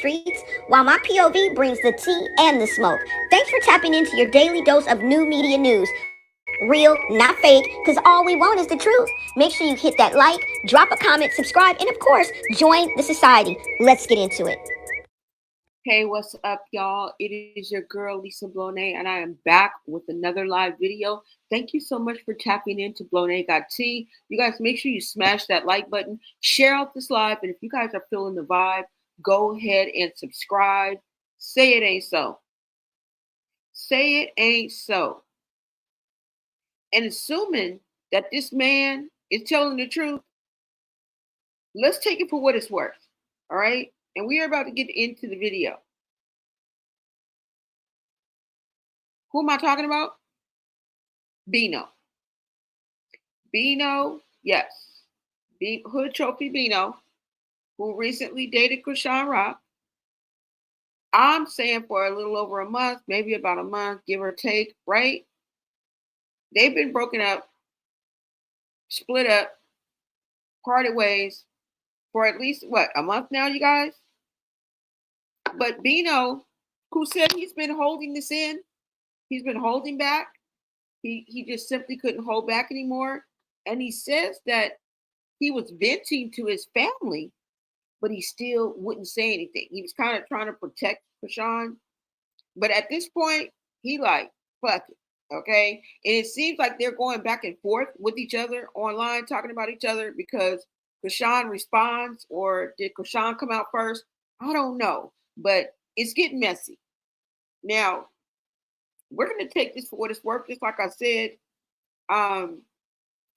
streets, while my POV brings the tea and the smoke. Thanks for tapping into your daily dose of new media news. Real, not fake, because all we want is the truth. Make sure you hit that like, drop a comment, subscribe, and of course, join the society. Let's get into it. Hey, what's up, y'all? It is your girl, Lisa Blone, and I am back with another live video. Thank you so much for tapping into Blone Got Tea. You guys, make sure you smash that like button, share out this live, and if you guys are feeling the vibe, go ahead and subscribe. Say it ain't so. Say it ain't so. And assuming that this man is telling the truth, let's take it for what it's worth. All right? And we are about to get into the video. Who am I talking about? Bino. Bino, yes. Hood Trophy Bino, who recently dated Chrisean Rock. I'm saying for a little over a month, maybe about a month, give or take, right? They've been broken up, split up, parted ways for at least, what, a month now, you guys? But Bino, who said he's been holding this in, he's been holding back. He just simply couldn't hold back anymore. And he says that he was venting to his family, but he still wouldn't say anything. He was kind of trying to protect Chrisean. But at this point, he like, fuck it. Okay. And it seems like they're going back and forth with each other online, talking about each other because Chrisean responds, or did Chrisean come out first? I don't know. But it's getting messy. Now, we're going to take this for what it's worth, just like I said. And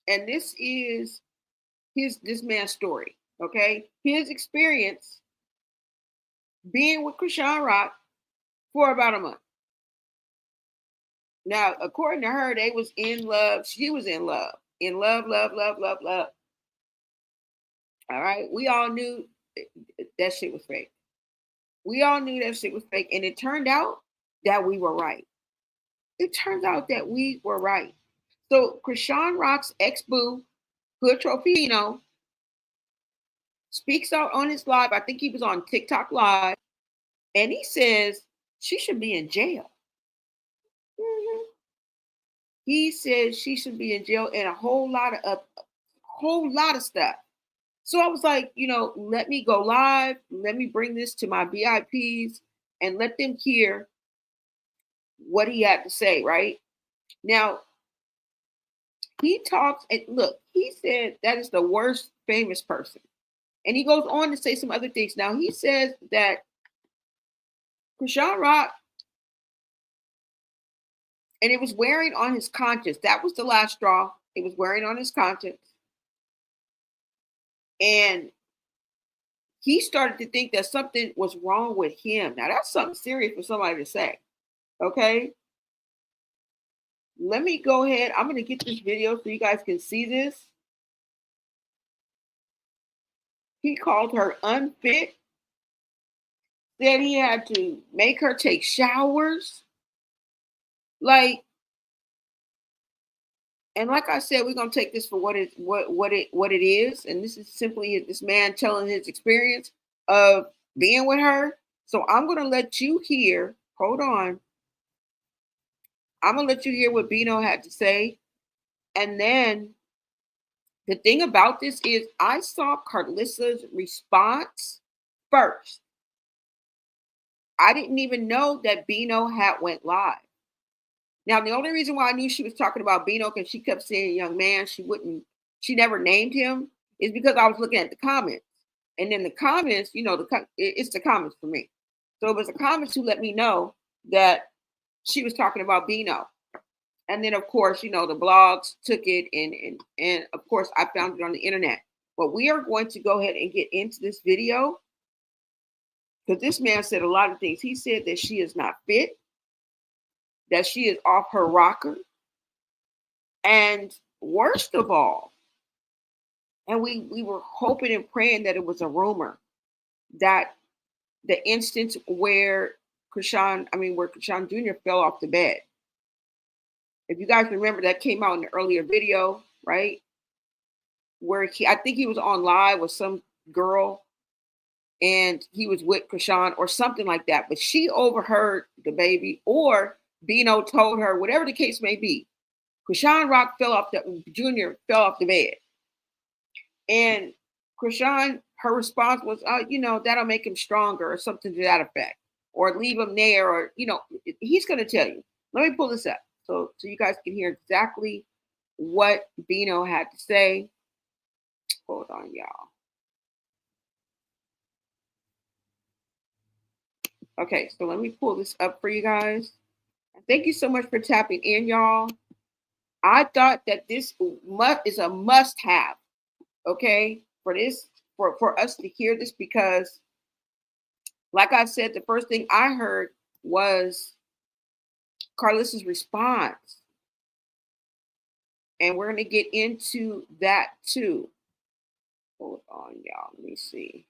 this is this man's story, okay? His experience being with Chrisean Rock for about a month. Now, according to her, they was in love. She was in love. In love, love, love, love, love. All right? We all knew that shit was fake. We all knew that shit was fake. And it turned out that we were right. It turns out that we were right. So Chrisean Rock's ex-boo, Hood Trophy Bino, speaks out on his live. I think he was on TikTok Live. And he says she should be in jail. Mm-hmm. He says she should be in jail and a whole lot of stuff. So I was like, let me go live. Let me bring this to my VIPs and let them hear what he had to say, right? Now, he talks, and look, he said that is the worst famous person. And he goes on to say some other things. Now, he says that Chrisean Rock, and it was wearing on his conscience. That was the last straw. It was wearing on his conscience. And he started to think that something was wrong with him. Now, that's something serious for somebody to say. Okay? Let me go ahead. I'm going to get this video so you guys can see this. He called her unfit. Said he had to make her take showers. And like I said, we're gonna take this for what it is, and this is simply this man telling his experience of being with her. So I'm gonna let you hear. Hold on. I'm gonna let you hear what Bino had to say, and then the thing about this is I saw Carlissa's response first. I didn't even know that Bino had went live. Now, the only reason why I knew she was talking about Bino, because she kept saying young man, she never named him, is because I was looking at the comments. And then the comments, it's the comments for me. So it was the comments who let me know that she was talking about Bino. And then, of course, the blogs took it, and of course, I found it on the internet. But we are going to go ahead and get into this video, because this man said a lot of things. He said that she is not fit, that she is off her rocker. And worst of all, and we were hoping and praying that it was a rumor, that the instance where Chrisean Jr. fell off the bed. If you guys remember, that came out in the earlier video, right? Where I think he was on live with some girl, and he was with Chrisean or something like that. But she overheard the baby, or Bino told her, whatever the case may be. Chrisean Rock Jr. fell off the bed. And Chrisean, her response was, that'll make him stronger or something to that effect. Or leave him there, or, he's going to tell you. Let me pull this up so you guys can hear exactly what Bino had to say. Hold on, y'all. Okay, so let me pull this up for you guys. Thank you so much for tapping in, y'all. I thought that this is a must-have, okay, for us to hear this, because, like I said, the first thing I heard was Carlissa's response, and we're going to get into that too. Hold on, y'all. Let me see.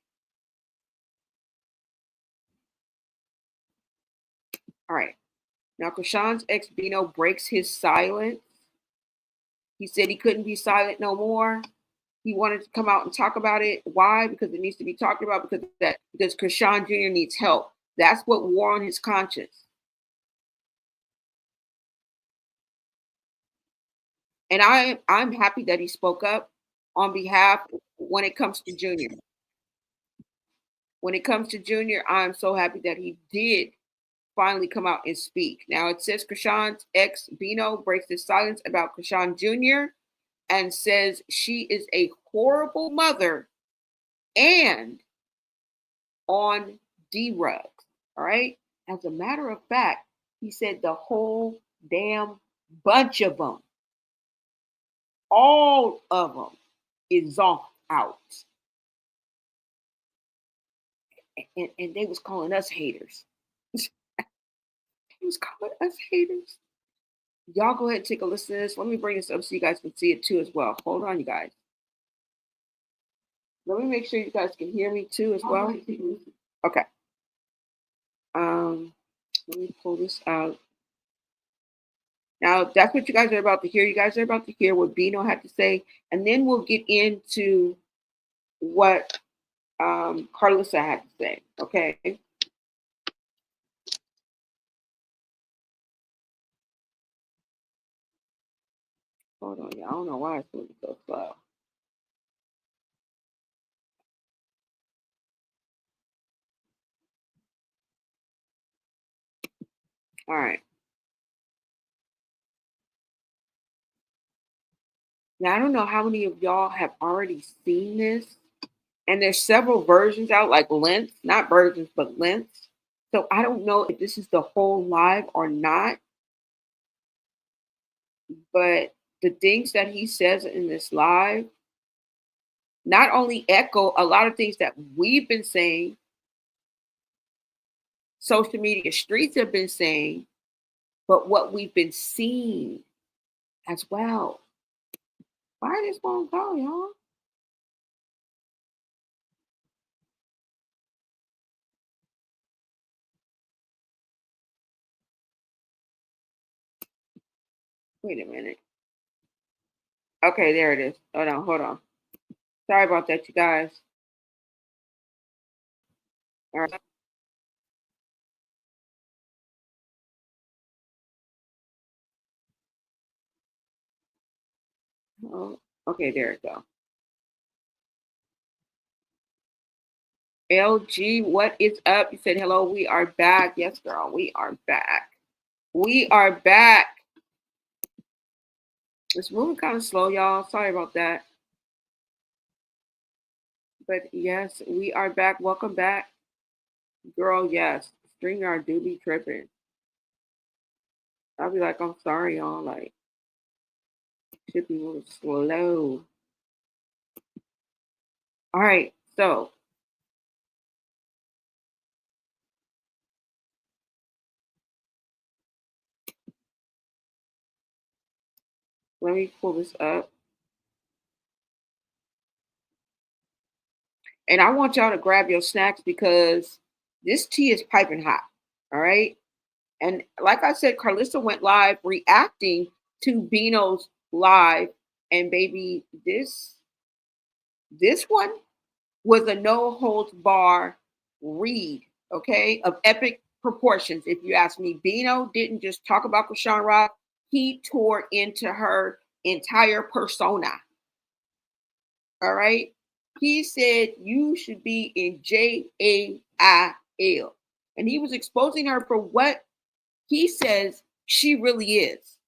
All right. Now, Chrisean's ex Bino breaks his silence. He said he couldn't be silent no more. He wanted to come out and talk about it. Why? Because it needs to be talked about, because Chrisean Jr. needs help. That's what wore on his conscience. And I'm happy that he spoke up on behalf when it comes to Junior. When it comes to Junior, I'm so happy that he did finally come out and speak. Now it says Chrisean's ex Bino breaks his silence about Chrisean Jr. and says she is a horrible mother and on D-Rugs. All right. As a matter of fact, he said the whole damn bunch of them, all of them, is off out. And they was calling us haters. He was calling us haters. Y'all go ahead and take a listen to this. Let me bring this up so you guys can see it too as well. Hold on, you guys. Let me make sure you guys can hear me too as well. Okay. Let me pull this out. Now, that's what you guys are about to hear. You guys are about to hear what Bino had to say, and then we'll get into what Carlissa had to say. Okay. Hold on, y'all. I don't know why it's moving so slow. All right. Now, I don't know how many of y'all have already seen this, and there's several versions out, like lengths, not versions, but lengths. So I don't know if this is the whole live or not, but the things that he says in this live not only echo a lot of things that we've been saying, social media streets have been saying, but what we've been seeing as well. Why this won't go, y'all? Wait a minute. Okay, there it is. Hold on. Sorry about that, you guys. All right. Oh, okay, there it go. LG, what is up? You said hello. We are back. Yes, girl, we are back. We are back. It's moving kind of slow, y'all. Sorry about that. But yes, we are back. Welcome back. Girl, yes. StreamYard do be tripping. I'll be like, I'm sorry, y'all. Like, should be moving slow. All right, so let me pull this up. And I want y'all to grab your snacks because this tea is piping hot. All right. And like I said, Carlissa went live reacting to Bino's live. And baby, this one, was a no-holds-bar read, okay, of epic proportions. If you ask me, Bino didn't just talk about Chrisean Rock, he tore into her entire persona. All right. He said you should be in jail. And he was exposing her for what he says she really is.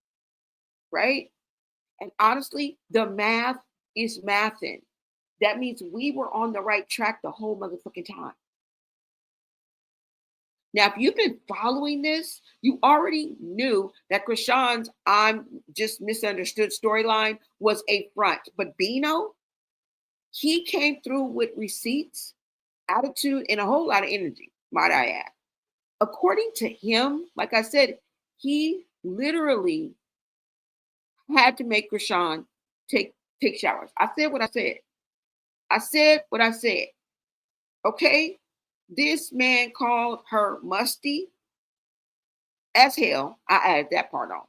Right. And honestly, the math is mathing. That means we were on the right track the whole motherfucking time. Now, if you've been following this, you already knew that Chrisean's "I'm just misunderstood" storyline was a front. But Bino, he came through with receipts, attitude, and a whole lot of energy, might I add. According to him, like I said, he literally had to make Chrisean take showers. I said what I said. I said what I said. Okay? This man called her musty as hell. I added that part on.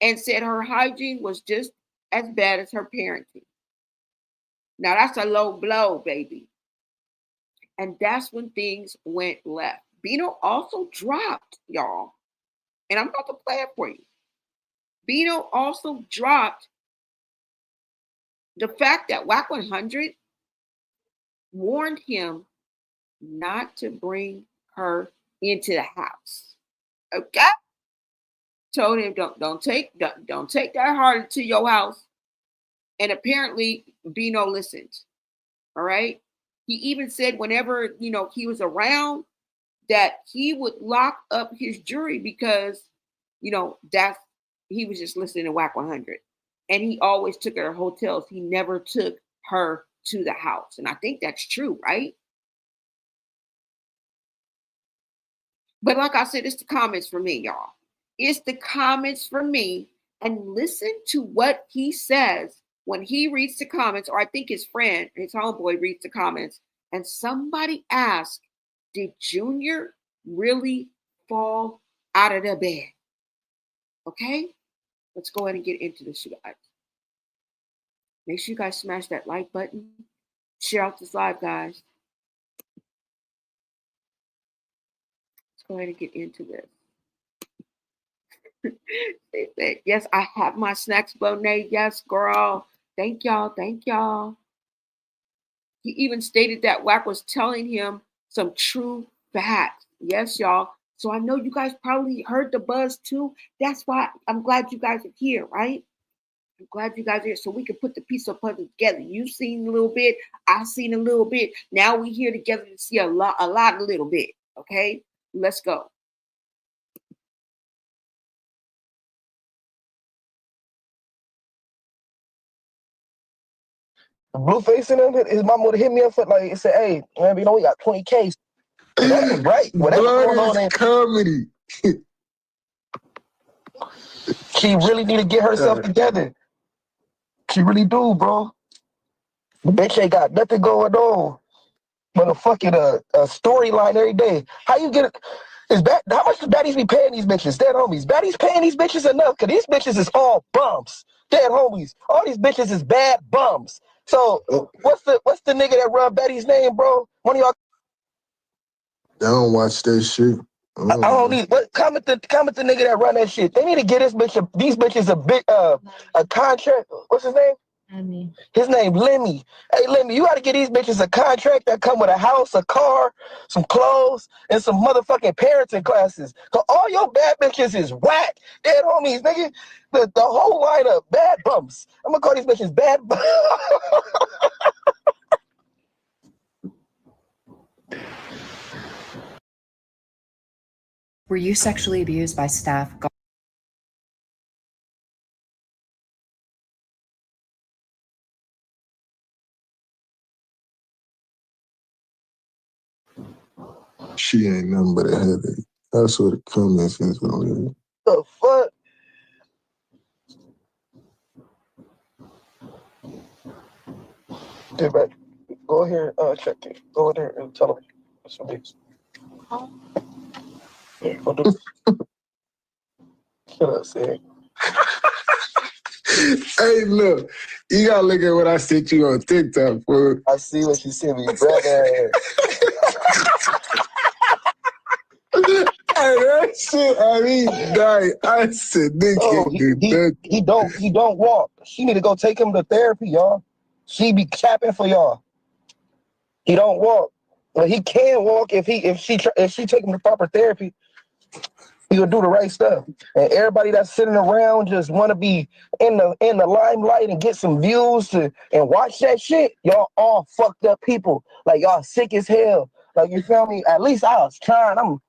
And said her hygiene was just as bad as her parenting. Now that's a low blow, baby. And that's when things went left. Bino also dropped, y'all. And I'm about to play it for you. Bino also dropped the fact that WAC 100 warned him not to bring her into the house. Okay? Told him don't take that heart to your house. And apparently Bino listened. All right. He even said whenever he was around that he would lock up his jury because that he was just listening to WAC 100. And he always took her to hotels. He never took her to the house. And I think that's true, right? But like I said, it's the comments for me, y'all. It's the comments for me. And listen to what he says when he reads the comments, or I think his friend, his homeboy, reads the comments, and somebody asks, did Junior really fall out of the bed? Okay? Let's go ahead and get into this, you guys. Make sure you guys smash that like button. Share out this live, guys. Let's go ahead and get into this. They said, yes, I have my snacks, Bonet. Yes, girl. Thank y'all. Thank y'all. He even stated that WAC was telling him some true facts. Yes, y'all. So I know you guys probably heard the buzz too. That's why I'm glad you guys are here, right? I'm glad you guys are here so we can put the piece of puzzle together. You've seen a little bit. I've seen a little bit. Now we're here together to see a lot, a little bit. Okay, let's go. Blueface in him, his mom would have hit me up like and said, "Hey, man, we got 20K." So that was right. Whatever going on in comedy. She really need to get herself together. She really do, bro. The bitch ain't got nothing going on but a fucking a storyline every day. How you get it? How much does baddies be paying these bitches? Dead homies. Baddies paying these bitches enough? Cause these bitches is all bums. Dead homies. All these bitches is bad bums. So what's the nigga that run Betty's name, bro? One of y'all. I don't watch that shit. I don't need. What comment the nigga that run that shit? They need to get these bitches a big a contract. What's his name? Lemmy. His name Lemmy. Hey Lemmy, you gotta get these bitches a contract that come with a house, a car, some clothes, and some motherfucking parenting classes. Cause all your bad bitches is whack. Dead homies, nigga. The whole lineup, bad bumps. I'm gonna call these bitches bad bumps. Were you sexually abused by staff? She ain't nothing but a headache. That's what the comments is on here. The fuck? Dude, man, go here, check it. Go in there and tell them what's some things. Yeah, go do. Shut up, Sid. Hey, look, you gotta look at what I sent you on TikTok, fool. I see what you sent me, brother. Hey, that shit, I mean, I said, nigga Oh, can't do that. he don't walk. She need to go take him to therapy, y'all. She be capping for y'all. He don't walk. Well, he can walk if she take him to proper therapy. He'll do the right stuff. And everybody that's sitting around just want to be in the limelight and get some views and watch that shit. Y'all all fucked up people. Like y'all sick as hell. Like you feel me? At least I was trying. I'm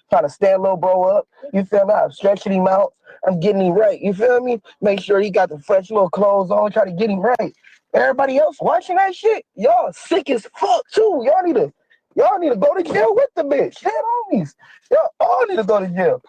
trying to stand little bro up. You feel me? I'm stretching him out. I'm getting him right. You feel me? Make sure he got the fresh little clothes on. Try to get him right. Everybody else watching that shit, y'all sick as fuck too. Y'all need to go to jail with the bitch. Dead homies. Y'all all need to go to jail.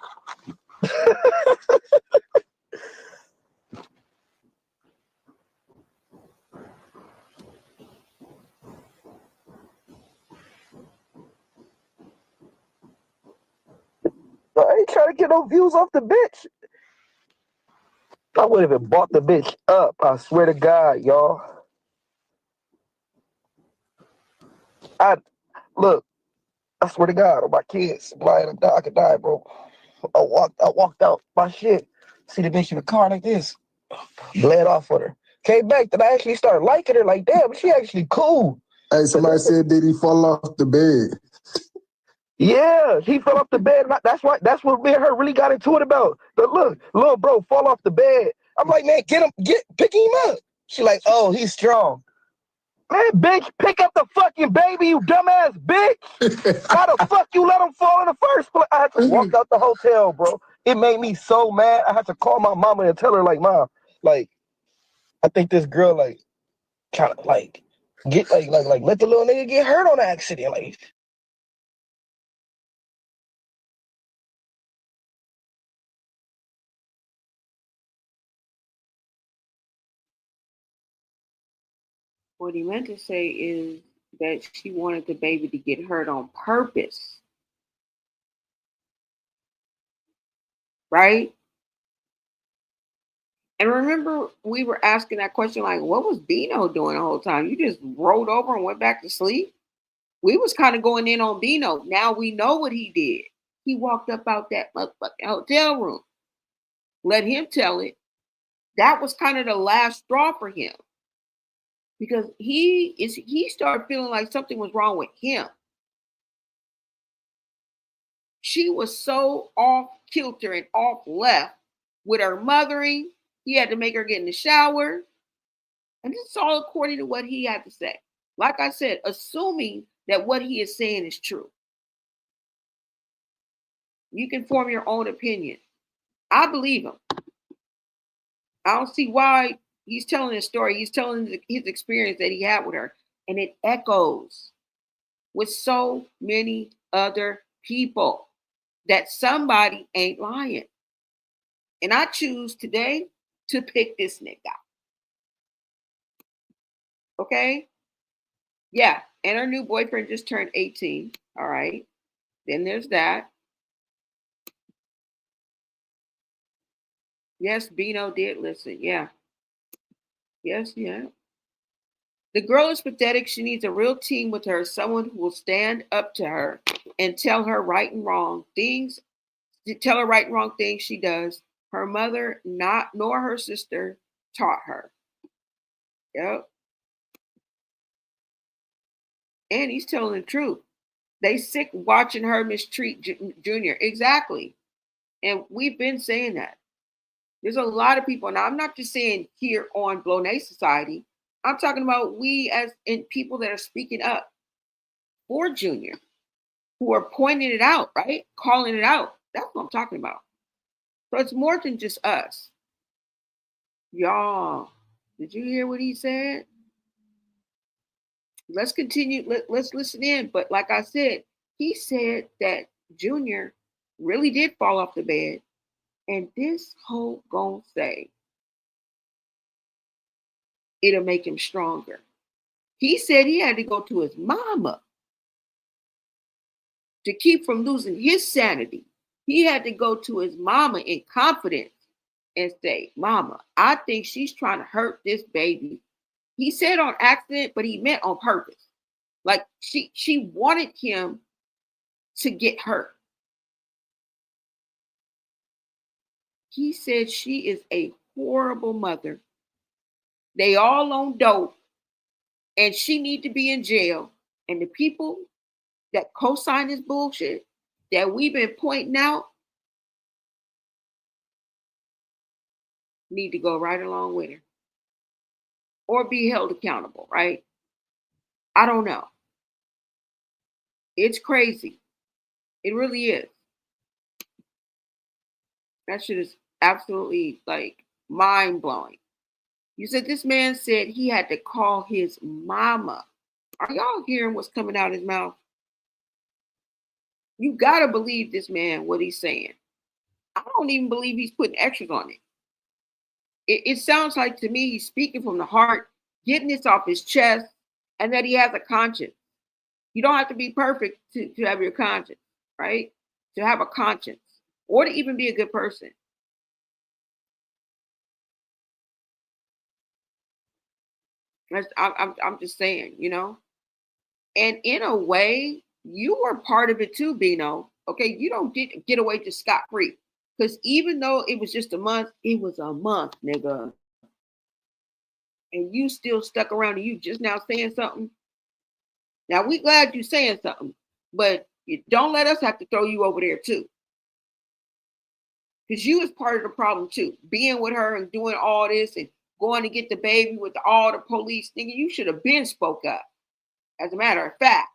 I ain't trying to get no views off the bitch. I would have bought the bitch up. I swear to God, y'all. I look. I swear to God, on my kids, blind, I could die, bro. I walked out my shit. See the bitch in the car like this. Bled off with her. Came back, then I actually started liking her. Like, damn, she actually cool. Hey, somebody said, did he fall off the bed? Yeah, he fell off the bed. That's what me and her really got into it about. But look, little bro fall off the bed. I'm like, man, pick him up. She like, oh, he's strong. Man, bitch, pick up the fucking baby, you dumbass bitch. Why the fuck you let him fall in the first place? I had to walk out the hotel, bro. It made me so mad. I had to call my mama and tell her, like, Mom, like, I think this girl, like, kind of, like, get, like, let the little nigga get hurt on the accident. Like, What he meant to say is that she wanted the baby to get hurt on purpose, right? And remember, we were asking that question like, what was Bino doing the whole time? You just rolled over and went back to sleep? We was kind of going in on Bino. Now we know what he did. He walked up out that motherfucking hotel room. Let him tell it. That was kind of the last straw for him. Because he started feeling like something was wrong with him. She was so off kilter and off left with her mothering. He had to make her get in the shower. And this is all according to what he had to say. Like I said, assuming that what he is saying is true. You can form your own opinion. I believe him. I don't see why he's telling his story. He's telling his experience that he had with her. And it echoes with so many other people that somebody ain't lying. And I choose today to pick this nigga out. Okay? Yeah. And her new boyfriend just turned 18. All right. Then there's that. Yes, Bino did listen. Yeah. Yes, yeah. The girl is pathetic. She needs a real team with her, someone who will stand up to her and tell her right and wrong things, tell her right and wrong things she does. Her mother, not nor her sister, taught her. Yep. And he's telling the truth. They sick watching her mistreat Junior. Exactly. And we've been saying that. There's a lot of people. Now, I'm not just saying here on Blow Society. I'm talking about we as in people that are speaking up for Junior, who are pointing it out, right? Calling it out. That's what I'm talking about. So it's more than just us. Y'all, did you hear what he said? Let's continue. Let's listen in. But like I said, he said that Junior really did fall off the bed. And this whole gonna say it'll make him stronger. He said he had to go to his mama to keep from losing his sanity. He had to go to his mama in confidence and say, Mama, I think she's trying to hurt this baby. He said on accident, but he meant on purpose. Like she wanted him to get hurt. He said she is a horrible mother. They all on dope, and she need to be in jail. And the people that co-sign this bullshit that we've been pointing out need to go right along with her or be held accountable, right? I don't know. It's crazy. It really is. That shit is absolutely like mind blowing. You said this man said he had to call his mama. Are y'all hearing what's coming out of his mouth? You gotta believe this man, what he's saying. I don't even believe he's putting extras on it. It sounds like to me he's speaking from the heart, getting this off his chest, and that he has a conscience. You don't have to be perfect to have your conscience, right? To have a conscience or to even be a good person. I'm just saying, you know? And in a way, you were part of it too, Bino. Okay, you don't get away just scot-free. Because even though it was just a month, it was a month, nigga. And you still stuck around and you just now saying something. Now we glad you saying something, but you don't let us have to throw you over there too. Because you was part of the problem too. Being with her and doing all this and going to get the baby with all the police, nigga, you should have been spoke up. As a matter of fact.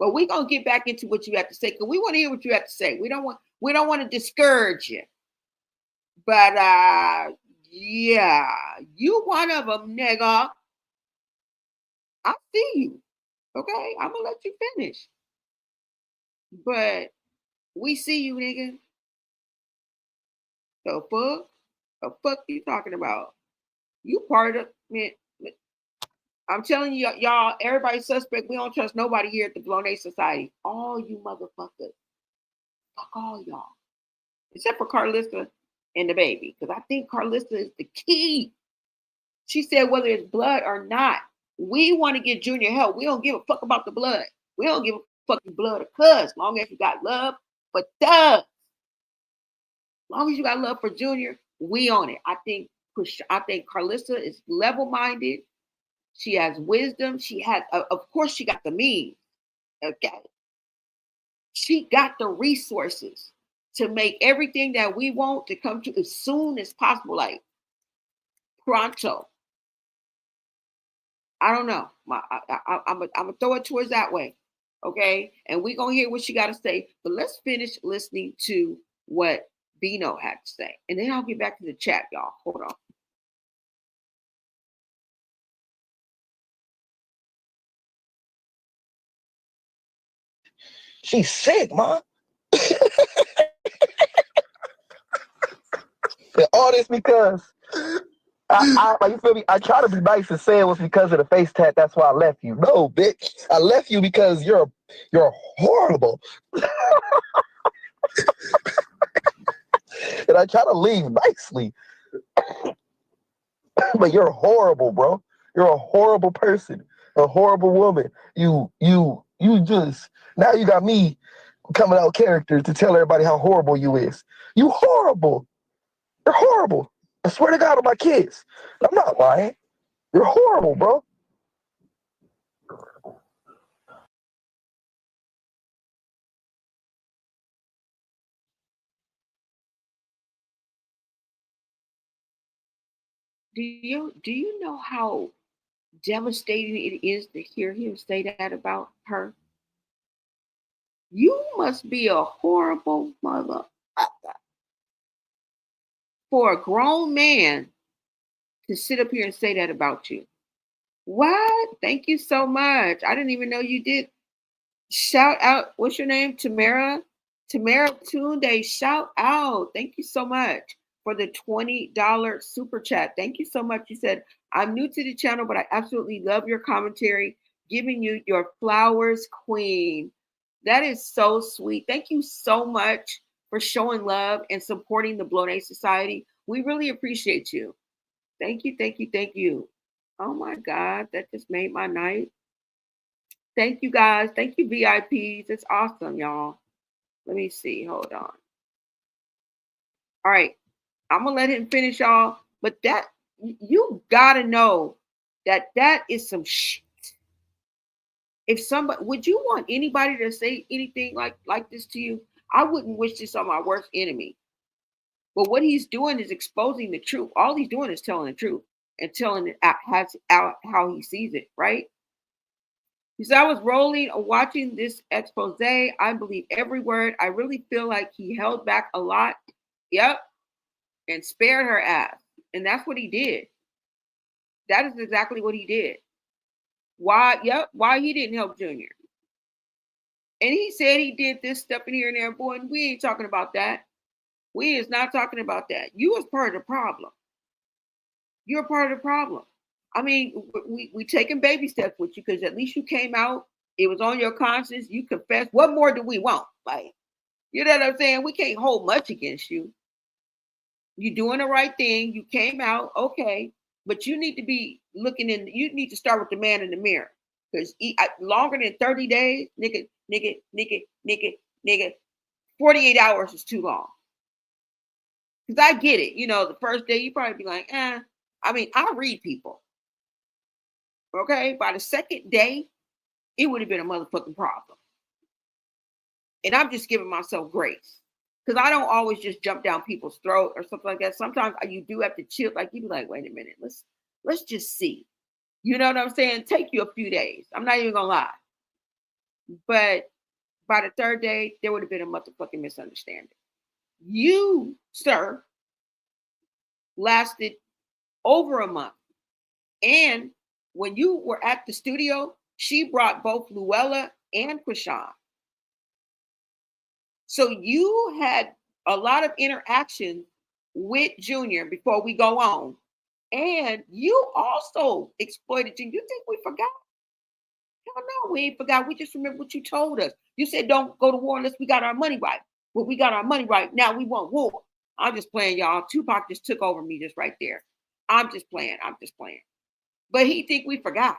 But we're gonna get back into what you have to say because we want to hear what you have to say. We don't want to discourage you. But yeah, you one of them, nigga. I see you. Okay, I'm gonna let you finish. But we see you, nigga. The fuck you talking about? You part of it. I'm telling you, y'all, everybody's suspect. We don't trust nobody here at the Blown Society. All you motherfuckers. Fuck all y'all. Except for Carlissa and the baby. Because I think Carlissa is the key. She said whether it's blood or not, we want to get Junior help. We don't give a fuck about the blood. We don't give a fucking blood or cuz. As long as you got love for Doug. As long as you got love for Junior, we on it. I think Carlissa is level-minded. She has wisdom. She has, of course, she got the means. Okay. She got the resources to make everything that we want to come to as soon as possible, like pronto. I don't know. I'm gonna throw it towards that way. Okay. And we're going to hear what she got to say. But let's finish listening to what Bino had to say. And then I'll get back to the chat, y'all. Hold on. She's sick, ma. And all this because I like, you feel me? I try to be nice and say it was because of the face tat. That's why I left you. No, bitch. I left you because you're horrible. And I try to leave nicely. But you're horrible, bro. You're a horrible person. A horrible woman. You just, now you got me coming out character to tell everybody how horrible you is. You horrible. You're horrible. I swear to God on my kids. I'm not lying. You're horrible, bro. Do you know how devastating it is to hear him say that about her? You must be a horrible mother for a grown man to sit up here and say that about you. What? Thank you so much. I didn't even know you did. Shout out. What's your name? Tamara Tunde. Shout out. Thank you so much for the $20 super chat. Thank you so much. You said, I'm new to the channel, but I absolutely love your commentary. Giving you your flowers, queen. That is so sweet. Thank you so much for showing love and supporting the Blown Society. We really appreciate you. Thank you, thank you, thank you. Oh my God, that just made my night. Thank you guys. Thank you, VIPs. It's awesome, y'all. Let me see. Hold on. All right. I'm gonna let him finish, y'all. But that you gotta know that is some shit. If somebody, would you want anybody to say anything like this to you? I wouldn't wish this on my worst enemy. But what he's doing is exposing the truth. All he's doing is telling the truth and telling it out how he sees it, right? He said, I was rolling or watching this expose. I believe every word. I really feel like he held back a lot. Yep. And spared her ass. And that's what he did. That is exactly what he did. Why? Yep. Why he didn't help Junior. And he said he did this stuff in here and there. Boy, and we ain't talking about that. We is not talking about that. You was part of the problem. You're part of the problem. I mean, we taking baby steps with you because at least you came out. It was on your conscience. You confessed. What more do we want? Like, you know what I'm saying? We can't hold much against you. You're doing the right thing. You came out, okay. But you need to be looking in. You need to start with the man in the mirror. Because longer than 30 days, nigga, 48 hours is too long. Because I get it. You know, the first day you probably be like, I mean, I read people. Okay? By the second day, it would have been a motherfucking problem. And I'm just giving myself grace. Because I don't always just jump down people's throat or something like that. Sometimes you do have to chill. Like, you be like, wait a minute. Let's just see. You know what I'm saying? Take you a few days. I'm not even going to lie. But by the third day, there would have been a motherfucking misunderstanding. You, sir, lasted over a month. And when you were at the studio, she brought both Luella and Chrisean. So you had a lot of interaction with Junior before we go on. And you also exploited Junior. You think we forgot? Hell no, we ain't forgot. We just remember what you told us. You said don't go to war unless we got our money right. Well, we got our money right. Now we want war. I'm just playing, y'all. Tupac just took over me just right there. I'm just playing. But he think we forgot.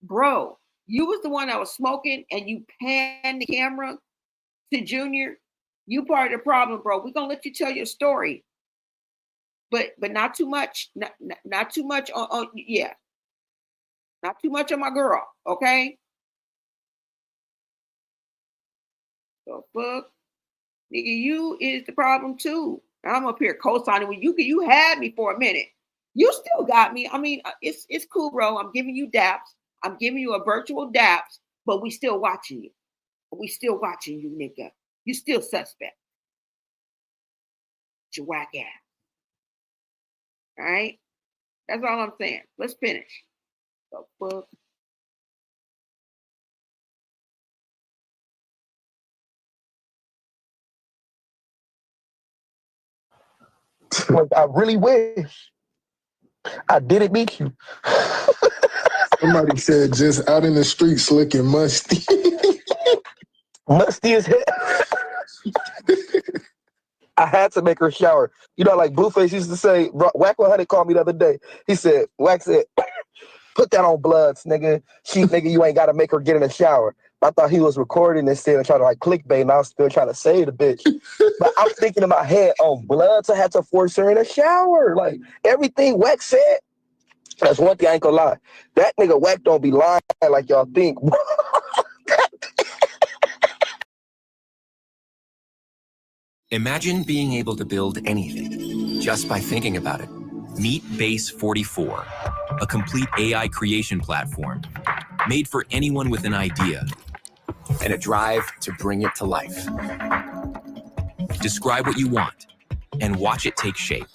Bro, you was the one that was smoking and you panned the camera to Junior. You part of the problem, bro. We're gonna let you tell your story. But not too much. Not too much on yeah. Not too much on my girl, okay? So fuck. Nigga, you is the problem too. I'm up here co-signing with you. You had me for a minute. You still got me. I mean, it's cool, bro. I'm giving you daps. I'm giving you a virtual daps, but we still watching you. We still watching you, nigga. You still suspect. Your whack ass. All right? That's all I'm saying. Let's finish. So fuck. I really wish I didn't meet you. Somebody said just out in the streets looking musty. Musty as hell. I had to make her shower. You know, like Blueface used to say, Wack 100 called me the other day. He said, Wack said, put that on Bloods, nigga. Nigga, you ain't got to make her get in the shower. I thought he was recording instead and trying to like clickbait, and I was still trying to save the bitch. But I'm thinking in my head, on Bloods, I had to force her in a shower. Like, everything Wack said, that's one thing I ain't gonna lie. That nigga Wack don't be lying like y'all think. Imagine being able to build anything just by thinking about it. Meet Base 44, a complete AI creation platform made for anyone with an idea and a drive to bring it to life. Describe what you want and watch it take shape.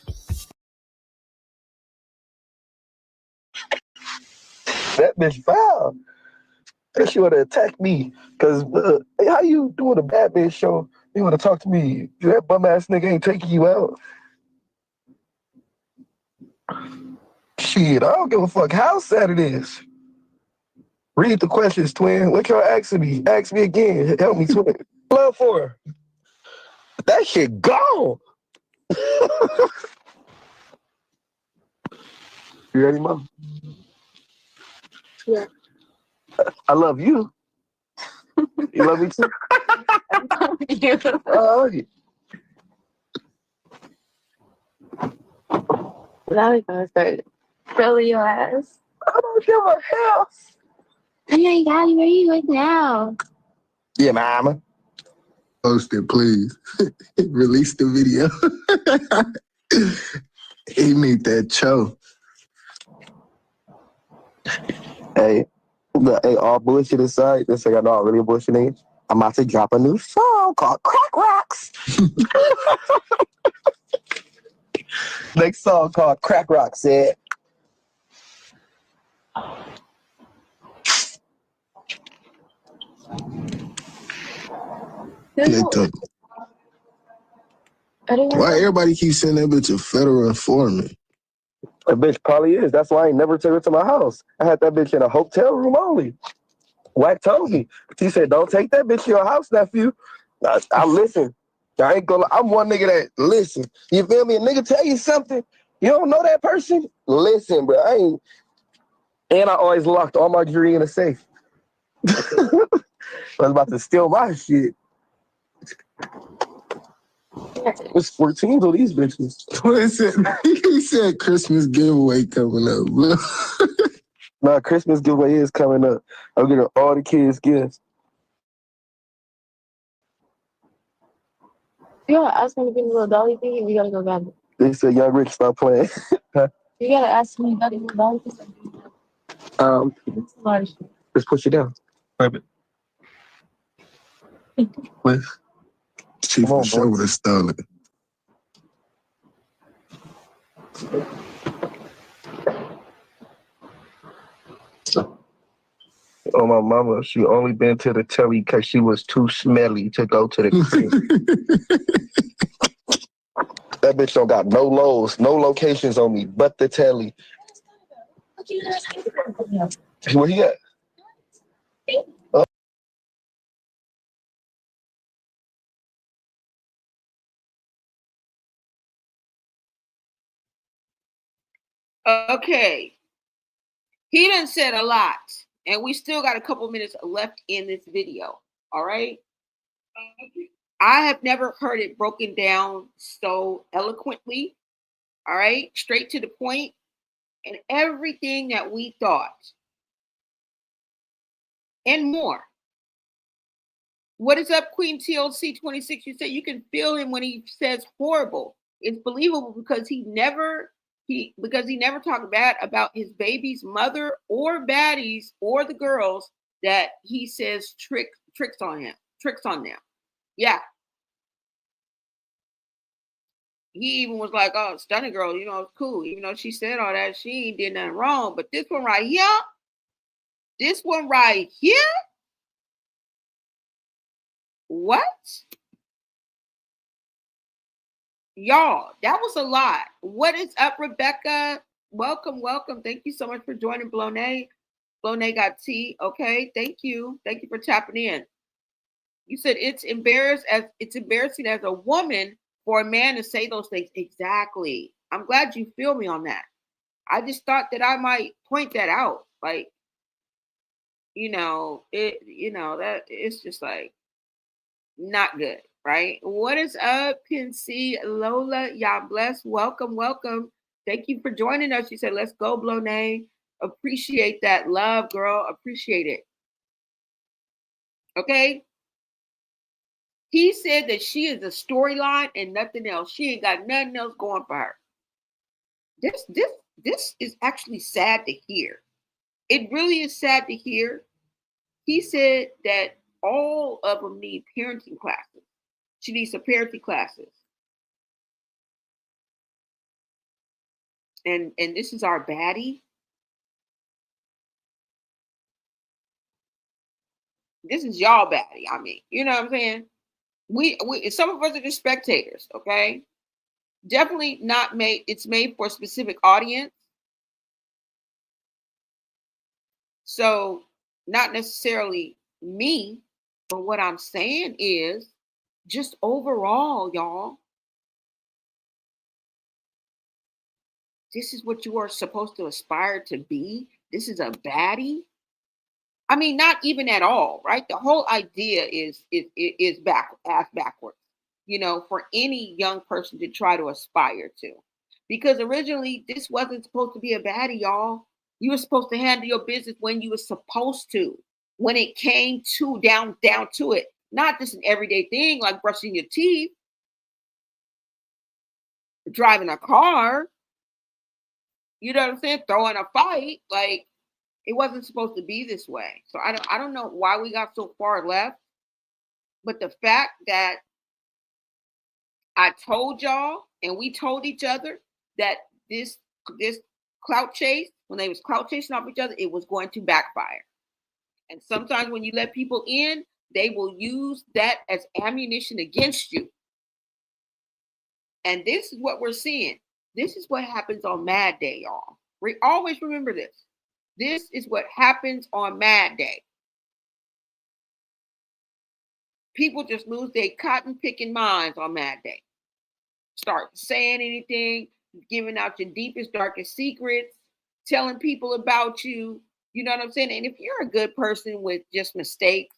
That bitch foul. She would have attacked me. Because hey, how you doing a bad bitch show? You want to talk to me? That bum ass nigga ain't taking you out. Shit, I don't give a fuck how sad it is. Read the questions, twin. What y'all asking me? Ask me again. Help me, twin. Love for her. That shit gone. You ready, Mom? Yeah. I love you. You love me too? You. Oh, yeah. Now we're gonna start filling your ass. I don't give a hell. Oh my god, where are you right now? Yeah, Mama. Post it, please. Release the video. He need that cho. Hey, hey, all bullshit aside, this thing I know I'm really bullshitting. I'm about to drop a new song called Crack Rocks. Next song called Crack Rocks, yeah. They talk. Why everybody keep saying that bitch a federal informant? That bitch probably is. That's why I ain't never took her to my house. I had that bitch in a hotel room only. Wack told me. She said, don't take that bitch to your house, nephew. I listen. I ain't gonna, I'm one nigga that listen. You feel me? A nigga tell you something, you don't know that person? Listen, bro. And I always locked all my jewelry in a safe. I was about to steal my shit. It's 14 of these bitches. What is it? He said Christmas giveaway coming up, bro. Nah, Christmas giveaway is coming up. I'm getting all the kids gifts. You gotta ask me to give me a little dolly thing and we gotta go grab it. They said, Young Rich, stop playing. You gotta ask me to give me a dolly thing. It's a lot of shit. Just push it down. Grab it. Please. She Come for on, sure boy. would have stolen. Oh, my mama, she only been to the telly because she was too smelly to go to the crib. That bitch don't got no lows, no locations on me, but the telly. Where he at? Okay. He done said a lot, and we still got a couple minutes left in this video. All right. I have never heard it broken down so eloquently. All right. Straight to the point, and everything that we thought and more. What is up, Queen TLC 26? You said you can feel him when he says horrible. It's believable because he never talked bad about his baby's mother or baddies or the girls that he says tricks on them. Yeah. He even was like, oh, stunning girl, it's cool. Even though she said all that, she ain't did nothing wrong. But this one right here, what? Y'all, that was a lot. What is up, Rebecca? Welcome. Thank you so much for joining Blonay. Blonay got tea. Okay, thank you. Thank you for tapping in. You said it's embarrassing as a woman for a man to say those things. Exactly. I'm glad you feel me on that. I just thought that I might point that out. Like, that it's just like not good, right? What is up, Pinsy Lola? Y'all bless. Welcome. Thank you for joining us. You said, let's go, Blonay. Appreciate that love, girl. Appreciate it. Okay. He said that she is a storyline and nothing else. She ain't got nothing else going for her. This is actually sad to hear. It really is sad to hear. He said that all of them need parenting classes. She needs some parenting classes. And this is our baddie. This is y'all baddie. I mean, you know what I'm saying? We some of us are just spectators, okay? Definitely not made. It's made for a specific audience. So not necessarily me, but what I'm saying is just overall, y'all, this is what you are supposed to aspire to be. This is a baddie. I mean, not even at all, right? The whole idea is backwards, you know, for any young person to try to aspire to. Because originally this wasn't supposed to be a baddie, y'all. You were supposed to handle your business when you were supposed to, when it came to down to it. Not just an everyday thing like brushing your teeth, driving a car, you know what I'm saying? Throwing a fight. Like, it wasn't supposed to be this way. So I don't know why we got so far left. But the fact that I told y'all and we told each other that this clout chase, when they was clout chasing off each other, it was going to backfire. And sometimes when you let people in, they will use that as ammunition against you. And this is what we're seeing. This is what happens on Mad Day, y'all. We always remember this. This is what happens on Mad Day. People just lose their cotton picking minds on Mad Day. Start saying anything, giving out your deepest, darkest secrets, telling people about you. You know what I'm saying? And if you're a good person with just mistakes,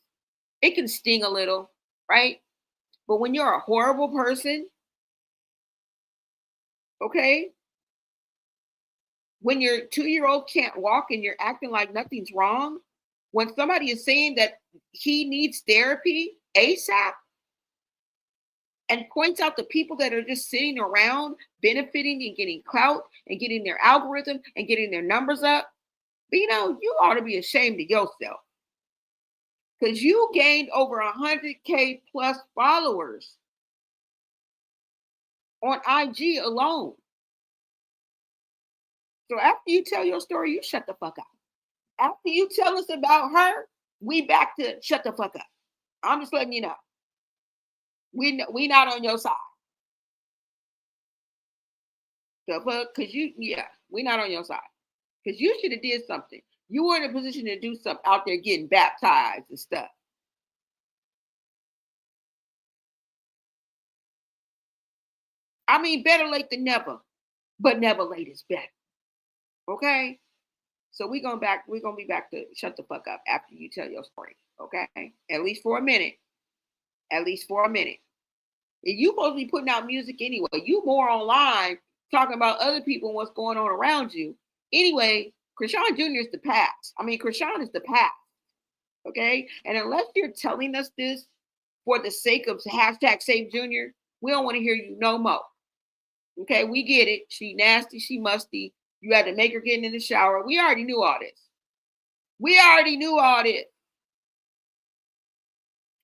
it can sting a little, right? But when you're a horrible person, okay, when your 2-year-old can't walk and you're acting like nothing's wrong, when somebody is saying that he needs therapy ASAP and points out the people that are just sitting around benefiting and getting clout and getting their algorithm and getting their numbers up, Bino, you ought to be ashamed of yourself. Because you gained over 100K plus followers on IG alone. So after you tell your story, you shut the fuck up. After you tell us about her, we back to shut the fuck up. I'm just letting you know. We not on your side. The fuck, because we not on your side. Because you should have did something. You were in a position to do something out there getting baptized and stuff. I mean, better late than never, but never late is better. Okay? So we're gonna be back to shut the fuck up after you tell your story. Okay? At least for a minute. At least for a minute. And you supposed to be putting out music anyway. You more online talking about other people and what's going on around you. Anyway, Chrisean Jr. is the past. I mean, Chrisean is the past. Okay? And unless you're telling us this for the sake of hashtag Save Junior, we don't want to hear you no more. Okay, we get it. She nasty, she musty. You had to make her get in the shower. We already knew all this. We already knew all this.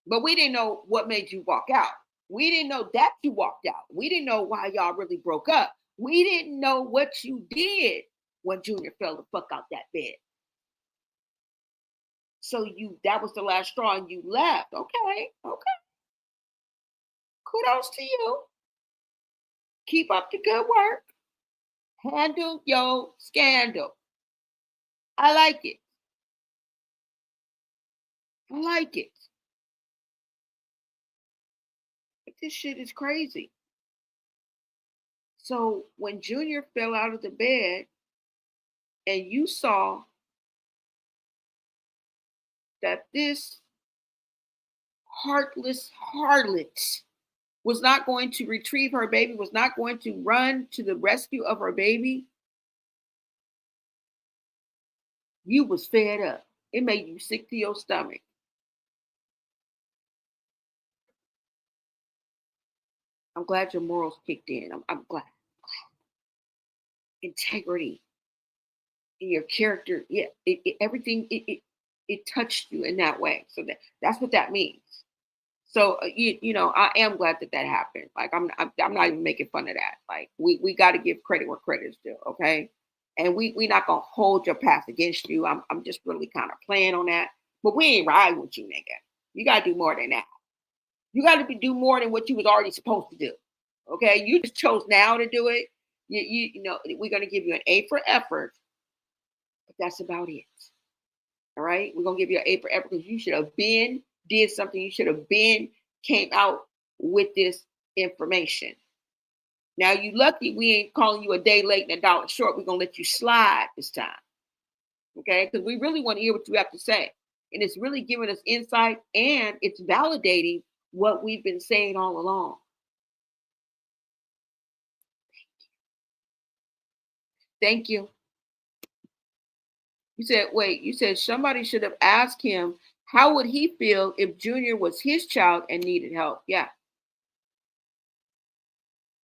But we didn't know what made you walk out. We didn't know that you walked out. We didn't know why y'all really broke up. We didn't know what you did when Junior fell the fuck out that bed. So that was the last straw and you left. Okay. Kudos to you. Keep up the good work. Handle your scandal. I like it. I like it. But this shit is crazy. So when Junior fell out of the bed and you saw that this heartless harlot was not going to retrieve her baby, was not going to run to the rescue of her baby, you was fed up. It made you sick to your stomach. I'm glad your morals kicked in. I'm glad. Integrity in your character, yeah, everything it touched you in that way. So that's what that means. So you know, I am glad that happened. Like I'm not even making fun of that. Like we got to give credit where credit is due, okay? And we not gonna hold your past against you. I'm just really kind of playing on that. But we ain't riding with you, nigga. You gotta do more than that. You got to do more than what you was already supposed to do. Okay, you just chose now to do it. You know, we're gonna give you an A for effort, but that's about it. All right, we're gonna give you an A for effort because you should have did something. You should have came out with this information. Now you lucky we ain't calling you a day late and a dollar short. We're gonna let you slide this time. Okay, because we really want to hear what you have to say. And it's really giving us insight and it's validating what we've been saying all along. Thank you. You said, wait, you said somebody should have asked him, how would he feel if Junior was his child and needed help? Yeah.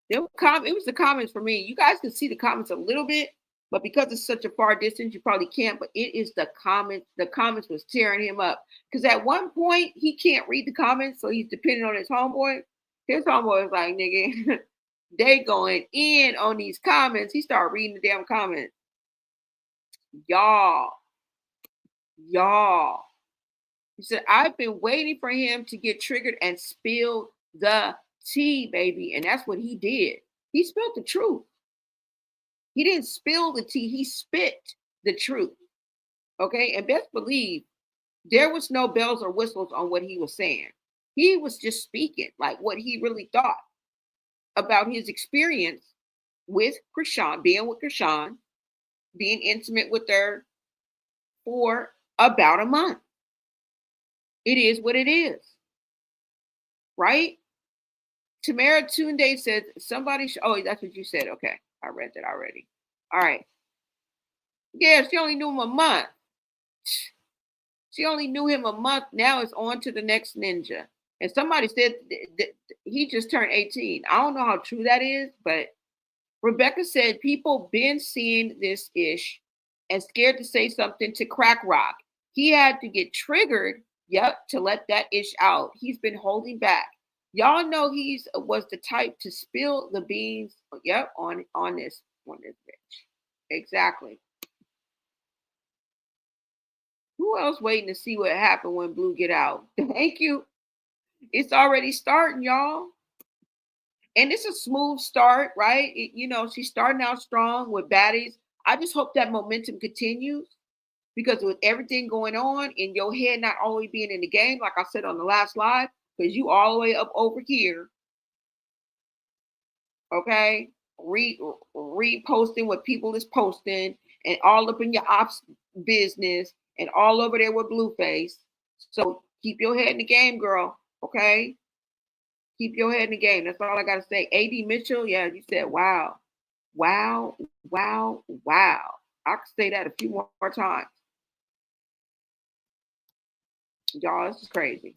It was the comments for me. You guys can see the comments a little bit, but because it's such a far distance, you probably can't. But it is the comments. The comments was tearing him up. Because at one point, he can't read the comments, so he's depending on his homeboy. His homeboy is like, nigga, they going in on these comments. He started reading the damn comments. Y'all. He said, I've been waiting for him to get triggered and spill the tea, baby. And that's what he did. He spilled the truth. He didn't spill the tea. He spit the truth. Okay. And best believe there was no bells or whistles on what he was saying. He was just speaking like what he really thought about his experience with Chrisean, being with Chrisean, being intimate with her for about a month. It is what it is. Right? Tamara Tunde said somebody oh, that's what you said. Okay. I read that already. All right. Yeah, she only knew him a month. She only knew him a month. Now it's on to the next ninja. And somebody said he just turned 18. I don't know how true that is, but Rebecca said people been seeing this ish and scared to say something to Crack Rock. He had to get triggered, to let that ish out. He's been holding back. Y'all know he's was the type to spill the beans, on this bitch. Exactly. Who else waiting to see what happened when Blue get out? Thank you. It's already starting, y'all. And it's a smooth start, right? She's starting out strong with baddies. I just hope that momentum continues because with everything going on in your head, not only being in the game, like I said on the last live, because you all the way up over here, okay? Reposting what people is posting and all up in your ops business and all over there with Blueface. So keep your head in the game, girl, okay? Keep your head in the game. That's all I got to say. A.D. Mitchell, yeah, you said, wow. Wow, wow, wow. I could say that a few more times. Y'all, this is crazy.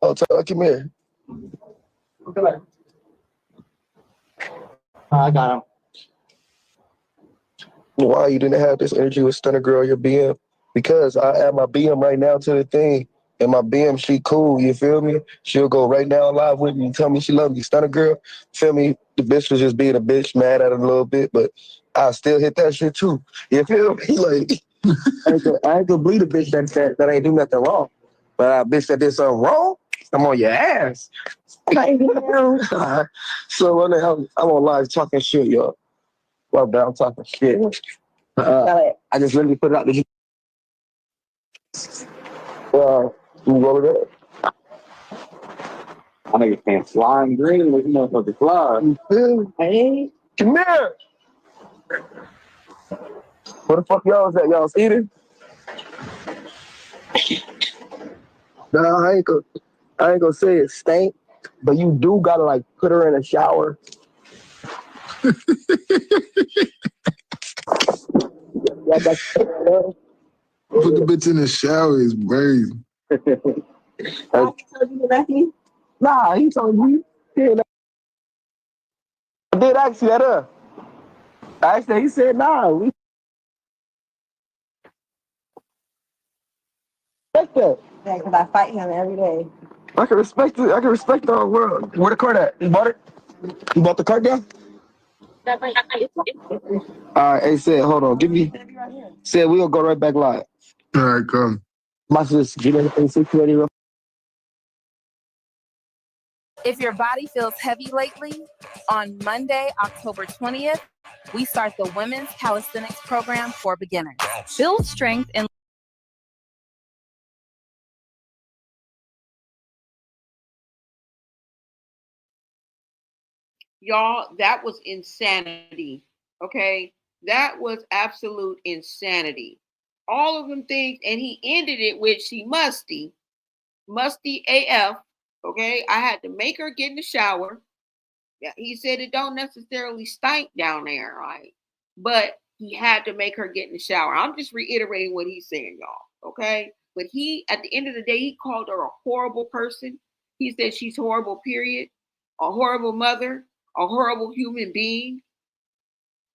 Oh, come here. I got him. Why you didn't have this energy with Stunner Girl, your BM? Because I add my BM right now to the thing, and my BM, she cool, you feel me? She'll go right now live with me and tell me she loves me. Stunner Girl, feel me? The bitch was just being a bitch, mad at her a little bit, but I still hit that shit too. You feel me? Like, I ain't gonna bleed a bitch that ain't do nothing wrong. But a bitch that did something wrong, I'm on your ass. So what the hell? I'm on live talking shit, y'all. Well, but I'm talking shit. I just literally put it out there. You go with it? I nigga can't fly in green with you motherfucker fly. You feel me? Hey, come here. Where the fuck y'all was at? Y'all was eating? Nah, I ain't gonna say it stank, but you do gotta like put her in a shower. Yeah, Put the bitch in the shower is crazy. Nah, he told me. Yeah, I did ask you that. I asked that. He said, nah. We respect that. Yeah, because I fight him every day. I can respect it. I can respect the whole world. Where the cart at? You bought it? You bought the cart down? All right, hey, said, hold on. Give me. Said, we'll go right back live. All right, come. My sis, get everything situated real. If your body feels heavy lately, on Monday, October 20th, we start the Women's Calisthenics Program for Beginners. Build strength in Y'all, that was insanity. Okay? That was absolute insanity. All of them things, and he ended it with she musty AF. Okay? I had to make her get in the shower. Yeah, he said it don't necessarily stink down there, right? But he had to make her get in the shower. I'm just reiterating what he's saying, y'all. Okay? But he, at the end of the day, he called her a horrible person. He said she's horrible, period. A horrible mother, a horrible human being.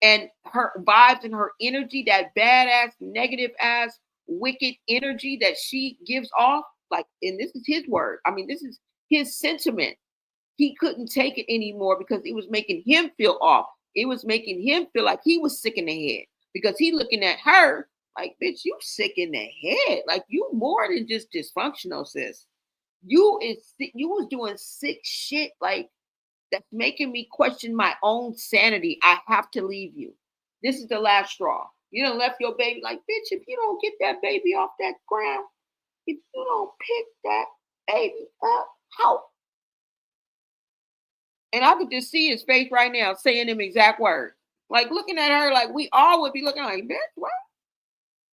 And her vibes and her energy, that badass, negative ass, wicked energy that she gives off, like, and this is his word. I mean, this is his sentiment. He couldn't take it anymore because it was making him feel off. It was making him feel like he was sick in the head because he looking at her like, bitch, you sick in the head. Like, you more than just dysfunctional, sis. You was doing sick shit like that's making me question my own sanity. I have to leave you. This is the last straw. You done left your baby. Like, bitch, if you don't get that baby off that ground, if you don't pick that baby up, how? And I could just see his face right now saying them exact words. Like, looking at her like we all would be looking like, bitch, what?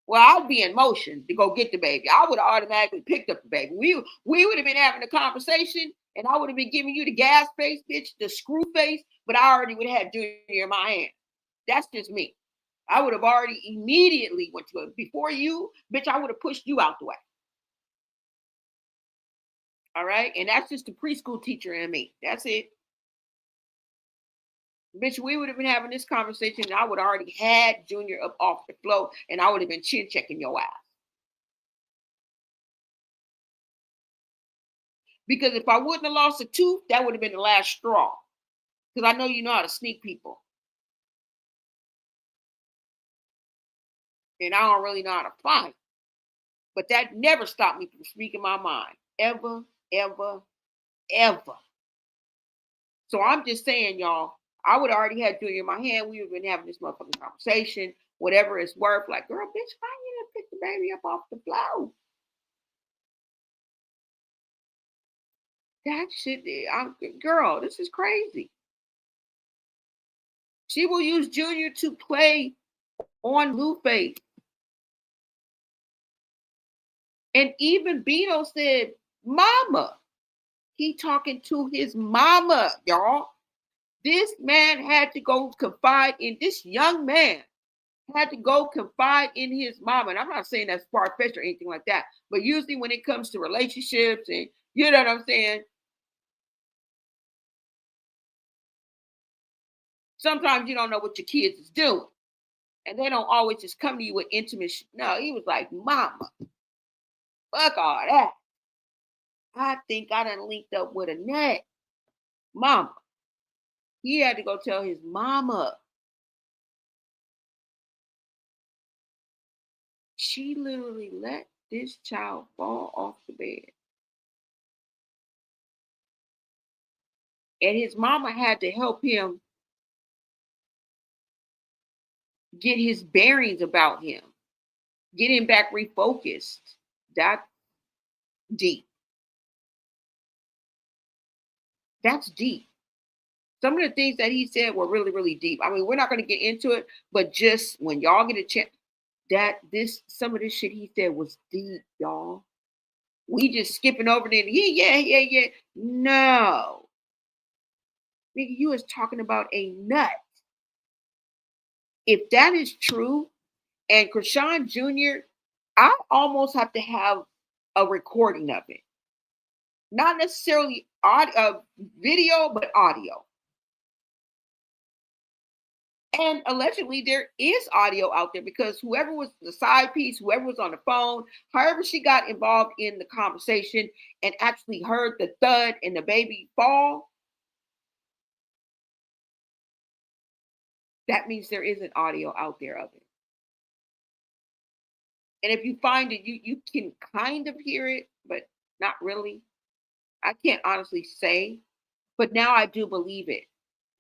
Well, I'd be in motion to go get the baby. I would have automatically picked up the baby. We would have been having a conversation, and I would have been giving you the gas face, bitch, the screw face, but I already would have had Junior in my hand. That's just me. I would have already immediately went to it. Before you, bitch, I would have pushed you out the way. All right? And that's just the preschool teacher in me. That's it. Bitch, we would have been having this conversation and I would have already had Junior up off the floor and I would have been chin checking your ass. Because if I wouldn't have lost a tooth, that would have been the last straw. Because I know you know how to sneak people. And I don't really know how to fight. But that never stopped me from speaking my mind. Ever, ever, ever. So I'm just saying, y'all, I would have already had Junior in my hand. We would have been having this motherfucking conversation, whatever it's worth. Like, girl, bitch, why you didn't pick the baby up off the floor? That shit, girl, this is crazy. She will use Junior to play on Lupe. And even Bino said, mama. He talking to his mama, y'all. This man had to go confide in, this young man had to go confide in his mama. And I'm not saying that's far-fetched or anything like that. But usually when it comes to relationships and, you know what I'm saying? Sometimes you don't know what your kids is doing. And they don't always just come to you with intimate shit. No, he was like, mama, fuck all that. I think I done linked up with a nut. Mama. He had to go tell his mama. She literally let this child fall off the bed. And his mama had to help him get his bearings about him, get him back refocused. That's deep. That's deep. Some of the things that he said were really, really deep. I mean, we're not going to get into it, but just when y'all get a chance, some of this shit he said was deep, y'all. We just skipping over it. Yeah. No. Nigga, you was talking about a nut. If that is true, and Chrisean Jr., I almost have to have a recording of it. Not necessarily video, but audio. And allegedly there is audio out there because whoever was the side piece, whoever was on the phone, however she got involved in the conversation and actually heard the thud and the baby fall, that means there is an audio out there of it. And if you find it, you can kind of hear it, but not really. I can't honestly say, but now I do believe it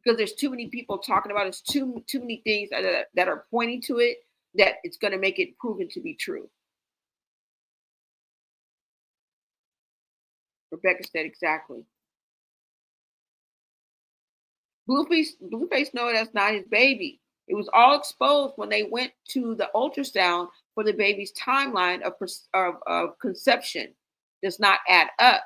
because there's too many people talking about it. There's too many things that are pointing to it that it's going to make it proven to be true. Rebecca said exactly. Blueface know that's not his baby. It was all exposed when they went to the ultrasound for the baby's timeline of conception. Does not add up.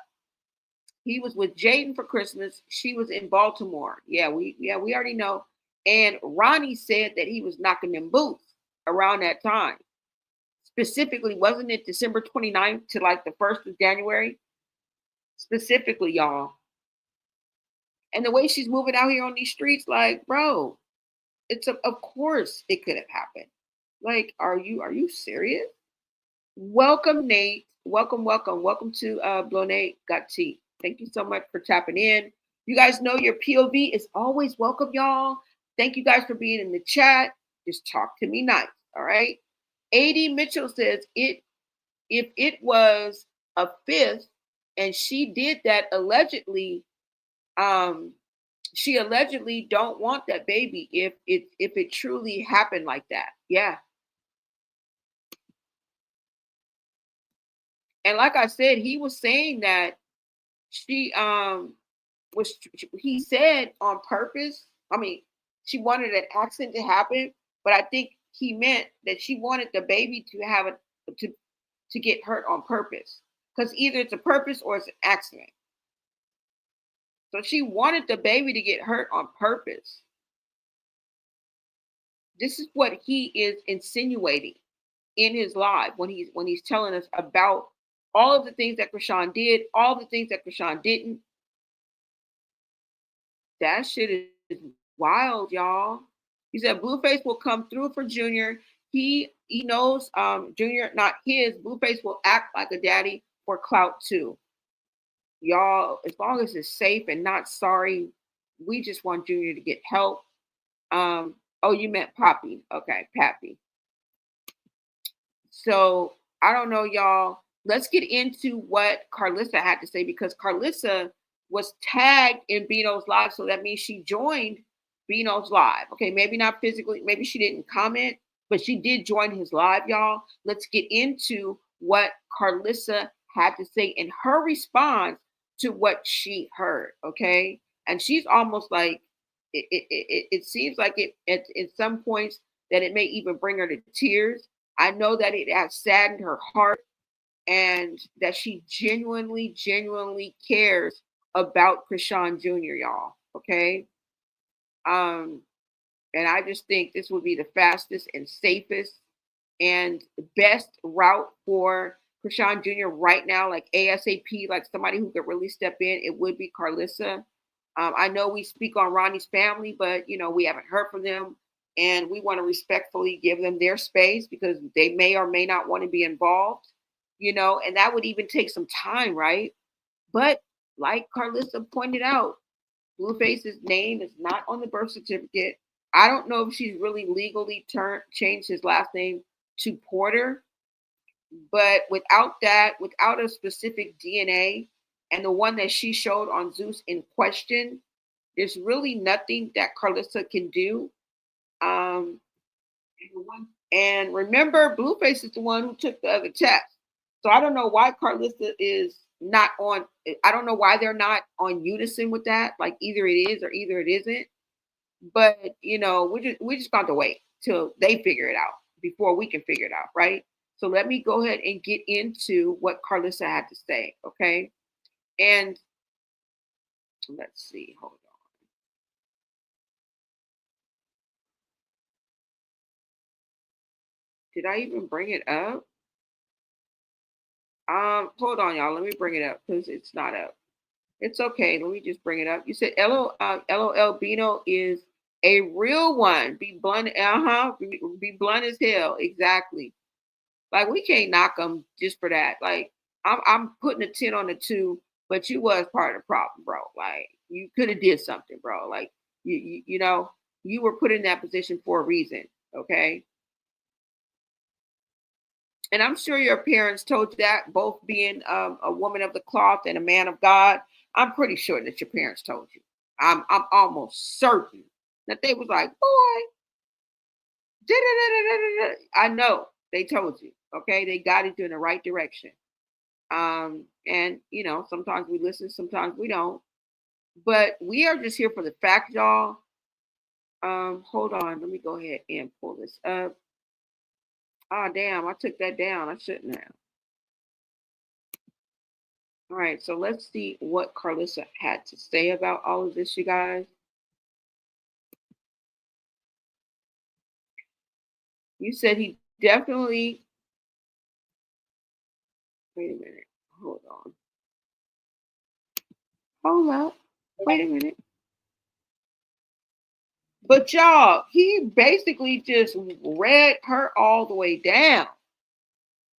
He was with Jaden for Christmas. She was in Baltimore. We already know. And Ronnie said that he was knocking them boots around that time. Specifically, wasn't it December 29th to like the 1st of January? Specifically, y'all. And the way she's moving out here on these streets, like, bro, of course it could have happened. Like, are you serious? Welcome, Nate. Welcome to Blow Nate Got Tea. Thank you so much for tapping in. You guys know your POV is always welcome, y'all. Thank you guys for being in the chat. Just talk to me nice, all right? AD Mitchell says if it was a fifth and she did that allegedly, she allegedly don't want that baby if it truly happened like that. Yeah. And like I said, he was saying that he said on purpose. I mean, she wanted an accident to happen, but I think he meant that she wanted the baby to have to get hurt on purpose. Because either it's a purpose or it's an accident. So she wanted the baby to get hurt on purpose. This is what he is insinuating in his live when he's telling us about all of the things that Chrisean did, all the things that Chrisean didn't. That shit is wild, y'all. He said Blueface will come through for Junior. He knows Junior, not his. Blueface will act like a daddy for clout too. Y'all, as long as it's safe and not sorry, we just want Junior to get help. Oh, you meant Poppy. Okay, Pappy. So I don't know, y'all. Let's get into what Carlissa had to say, because Carlissa was tagged in Bino's live. So that means she joined Bino's live. Okay, maybe not physically, maybe she didn't comment, but she did join his live, y'all. Let's get into what Carlissa had to say in her response to what she heard. Okay, and she's almost like it seems like it at some points that it may even bring her to tears. I know that it has saddened her heart, and that she genuinely cares about Chrisean Jr., y'all. Okay. And I just think this would be the fastest and safest and best route for Chrisean Jr. right now, like ASAP, like somebody who could really step in. It would be Carlissa. I know we speak on Ronnie's family, but we haven't heard from them, and we want to respectfully give them their space because they may or may not want to be involved, and that would even take some time, right? But like Carlissa pointed out, Blueface's name is not on the birth certificate. I don't know if she's really legally changed his last name to Porter, but without a specific DNA and the one that she showed on Zeus in question, there's really nothing that Carlissa can do. And remember, Blueface is the one who took the other test. So I don't know why Carlissa is not on. I don't know why they're not on unison with that. Like either it is or either it isn't. But we just got to wait till they figure it out before we can figure it out, right? So let me go ahead and get into what Carlissa had to say, okay? And let's see, hold on. Did I even bring it up? Hold on, y'all. Let me bring it up because it's not up. It's okay. Let me just bring it up. You said LOL Bino is a real one. Be blunt. Be blunt as hell. Exactly. Like we can't knock them just for that. Like I'm putting a 10 on a 2, but you was part of the problem, bro. Like you could have did something, bro. Like you were put in that position for a reason. Okay. And I'm sure your parents told you that, both being a woman of the cloth and a man of God. I'm pretty sure that your parents told you. I'm almost certain that they was like, boy, I know they told you. Okay, they guided you in the right direction. And sometimes we listen, sometimes we don't. But we are just here for the fact, y'all. Hold on. Let me go ahead and pull this up. Ah, damn, I took that down. I shouldn't have. All right, so let's see what Carlissa had to say about all of this, you guys. You said he definitely. Wait a minute. Hold on. Hold up. Wait a minute. But y'all, he basically just read her all the way down.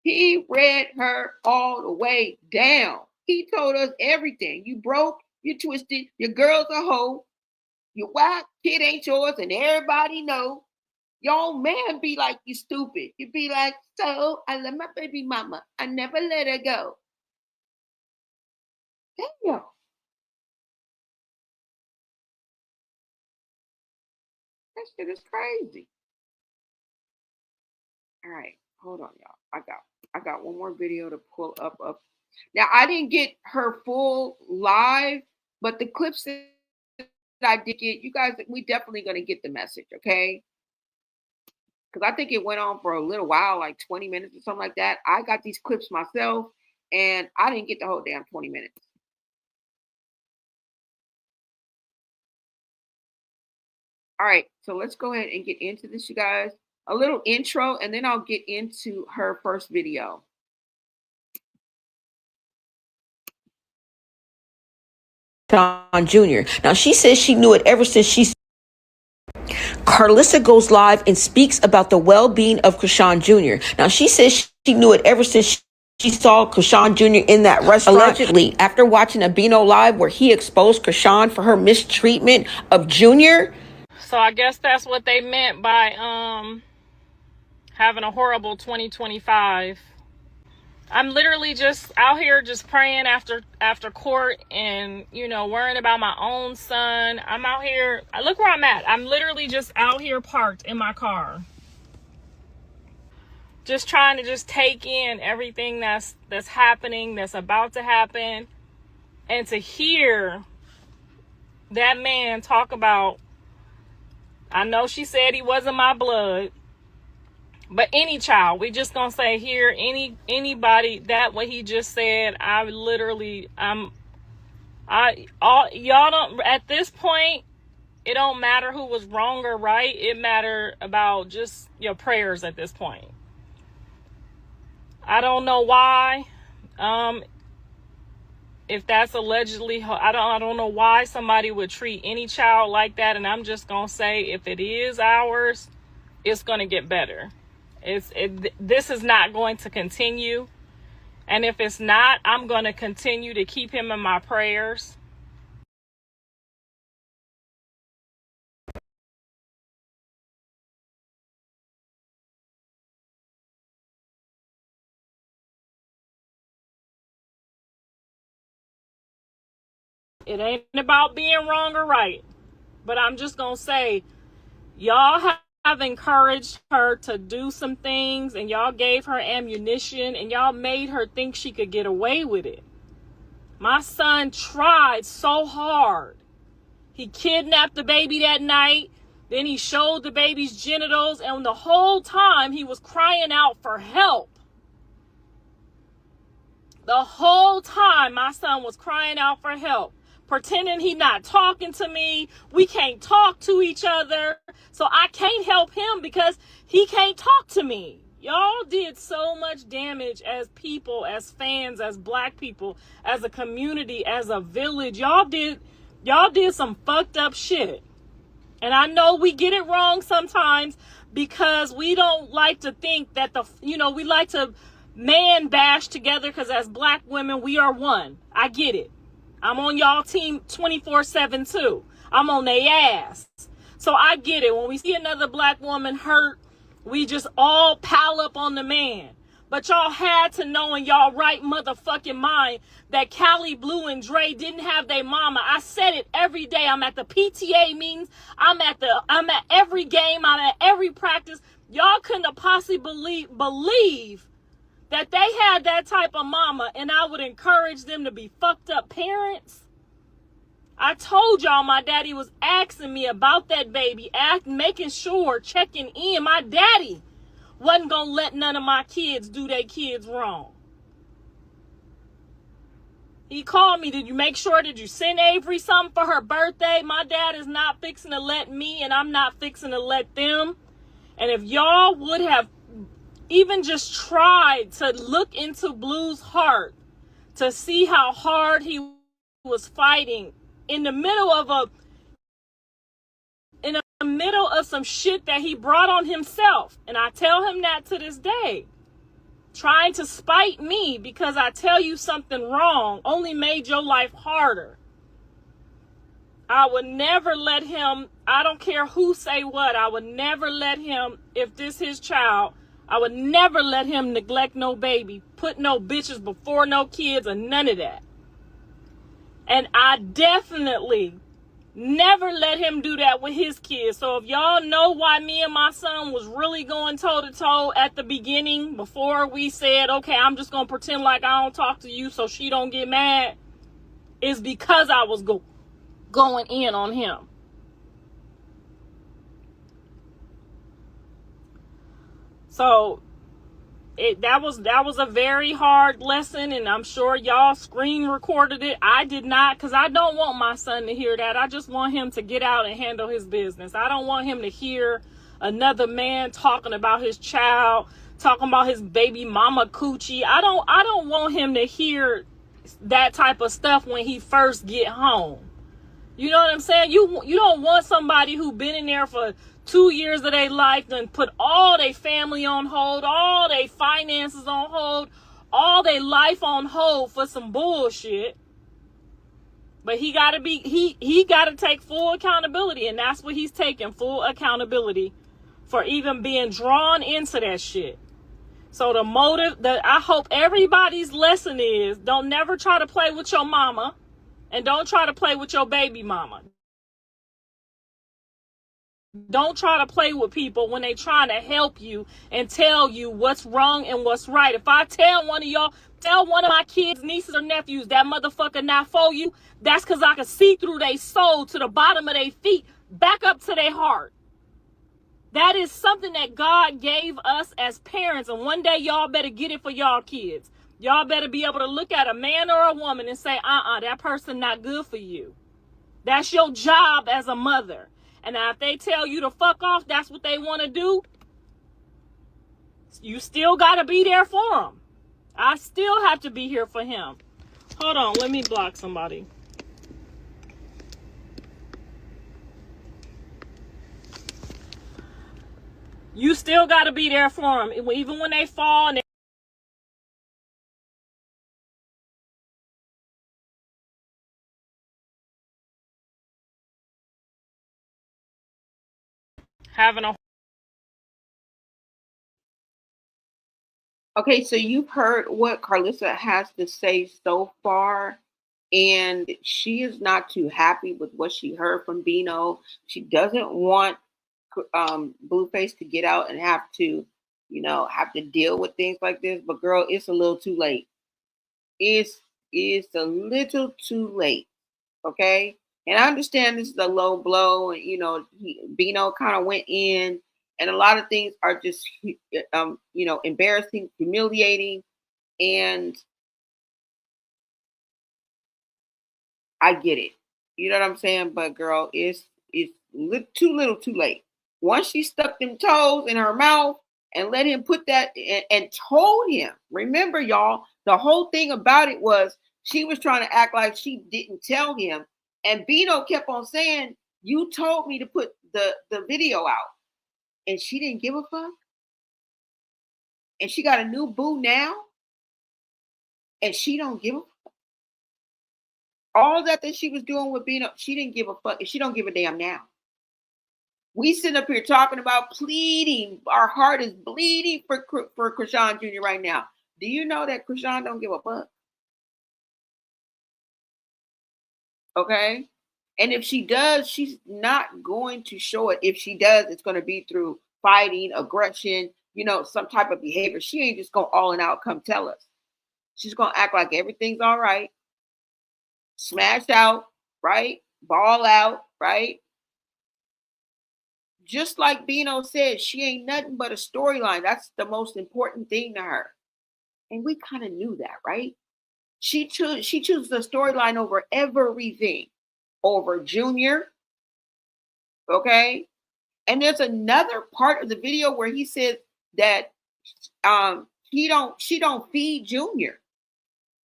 He read her all the way down. He told us everything. You broke, you twisted, your girl's a hoe, your wife, kid ain't yours, and everybody know. Your man be like, you stupid. You be like, so I love my baby mama. I never let her go. Damn. That shit is crazy. All right, hold on, y'all. I got one more video to pull up. Now I didn't get her full live, but the clips that I did get, you guys, we definitely gonna get the message, okay? Because I think it went on for a little while, like 20 minutes or something like that. I got these clips myself, and I didn't get the whole damn 20 minutes. All right, so let's go ahead and get into this, you guys. A little intro, and then I'll get into her first video. Chrisean Jr. Now, she says she knew it ever since she... Carlissa goes live and speaks about the well-being of Chrisean Jr. Now, she says she knew it ever since she saw Chrisean Jr. in that restaurant. Allegedly, after watching a Bino live where he exposed Chrisean for her mistreatment of Jr. So I guess that's what they meant by having a horrible 2025. I'm literally just out here just praying after court and, you know, worrying about my own son. I'm out here. Look where I'm at. I'm literally just out here parked in my car. Just trying to just take in everything that's happening, that's about to happen. And to hear that man talk about, I know she said he wasn't my blood, but any child, we just gonna say here, anybody, that what he just said, y'all don't, at this point, it don't matter who was wrong or right. It matter about just your prayers at this point. I don't know why, if that's allegedly, I don't know why somebody would treat any child like that. And I'm just gonna say, if it is ours, it's gonna get better. This is not going to continue. And if it's not, I'm going to continue to keep him in my prayers. It ain't about being wrong or right. But I'm just going to say, y'all have encouraged her to do some things, and y'all gave her ammunition, and y'all made her think she could get away with it. My son tried so hard. He kidnapped the baby that night. Then he showed the baby's genitals, and the whole time he was crying out for help. The whole time my son was crying out for help, pretending he not talking to me. We can't talk to each other, so I can't help him because he can't talk to me. Y'all did so much damage as people, as fans, as black people, as a community, as a village. Y'all did some fucked up shit. And I know we get it wrong sometimes because we don't like to think that we like to man bash together because as black women, we are one. I get it. I'm on y'all team 24/7 too. I'm on their ass. So I get it. When we see another black woman hurt, we just all pile up on the man. But y'all had to know in y'all right motherfucking mind that Callie, Blue, and Dre didn't have their mama. I said it every day. I'm at the PTA meetings. I'm at every game. I'm at every practice. Y'all couldn't have possibly believe that they had that type of mama, and I would encourage them to be fucked up parents. I told y'all my daddy was asking me about that baby, making sure, checking in. My daddy wasn't going to let none of my kids do their kids wrong. He called me, did you make sure, did you send Avery something for her birthday? My dad is not fixing to let me, and I'm not fixing to let them. And if y'all would have even just tried to look into Blue's heart to see how hard he was fighting in the middle of some shit that he brought on himself. And I tell him that to this day. Trying to spite me because I tell you something wrong only made your life harder. I would never let him, I don't care who say what, I would never let him, if this his child, I would never let him neglect no baby, put no bitches before no kids, or none of that. And I definitely never let him do that with his kids. So if y'all know why me and my son was really going toe to toe at the beginning, before we said, okay, I'm just going to pretend like I don't talk to you so she don't get mad, is because I was going in on him. So that was a very hard lesson, and I'm sure y'all screen recorded it. I did not, because I don't want my son to hear that. I just want him to get out and handle his business. I don't want him to hear another man talking about his child, talking about his baby mama coochie. I don't want him to hear that type of stuff when he first get home. You know what I'm saying? You don't want somebody who been in there for 2 years of their life and put all their family on hold, all their finances on hold, all their life on hold for some bullshit. But he gotta take full accountability, and that's what he's taking, full accountability for even being drawn into that shit. So the motive that I hope everybody's lesson is, don't never try to play with your mama, and don't try to play with your baby mama. Don't try to play with people when they trying to help you and tell you what's wrong and what's right. If I tell one of my kids, nieces, or nephews that motherfucker not for you, that's because I can see through their soul to the bottom of their feet, back up to their heart. That is something that God gave us as parents, and one day y'all better get it for y'all kids. Y'all better be able to look at a man or a woman and say, that person not good for you. That's your job as a mother. And now if they tell you to fuck off, that's what they want to do, you still got to be there for them. I still have to be here for him. Hold on, let me block somebody. You still got to be there for them. Even when they fall and having a... Okay, so you've heard what Carlissa has to say so far, and she is not too happy with what she heard from Bino. She doesn't want Blueface to get out and have to deal with things like this. But girl, it's a little too late. It's a little too late. Okay, and I understand this is a low blow, and Bino kind of went in. And a lot of things are just, embarrassing, humiliating, and I get it. You know what I'm saying? But girl, it's too little, too late. Once she stuck them toes in her mouth and let him put that and told him. Remember, y'all, the whole thing about it was she was trying to act like she didn't tell him, and Bino kept on saying, "You told me to put the video out." And she didn't give a fuck. And she got a new boo now. And she don't give a fuck. All that she was doing with Bino, she didn't give a fuck. And she don't give a damn now. We sitting up here talking about pleading. Our heart is bleeding for Chrisean Jr. right now. Do you know that Chrisean don't give a fuck? Okay? And if she does, she's not going to show it. If she does, it's going to be through fighting, aggression, some type of behavior. She ain't just going to all and out come tell us. She's going to act like everything's all right. Smash out, right? ball out, right? Just like Bino said, she ain't nothing but a storyline. That's the most important thing to her. And we kind of knew that, right? She chooses the storyline over everything, over Junior. Okay. And there's another part of the video where he said that she don't feed Junior.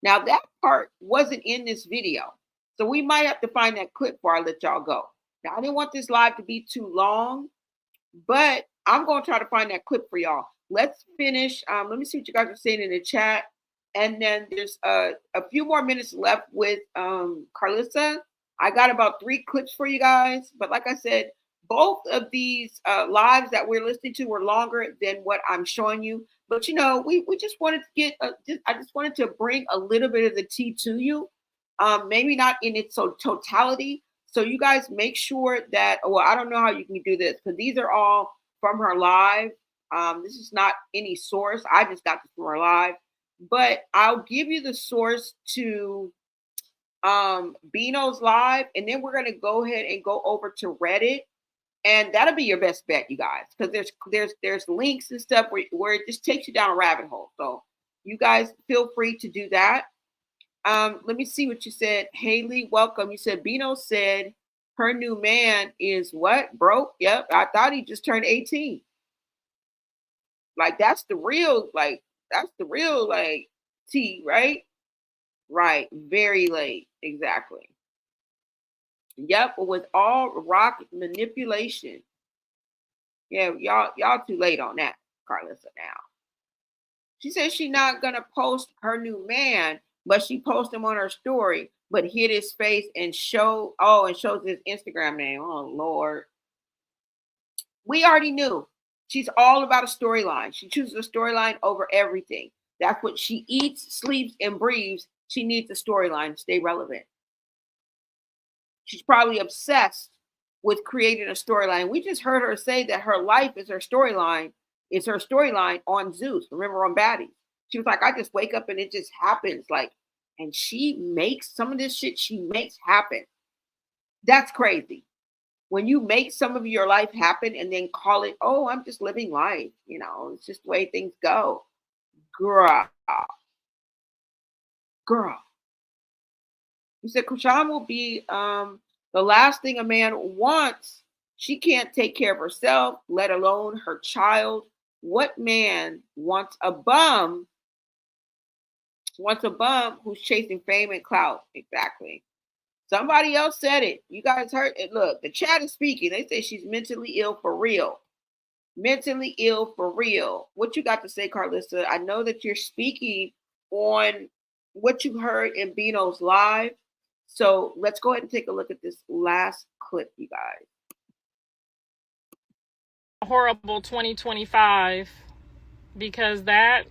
Now that part wasn't in this video. So we might have to find that clip before I let y'all go. Now I didn't want this live to be too long, but I'm going to try to find that clip for y'all. Let's finish. Let me see what you guys are saying in the chat. And then there's a few more minutes left with Carlissa. I got about 3 clips for you guys. But like I said, both of these lives that we're listening to were longer than what I'm showing you. But, you know, we just wanted to get, I just wanted to bring a little bit of the tea to you. Maybe not in its totality. So you guys make sure that, well, I don't know how you can do this because these are all from her live. This is not any source. I just got this from her live. But I'll give you the source to Bino's live, and then we're going to go ahead and go over to Reddit, and that'll be your best bet, you guys, because there's links and stuff where it just takes you down a rabbit hole. So you guys feel free to do that. Let me see what you said. Haley, welcome. You said Bino said her new man is what? Broke? Yep. I thought he just turned 18. Like that's the real tea, right? Right. Very late. Exactly. Yep. With all rock manipulation. Yeah, y'all too late on that, Carlissa now. She says she's not gonna post her new man, but she posts him on her story, but hid his face and shows his Instagram name. Oh Lord. We already knew. She's all about a storyline. She chooses a storyline over everything. That's what she eats, sleeps, and breathes. She needs a storyline to stay relevant. She's probably obsessed with creating a storyline. We just heard her say that her life is her storyline. It's her storyline on Zeus. Remember on Baddies? She was like, I just wake up and it just happens. Like, and she makes some of this shit she makes happen. That's crazy. When you make some of your life happen and then call it, oh, I'm just living life. You know, it's just the way things go. Girl. You said Chrisean will be the last thing a man wants. She can't take care of herself, let alone her child. What man wants a bum? Wants a bum who's chasing fame and clout. Exactly. Somebody else said it. You guys heard it. Look, the chat is speaking. They say she's mentally ill for real. Mentally ill for real. What you got to say, Carlissa? I know that you're speaking on what you heard in Bino's live. So let's go ahead and take a look at this last clip, you guys. Horrible 2025 because that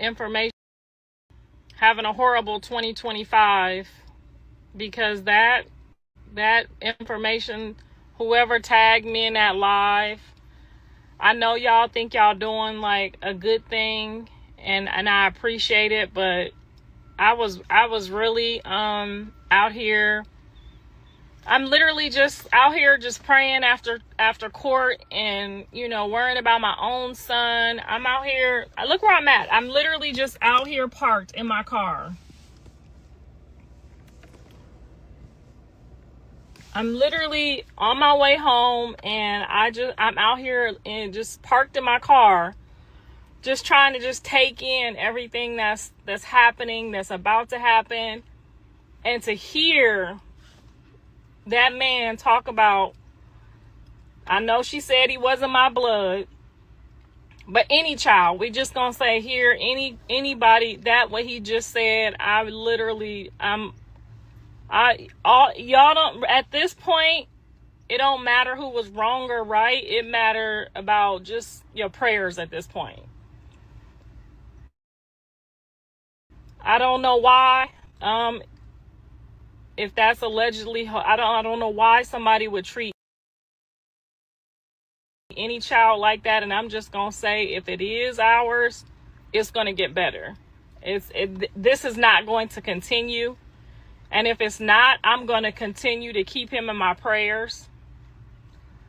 information, having a horrible 2025 because that information, whoever tagged me in that live, I know y'all think y'all doing like a good thing and I appreciate it, but I was really out here. I'm literally just out here just praying after court and, you know, worrying about my own son. I'm out here. Look where I'm at. I'm literally just out here parked in my car. I'm literally on my way home and I'm out here and just parked in my car, just trying to just take in everything that's happening, that's about to happen. And to hear that man talk about, I know she said he wasn't my blood, but any child, we just gonna say here, anybody, that what he just said, y'all don't, at this point, it don't matter who was wrong or right. It matter about just your prayers at this point. I don't know why. If that's allegedly, I don't know why somebody would treat any child like that. And I'm just gonna say, if it is ours, it's gonna get better. This is not going to continue. And if it's not, I'm going to continue to keep him in my prayers.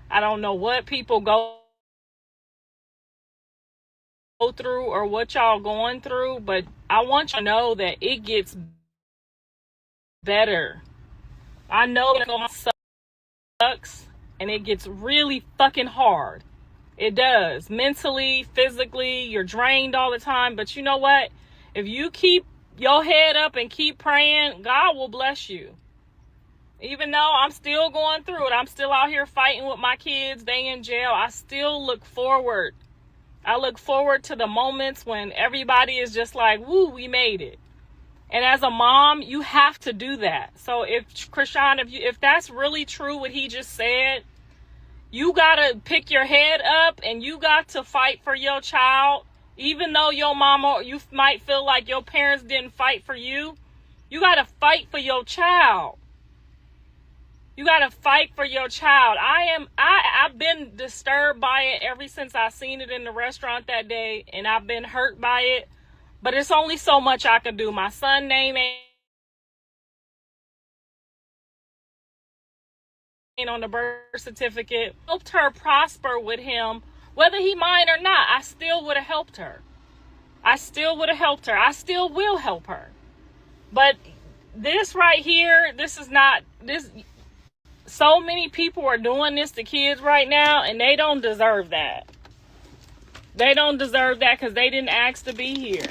I don't know what people go through or what y'all going through, but I want you to know that it gets better. I know it sucks and it gets really fucking hard. It does. Mentally, physically, you're drained all the time. But you know what? If you keep your head up and keep praying, God will bless you. Even though I'm still going through it, I'm still out here fighting with my kids. They in jail. I still look forward. I look forward to the moments when everybody is just like, woo, we made it. And as a mom, you have to do that. So if Chrisean, if that's really true what he just said, you gotta pick your head up and you got to fight for your child. Even though your mama, you might feel like your parents didn't fight for you, you gotta fight for your child. You gotta fight for your child. I've been disturbed by it ever since I seen it in the restaurant that day, and I've been hurt by it. But it's only so much I can do. My son's name ain't on the birth certificate. Helped her prosper with him, whether he mind or not. I still would have helped her. I still would have helped her. I still will help her. But this right here, this is not this. So many people are doing this to kids right now, and they don't deserve that. They don't deserve that because they didn't ask to be here.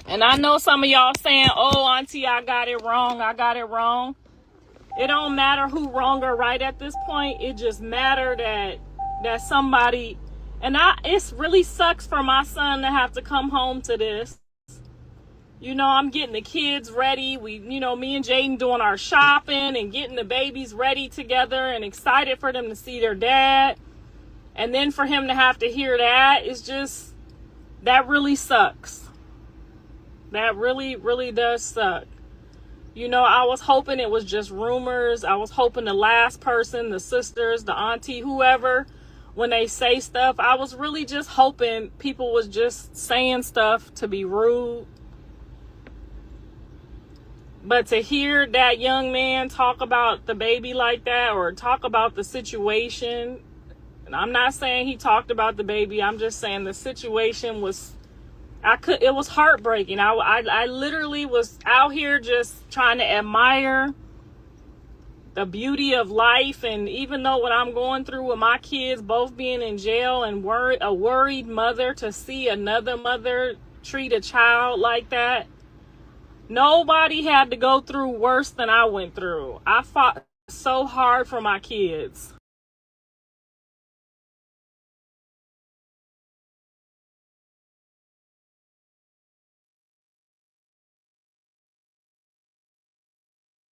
And I know some of y'all saying, oh, auntie, I got it wrong. I got it wrong. It don't matter who wrong or right at this point. It just matter that somebody, and it really sucks for my son to have to come home to this. You know, I'm getting the kids ready. Me and Jaden doing our shopping and getting the babies ready together and excited for them to see their dad. And then for him to have to hear that, it's just, that really sucks. That really, really does suck. You know, I was hoping it was just rumors. I was hoping the last person, the sisters, the auntie, whoever, when they say stuff, I was really just hoping people was just saying stuff to be rude. But to hear that young man talk about the baby like that, or talk about the situation, and I'm not saying he talked about the baby, I'm just saying the situation was, it was heartbreaking. I literally was out here just trying to admire the beauty of life. And even though what I'm going through with my kids both being in jail and a worried mother, to see another mother treat a child like that, nobody had to go through worse than I went through. I fought so hard for my kids.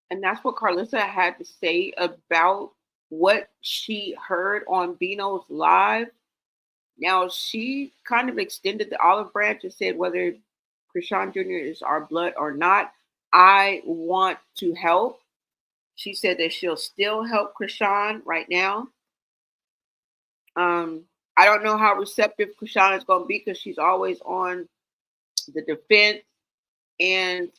And that's what Carlissa had to say about what she heard on Bino's live. Now, she kind of extended the olive branch and said whether Chrisean Jr. is our blood or not, I want to help. She said that she'll still help Chrisean right now. I don't know how receptive Chrisean is going to be because she's always on the defense, and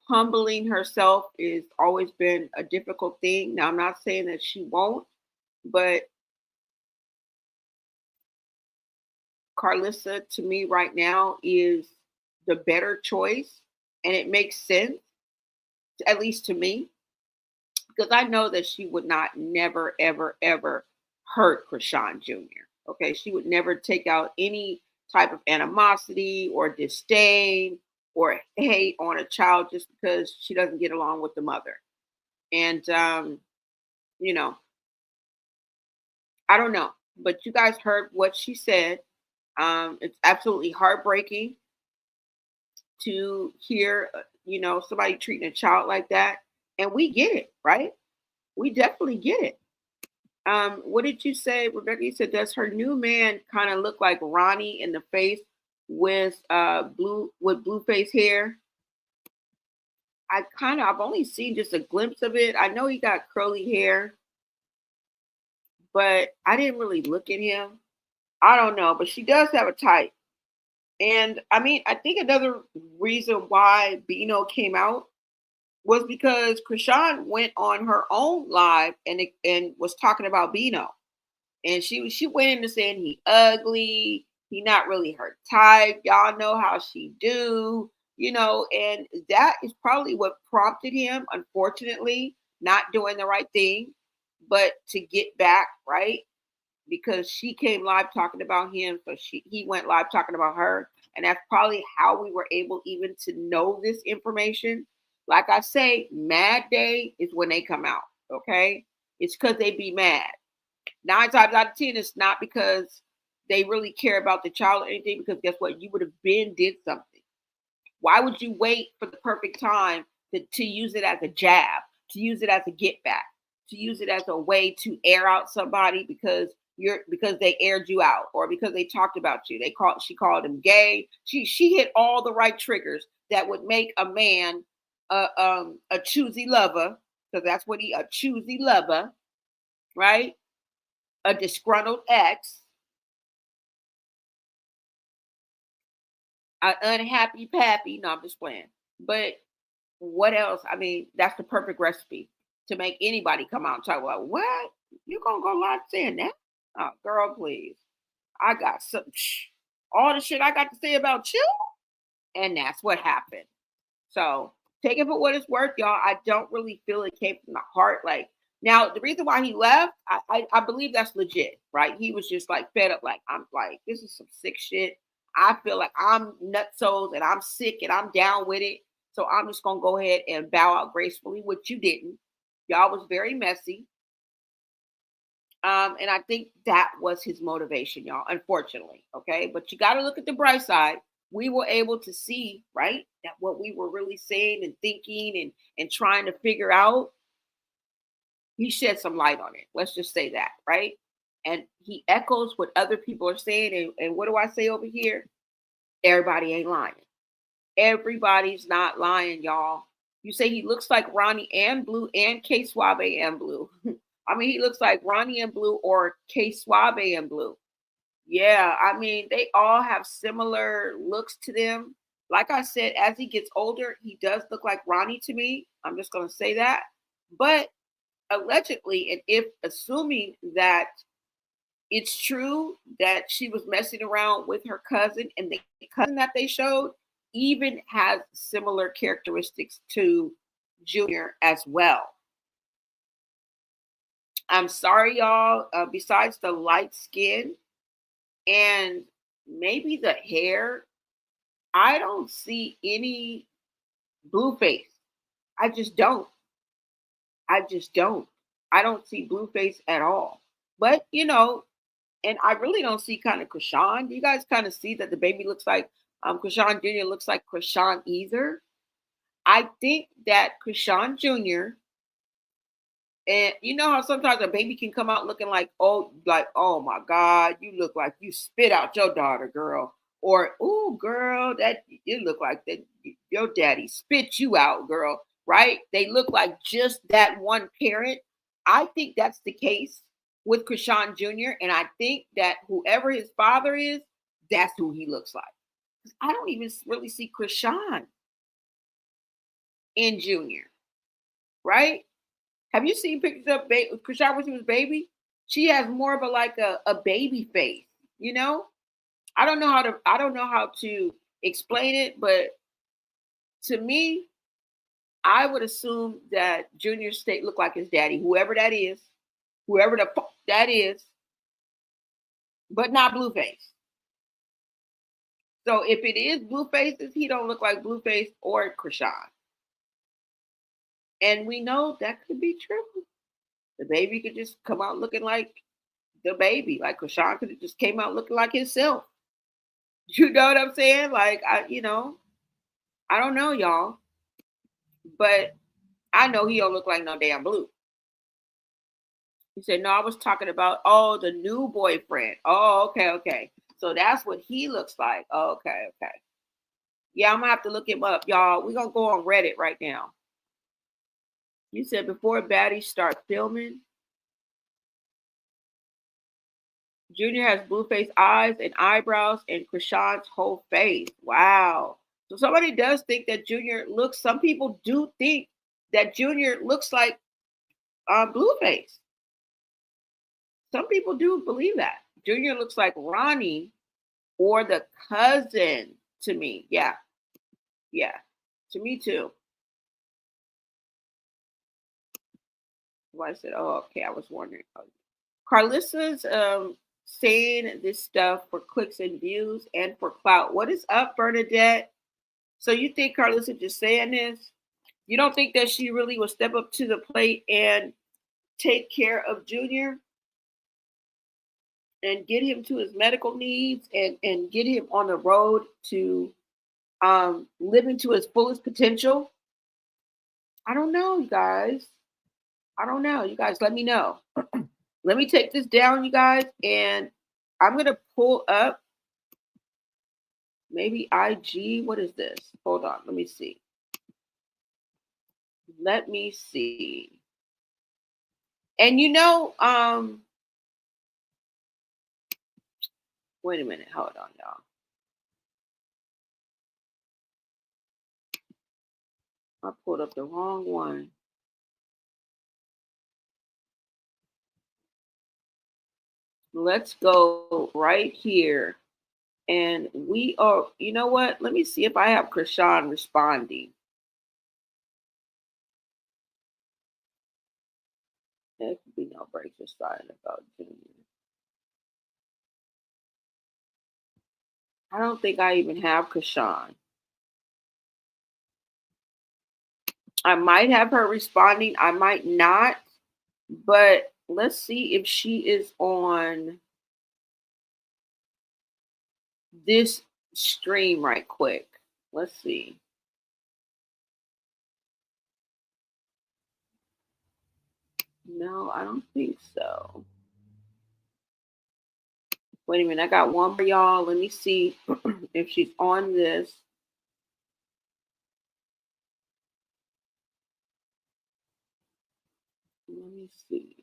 humbling herself has always been a difficult thing. Now, I'm not saying that she won't, but Carlissa, to me right now, is the better choice, and it makes sense, at least to me, because I know that she would not never, ever, ever hurt Chrisean Jr. Okay, she would never take out any type of animosity or disdain or hate on a child just because she doesn't get along with the mother. And you know, I don't know, but you guys heard what she said. It's absolutely heartbreaking to hear, somebody treating a child like that. And we get it, right? We definitely get it. What did you say, Rebecca? You said, does her new man kind of look like Ronnie in the face with blue face hair? I've only seen just a glimpse of it. I know he got curly hair, but I didn't really look at him. I don't know, but she does have a type. And I mean, I think another reason why Bino came out was because Chrisean went on her own live and was talking about Bino. And she went into saying he ugly, he not really her type. Y'all know how she do, and that is probably what prompted him, unfortunately, not doing the right thing, but to get back, right? Because she came live talking about him, so he went live talking about her. And that's probably how we were able even to know this information. Like I say, mad day is when they come out, okay? It's because they be mad. 9 times out of 10, it's not because they really care about the child or anything, because guess what? You would have did something. Why would you wait for the perfect time to use it as a jab, to use it as a get back, to use it as a way to air out somebody because they aired you out, or because they talked about you? She called him gay. She hit all the right triggers that would make a man a choosy lover, because that's what a choosy lover, right? A disgruntled ex, an unhappy pappy. No, I'm just playing. But what else? I mean, that's the perfect recipe to make anybody come out and talk about, what? You gonna go live saying that? Oh, girl, please. I got all the shit I got to say about you. And that's what happened. So take it for what it's worth, y'all. I don't really feel it came from the heart. Like, now, the reason why he left, I believe that's legit, right? He was just like fed up. Like, I'm like, this is some sick shit. I feel like I'm nutsos and I'm sick and I'm down with it. So I'm just going to go ahead and bow out gracefully, which you didn't. Y'all was very messy. And I think that was his motivation, y'all, unfortunately. Okay. But you got to look at the bright side. We were able to see, right, that what we were really saying and thinking and trying to figure out, he shed some light on it. Let's just say that, right? And he echoes what other people are saying. And what do I say over here? Everybody ain't lying. Everybody's not lying, y'all. You say he looks like Ronnie and Blue and K Suave and Blue. I mean, he looks like Ronnie and Blue or K Suave and Blue. Yeah, I mean, they all have similar looks to them. Like I said, as he gets older, he does look like Ronnie to me. I'm just going to say that. But allegedly, and if assuming that it's true that she was messing around with her cousin, and the cousin that they showed even has similar characteristics to Junior as well. I'm sorry, y'all. Besides the light skin and maybe the hair, I don't see any blue face. I just don't. I don't see blue face at all. But, and I really don't see kind of Chrisean. Do you guys kind of see that the baby looks like Chrisean Jr. looks like Chrisean either? I think that Chrisean Jr., and you know how sometimes a baby can come out looking like oh my God, you look like you spit out your daughter, girl. Or, oh, girl, that you look like that your daddy spit you out, girl. Right? They look like just that one parent. I think that's the case with Chrisean Jr. And I think that whoever his father is, that's who he looks like. I don't even really see Chrisean in Junior. Right? Have you seen pictures of Chrisean when she was baby? She has more of a baby face, I don't know how to explain it, but to me, I would assume that Junior State looked like his daddy, whoever that is, whoever the fuck that is, but not Blueface. So if it is Blueface's, he don't look like Blueface or Chrisean. And we know that could be true. The baby could just come out looking like the baby. Like Chrisean could have just came out looking like himself. You know what I'm saying? Like, I don't know, y'all. But I know he don't look like no damn Blue. He said, no, I was talking about, the new boyfriend. Oh, okay. So that's what he looks like. Oh, okay. Yeah, I'm going to have to look him up, y'all. We're going to go on Reddit right now. You said before baddies start filming, Junior has blue face eyes and eyebrows and Chrisean's whole face. Wow. So somebody does think that Junior looks, some people do think that Junior looks like Blueface. Some people do believe that. Junior looks like Ronnie or the cousin to me. Yeah. Yeah. To me too. Well, I said, oh, okay. I was wondering. Carlissa's saying this stuff for clicks and views and for clout. What is up, Bernadette? So you think Carlissa just saying this? You don't think that she really will step up to the plate and take care of Junior and get him to his medical needs and get him on the road to living to his fullest potential? I don't know, you guys. I don't know. You guys, let me know. Let me take this down, you guys, and I'm going to pull up maybe IG. What is this? Hold on. Let me see. Let me see. And you know, wait a minute. Hold on, y'all. I pulled up the wrong one. Let's go right here. And we are, you know what? Let me see if I have Chrisean responding. There could be no breaks or sign about Junior. I don't think I even have Chrisean. I might have her responding. I might not. But let's see if she is on this stream right quick. Let's see. No, I don't think so. Wait a minute. I got one for y'all. Let me see if she's on this. Let me see.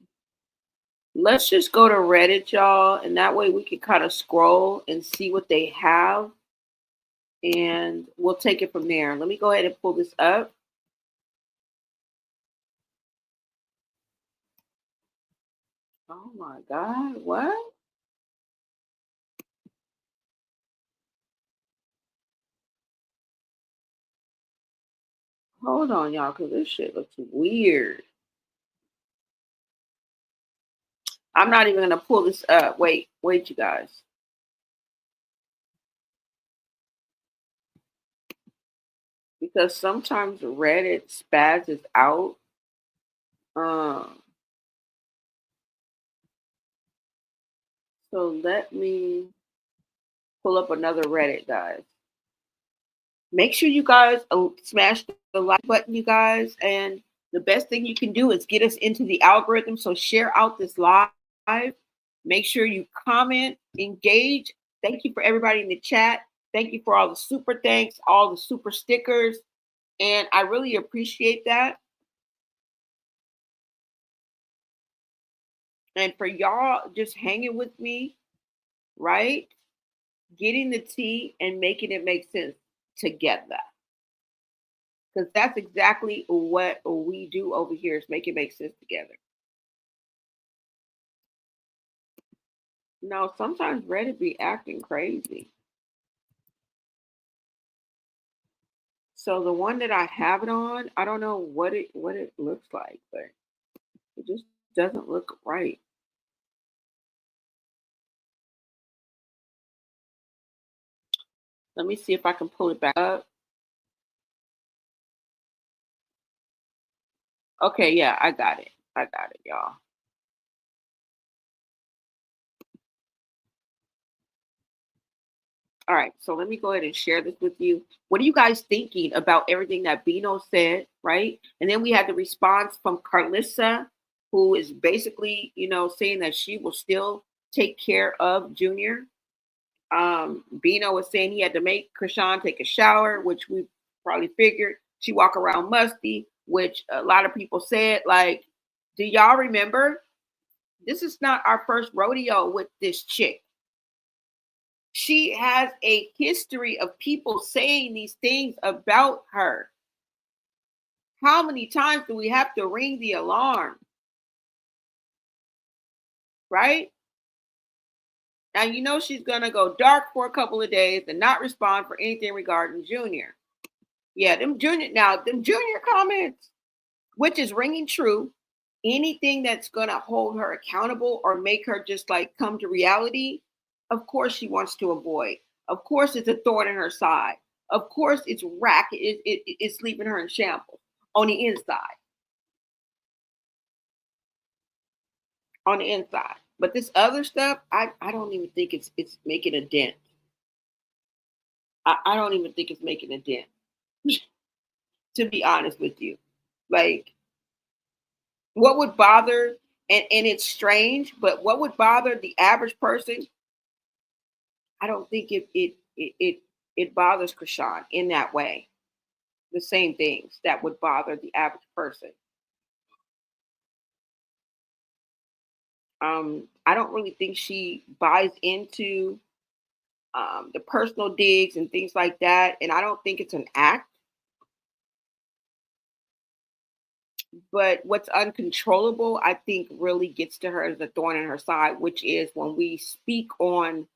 Let's just go to Reddit, y'all, and that way we can kind of scroll and see what they have, and we'll take it from there. Let me go ahead and pull this up. Oh my God, what? Hold on, y'all, because this shit looks weird. I'm not even going to pull this up. Wait, you guys. Because sometimes Reddit spazzes out. So let me pull up another Reddit, guys. Make sure you guys smash the like button, you guys. And the best thing you can do is get us into the algorithm. So share out this live. Make sure you comment, engage. Thank you for everybody in the chat. Thank you for all the super thanks, all the super stickers. And I really appreciate that. And for y'all just hanging with me, right? Getting the tea and making it make sense together. Because that's exactly what we do over here, is make it make sense together. No, sometimes Reddit be acting crazy. So the one that I have it on, I don't know what it looks like, but it just doesn't look right. Let me see if I can pull it back up. Okay, yeah, I got it. I got it, y'all. All right, so let me go ahead and share this with you. What are you guys thinking about everything that Bino said, right? And then we had the response from Carlissa, who is basically, saying that she will still take care of Junior. Bino was saying he had to make Chrisean take a shower, which we probably figured. She walk around musty, which a lot of people said, like, do y'all remember? This is not our first rodeo with this chick. She has a history of people saying these things about her. How many times do we have to ring the alarm? Right? Now, you know she's going to go dark for a couple of days and not respond for anything regarding Junior. Yeah, them Junior comments, which is ringing true. Anything that's going to hold her accountable or make her just like come to reality, of course she wants to avoid. Of course it's a thorn in her side. Of course it's it's leaving her in shambles on the inside. On the inside. But this other stuff, I don't even think it's making a dent. I don't even think it's making a dent. To be honest with you. Like, what would bother, and it's strange, but what would bother the average person? I don't think it bothers Chrisean in that way. The same things that would bother the average person. I don't really think she buys into the personal digs and things like that, and I don't think it's an act. But what's uncontrollable, I think, really gets to her as a thorn in her side, which is when we speak on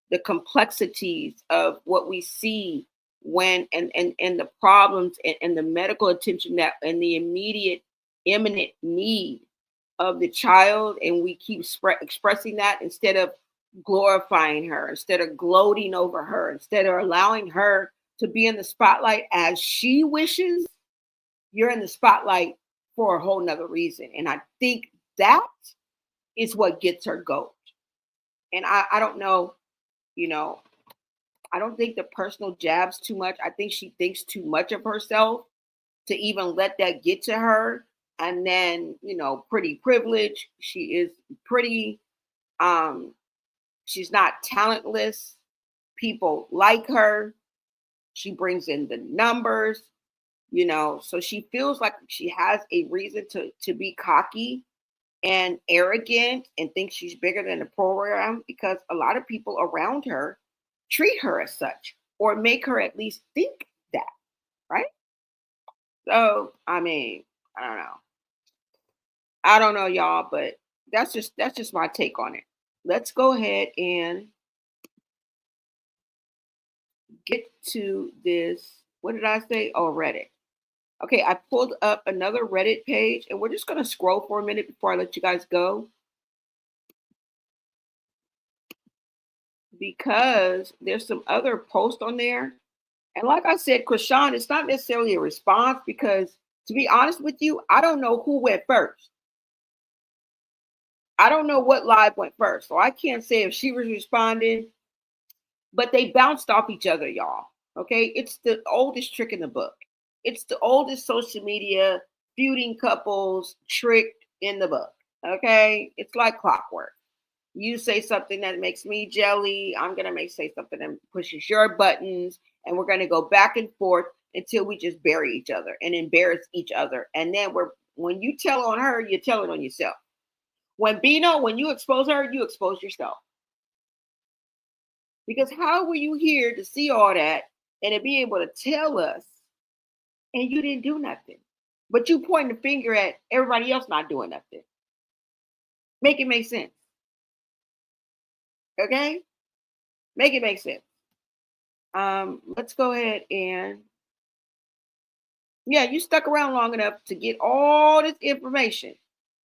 the complexities of what we see when and the problems and the medical attention that and the immediate imminent need of the child, and we keep expressing that instead of glorifying her, instead of gloating over her, instead of allowing her to be in the spotlight as she wishes. You're in the spotlight for a whole nother reason. And I think that is what gets her goat. And I don't know, I don't think the personal jabs too much. I think she thinks too much of herself to even let that get to her. And then, pretty privileged. She is pretty, she's not talentless. People like her. She brings in the numbers. So she feels like she has a reason to be cocky and arrogant and think she's bigger than the program, because a lot of people around her treat her as such or make her at least think that, right? So, I mean, I don't know, y'all, but that's just my take on it. Let's go ahead and get to this. What did I say? Oh, Reddit. Okay, I pulled up another Reddit page, and we're just going to scroll for a minute before I let you guys go, because there's some other posts on there. And like I said, Chrisean, it's not necessarily a response, because to be honest with you, I don't know who went first. I don't know what live went first, so I can't say if she was responding, but they bounced off each other, y'all. Okay, it's the oldest trick in the book. It's the oldest social media feuding couples trick in the book. Okay, it's like clockwork. You say something that makes me jelly, I'm gonna say something that pushes your buttons, and we're gonna go back and forth until we just bury each other and embarrass each other. And then when you tell on her, you're telling on yourself. When you expose her, you expose yourself. Because how were you here to see all that and to be able to tell us, and you didn't do nothing? But you point the finger at everybody else not doing nothing. Make it make sense. Okay? Make it make sense. Let's go ahead and you stuck around long enough to get all this information,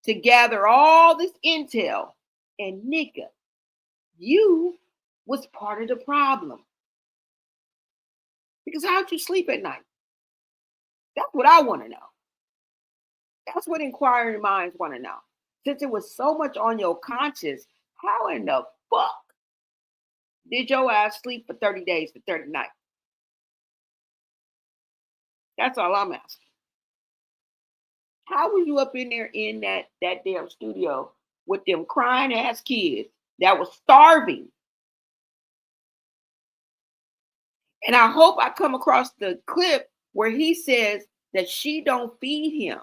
to gather all this intel, and nigga, you was part of the problem. Because how'd you sleep at night? That's what I want to know. That's what inquiring minds want to know. Since it was so much on your conscience, how in the fuck did your ass sleep for 30 days, for 30 nights? That's all I'm asking. How were you up in there in that damn studio with them crying ass kids that was starving? And I hope I come across the clip where he says that she don't feed him.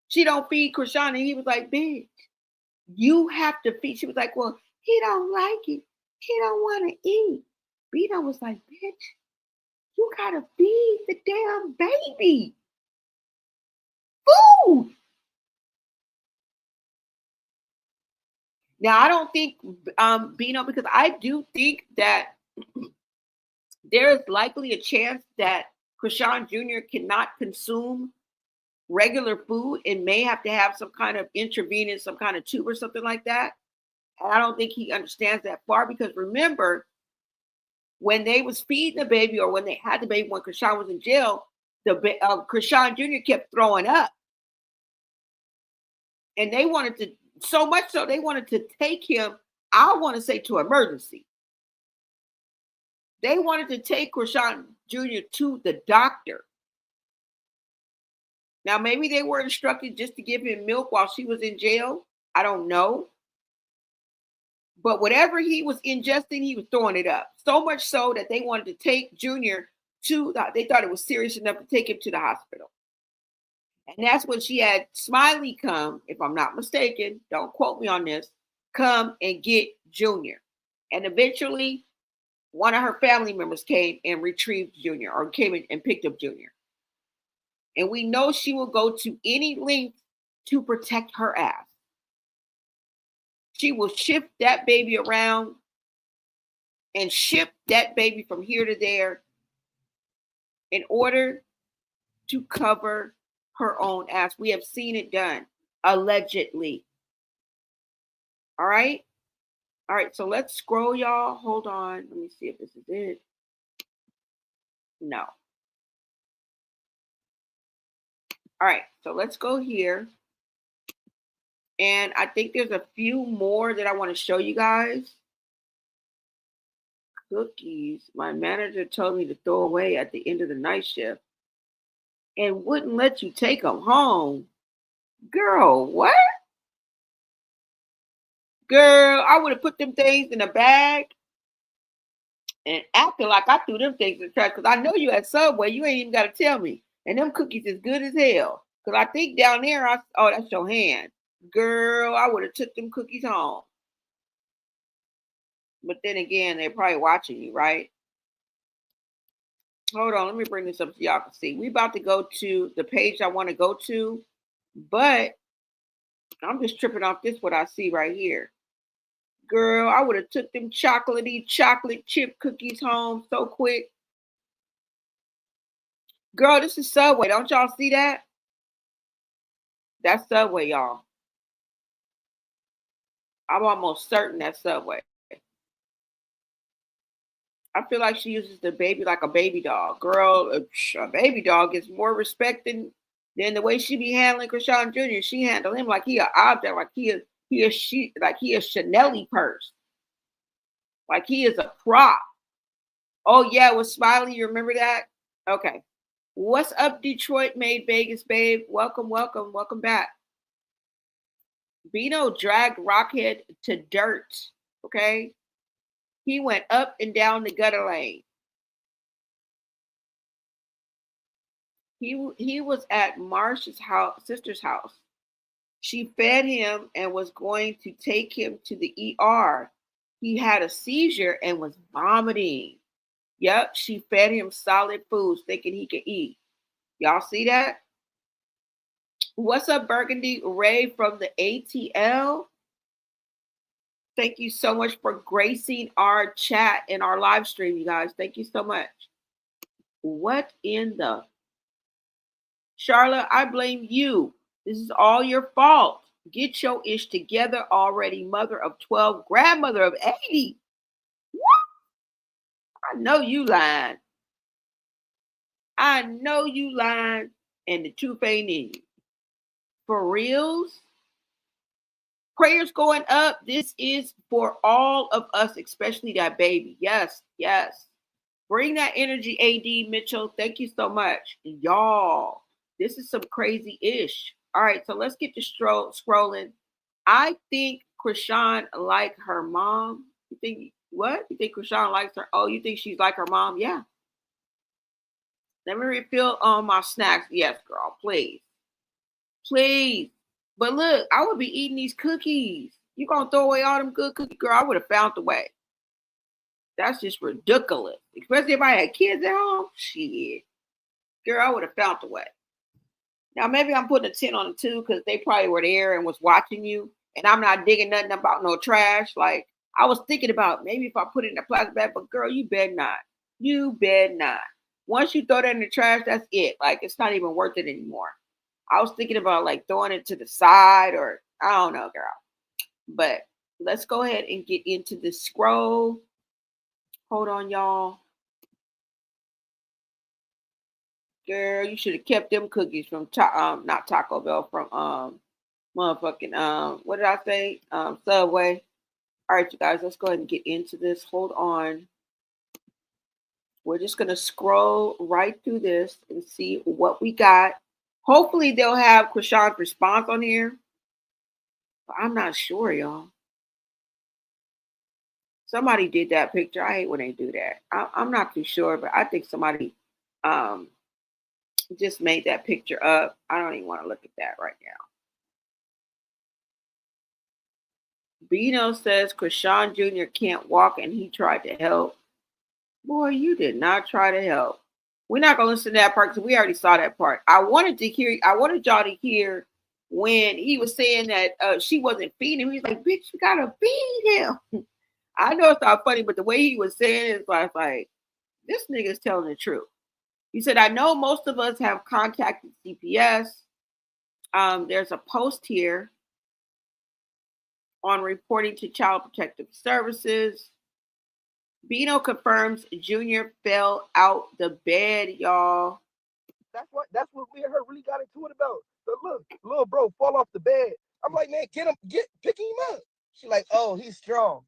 She don't feed Chrisean. And he was like, bitch, you have to feed. She was like, well, he don't like it. He don't want to eat. Bino was like, bitch, you got to feed the damn baby. food. Now, I don't think, Bino, because I do think that there is likely a chance that Chrisean Jr. cannot consume regular food and may have to have some kind of intravenous, some kind of tube or something like that. And I don't think he understands that far, because remember, when they was feeding the baby, or when they had the baby, when Chrisean was in jail, Chrisean Jr. kept throwing up. And they wanted to, so much so, they wanted to take him, I want to say, to emergency. They wanted to take Chrisean Jr. to the doctor. Now, maybe they were instructed just to give him milk while she was in jail. I don't know. But whatever he was ingesting, he was throwing it up. So much so that they wanted to take Junior to, they thought it was serious enough to take him to the hospital. And that's when she had Smiley come, if I'm not mistaken, don't quote me on this, come and get Junior. And eventually, one of her family members came and retrieved Junior, or came in and picked up Junior. And we know she will go to any length to protect her ass. She will shift that baby around and ship that baby from here to there in order to cover her own ass. We have seen it done, allegedly. All right? All right, so let's scroll, y'all. Hold on. Let me see if this is it. No. All right, so let's go here. And I think there's a few more that I want to show you guys. Cookies. My manager told me to throw away at the end of the night shift and wouldn't let you take them home. Girl, what? Girl, I would have put them things in a bag and acted like I threw them things in the trash, because I know you at Subway. You ain't even got to tell me. And them cookies is good as hell. Because I think down there, oh, that's your hand. Girl, I would have took them cookies home. But then again, they're probably watching you, right? Hold on, let me bring this up so y'all can see. We about to go to the page I want to go to, but I'm just tripping off this, what I see right here. Girl, I would have took them chocolate chip cookies home so quick. Girl, this is Subway. Don't y'all see that? That's Subway, y'all. I'm almost certain that's Subway. I feel like she uses the baby like a baby dog. Girl, a baby dog gets more respect than the way she be handling Chrisean Jr. She handled him like he an object, like he a Chanel purse. Like he is a prop. Oh yeah, with Smiley, you remember that? Okay. What's up, Detroit made Vegas, babe? Welcome, welcome, welcome back. Bino dragged Rockhead to dirt. Okay. He went up and down the gutter lane. He was at Marsh's sister's house. She fed him and was going to take him to the ER. He had a seizure and was vomiting. Yep, she fed him solid foods thinking he could eat. Y'all see that? What's up, Burgundy? Ray from the ATL. Thank you so much for gracing our chat and our live stream, you guys. Thank you so much. What in the... Charlotte, I blame you. This is all your fault. Get your ish together already. Mother of 12, grandmother of 80. What? I know you lying. I know you lying, and the truth ain't in you. For reals? Prayers going up. This is for all of us, especially that baby. Yes, yes. Bring that energy, AD Mitchell. Thank you so much. Y'all, this is some crazy ish. All right, so let's get to scrolling. I think Chrisean like her mom. You think what? You think Chrisean likes her? Oh, you think she's like her mom? Yeah. Let me refill on my snacks. Yes, girl, please. Please. But look, I would be eating these cookies. You gonna throw away all them good cookies? Girl, I would have found a way. That's just ridiculous. Especially if I had kids at home. Shit. Girl, I would have found a way. Now, maybe I'm putting a 10 on it too, because they probably were there and was watching you. And I'm not digging nothing about no trash. Like, I was thinking about maybe if I put it in a plastic bag, but girl, you bet not. You bet not. Once you throw that in the trash, that's it. Like, it's not even worth it anymore. I was thinking about like throwing it to the side, or I don't know, girl. But let's go ahead and get into the scroll. Hold on, y'all. Girl, you should have kept them cookies from not Taco Bell, from motherfucking what did I say? Subway. All right, you guys, let's go ahead and get into this. Hold on. We're just gonna scroll right through this and see what we got. Hopefully they'll have Chrisean's response on here. But I'm not sure, y'all. Somebody did that picture. I hate when they do that. I'm not too sure, but I think somebody just made that picture up. I don't even want to look at that right now. Bino says Chrisean Jr. can't walk and he tried to help. Boy, you did not try to help. We're not going to listen to that part because we already saw that part. I wanted y'all to hear when he was saying that she wasn't feeding him. He's like, bitch, you got to feed him. I know it's not funny, but the way he was saying it is like, this nigga's telling the truth. He said, I know most of us have contacted CPS. There's a post here on reporting to Child Protective Services. Bino confirms Junior fell out the bed, y'all. That's what me and her really got into it about. So look, little bro fall off the bed. I'm like, man, pick him up. She like, oh, he's strong.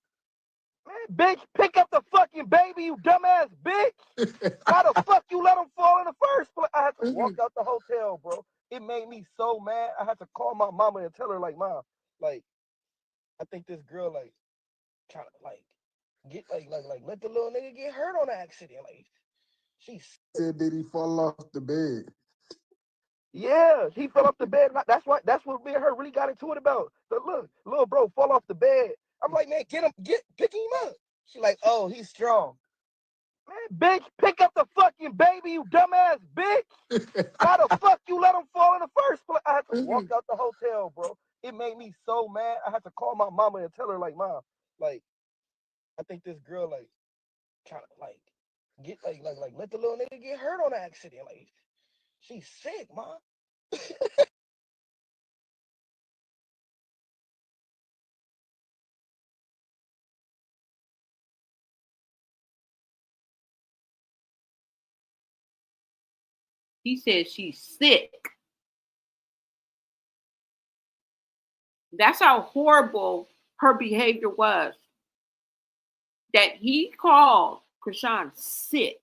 Man, bitch, pick up the fucking baby, you dumbass bitch. Why the fuck you let him fall in the first place? I had to walk out the hotel, bro. It made me so mad. I had to call my mama and tell her, like, Mom, like, I think this girl, like, kind of, like, get, like, let the little nigga get hurt on the accident. Like, she said, did he fall off the bed? Yeah, he fell off the bed. That's what me and her really got into it about. So look, little bro fall off the bed. I'm like, man, pick him up. She like, oh, he's strong. Man, bitch, pick up the fucking baby, you dumbass bitch. Why the fuck you let him fall in the first place? I had to walk out the hotel, bro. It made me so mad. I had to call my mama and tell her, like, Mom, like, I think this girl, like, kind of, like, get, like, let the little nigga get hurt on the accident. Like, she's sick, Mom. He said she's sick. That's how horrible her behavior was. That he called Chrisean sick.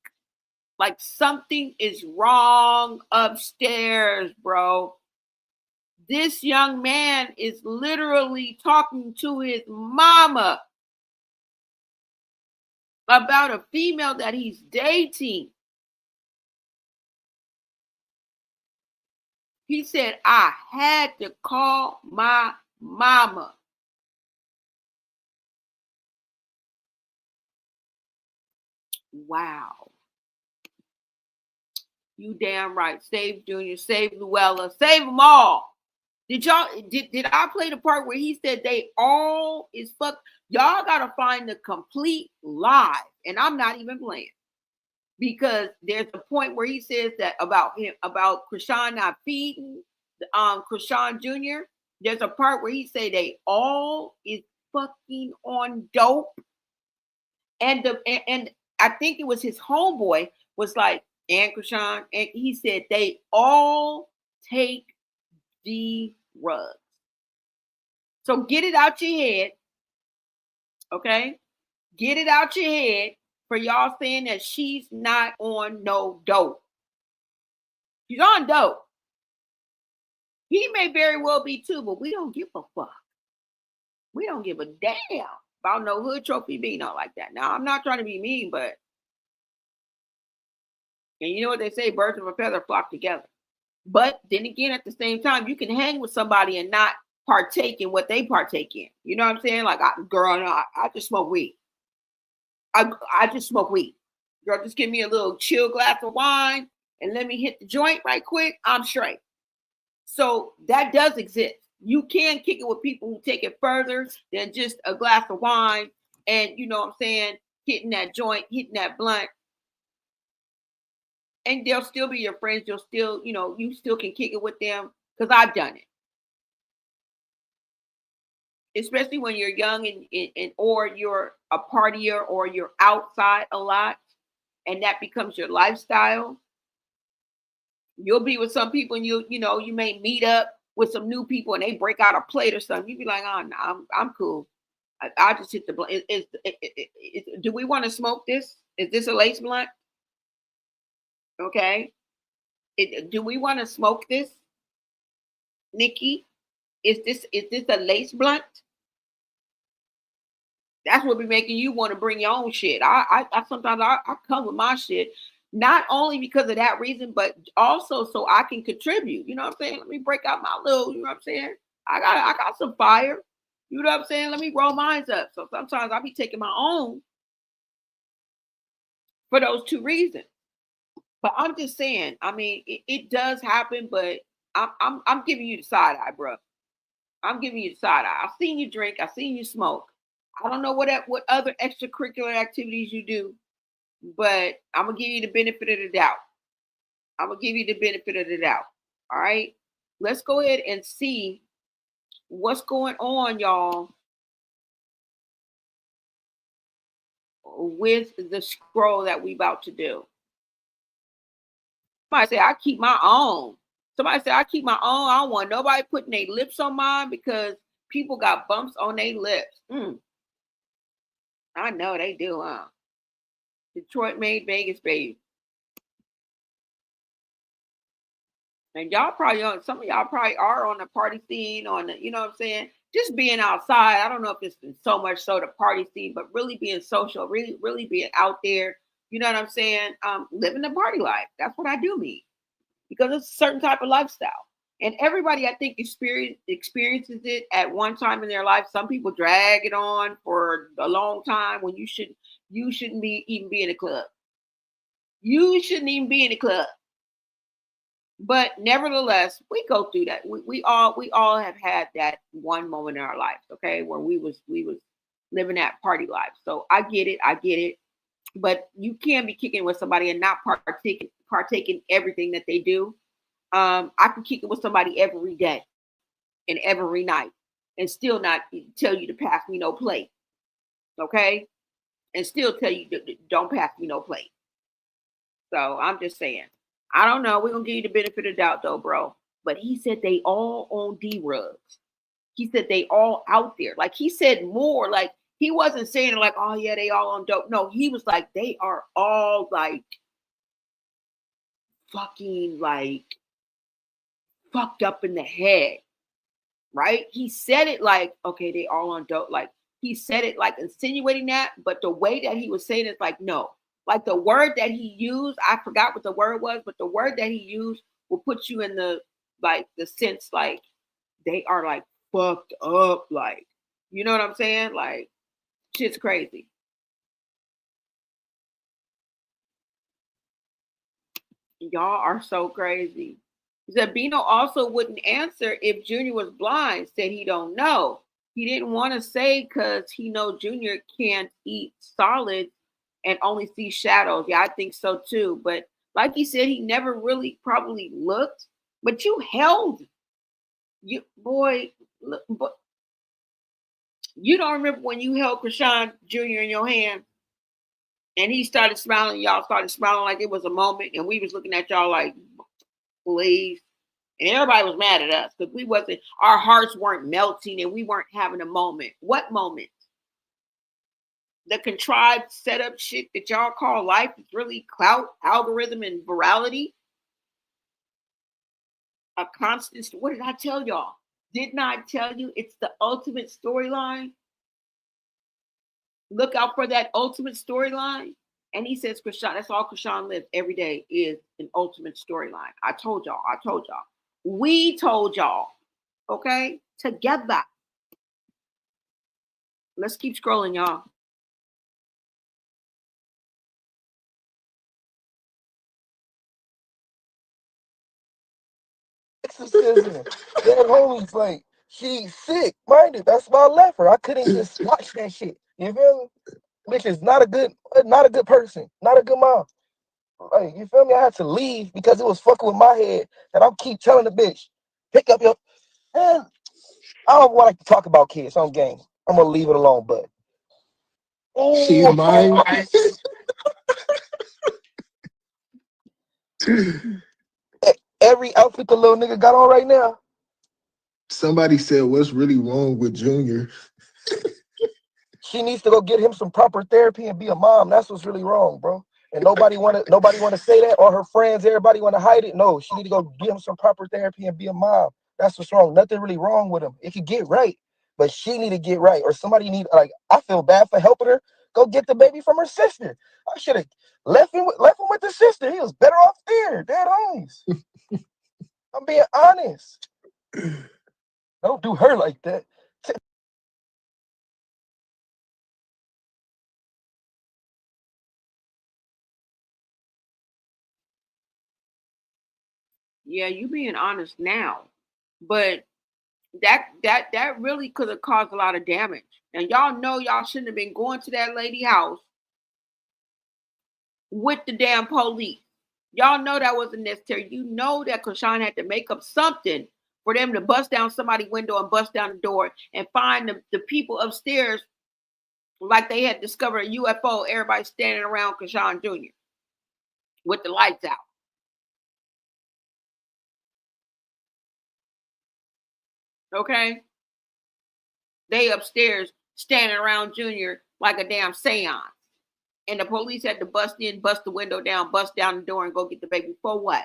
Like something is wrong upstairs, bro. This young man is literally talking to his mama about a female that he's dating. He said, I had to call my mama. Wow. You damn right. Save Junior, save Luella, save them all. Did I play the part where he said they all is fucked? Y'all gotta find the complete lie. And I'm not even playing. Because there's a point where he says that about Chrisean not feeding Chrisean Jr. There's a part where he say they all is fucking on dope. And I think it was his homeboy was like, and Chrisean, and he said they all take the drugs. So get it out your head, okay? Get it out your head for y'all saying that she's not on no dope. She's on dope. He may very well be too, but we don't give a fuck. We don't give a damn about no hood trophy Bino like that. Now, I'm not trying to be mean, but and you know what they say, birds of a feather flock together. But then again, at the same time, you can hang with somebody and not partake in what they partake in. You know what I'm saying? Like, I just smoke weed. I just smoke weed. Girl, just give me a little chill glass of wine and let me hit the joint right quick. I'm straight. So that does exist. You can kick it with people who take it further than just a glass of wine and, you know what I'm saying, hitting that joint, hitting that blunt. And they'll still be your friends. You'll still, you know, you still can kick it with them because I've done it. Especially when you're young and or you're a partier or you're outside a lot and that becomes your lifestyle. You'll be with some people and you know, you may meet up with some new people and they break out a plate or something. You'd be like, oh, no, I'm cool. I just hit the blunt. Do we want to smoke this? Is this a lace blunt? Okay. Do we want to smoke this, Nikki? Is this a lace blunt? That's what be making you want to bring your own shit. I sometimes I come with my shit, not only because of that reason, but also so I can contribute. You know what I'm saying? Let me break out my little, you know what I'm saying? I got some fire. You know what I'm saying? Let me roll mine up. So sometimes I'll be taking my own for those two reasons. But I'm just saying, I mean, it does happen, but I'm giving you the side eye, bro. I'm giving you the side eye. I've seen you drink, I've seen you smoke. I don't know what other extracurricular activities you do, but I'm gonna give you the benefit of the doubt. I'm gonna give you the benefit of the doubt. All right. Let's go ahead and see what's going on, y'all, with the scroll that we about to do. Somebody say I keep my own. Somebody say I keep my own. I don't want nobody putting their lips on mine because people got bumps on their lips. I know they do, huh? Detroit made Vegas, baby. And y'all probably on some of y'all probably are on the party scene, on the, you know what I'm saying? Just being outside. I don't know if it's been so much so the party scene, but really being social, really being out there. You know what I'm saying? Living the party life. That's what I do mean. Because it's a certain type of lifestyle. And everybody, I think, experiences it at one time in their life. Some people drag it on for a long time when you shouldn't even be in a club. You shouldn't even be in a club. But nevertheless, we go through that. We all have had that one moment in our lives, okay, where we was living that party life. So I get it. But you can be kicking with somebody and not partaking everything that they do. I can kick it with somebody every day and every night and still not tell you to pass me no plate. Okay? And still tell you don't pass me no plate. So I'm just saying. I don't know. We're gonna give you the benefit of the doubt though, bro. But he said they all on D-rugs. He said they all out there. Like he said more, like he wasn't saying like, oh yeah, they all on dope. No, he was like, they are all like fucking like fucked up in the head. Right? He said it like, okay, they all on dope. Like he said it like insinuating that, but the way that he was saying it's like, no. Like the word that he used, I forgot what the word was, but the word that he used will put you in the like the sense like they are like fucked up, like, you know what I'm saying? Like shit's crazy. Y'all are so crazy. He said Bino also wouldn't answer if Junior was blind, said he don't know. He didn't want to say because he know Junior can't eat solids and only see shadows. Yeah, I think so too. But like he said, he never really probably looked. But you held you boy. But you don't remember when you held Chrisean Jr. in your hand and he started smiling. Y'all started smiling like it was a moment, and we was looking at y'all like, please. And everybody was mad at us because our hearts weren't melting and we weren't having a moment. What moment? The contrived setup shit that y'all call life is really clout, algorithm, and virality. A constant. What did I tell y'all? Did not tell you it's the ultimate storyline. Look out for that ultimate storyline. And he says, Chrisean, that's all Chrisean lives every day is an ultimate storyline. I told y'all. We told y'all. Okay? Together. Let's keep scrolling, y'all. exorcism. That homie's like, she's sick minded. That's why I left her. I couldn't just watch that shit. You feel me? Bitch is not a good person, not a good mom. Like, you feel me? I had to leave because it was fucking with my head. And I'll keep telling the bitch, pick up your. And I don't want to talk about kids on game. I'm gonna leave it alone, but. She's mine. Every outfit the little nigga got on right now. Somebody said, "What's really wrong with Junior?" She needs to go get him some proper therapy and be a mom. That's what's really wrong, bro. And nobody want to say that, or her friends, everybody want to hide it. No, she need to go get him some proper therapy and be a mom. That's what's wrong. Nothing really wrong with him. It could get right, but she need to get right, or somebody need, like, I feel bad for helping her. Go get the baby from her sister. I should have left him with the sister. He was better off there. Dead homies. I'm being honest. Don't do her like that. Yeah, you being honest now, but that really could have caused a lot of damage. And y'all know y'all shouldn't have been going to that lady house with the damn police. Y'all know that wasn't necessary. You know that Chrisean had to make up something for them to bust down somebody's window and bust down the door and find the people upstairs like they had discovered a UFO. Everybody standing around Chrisean Jr. with the lights out. Okay? They upstairs standing around Junior like a damn seance. And the police had to bust in, bust the window down, bust down the door, and go get the baby. For what?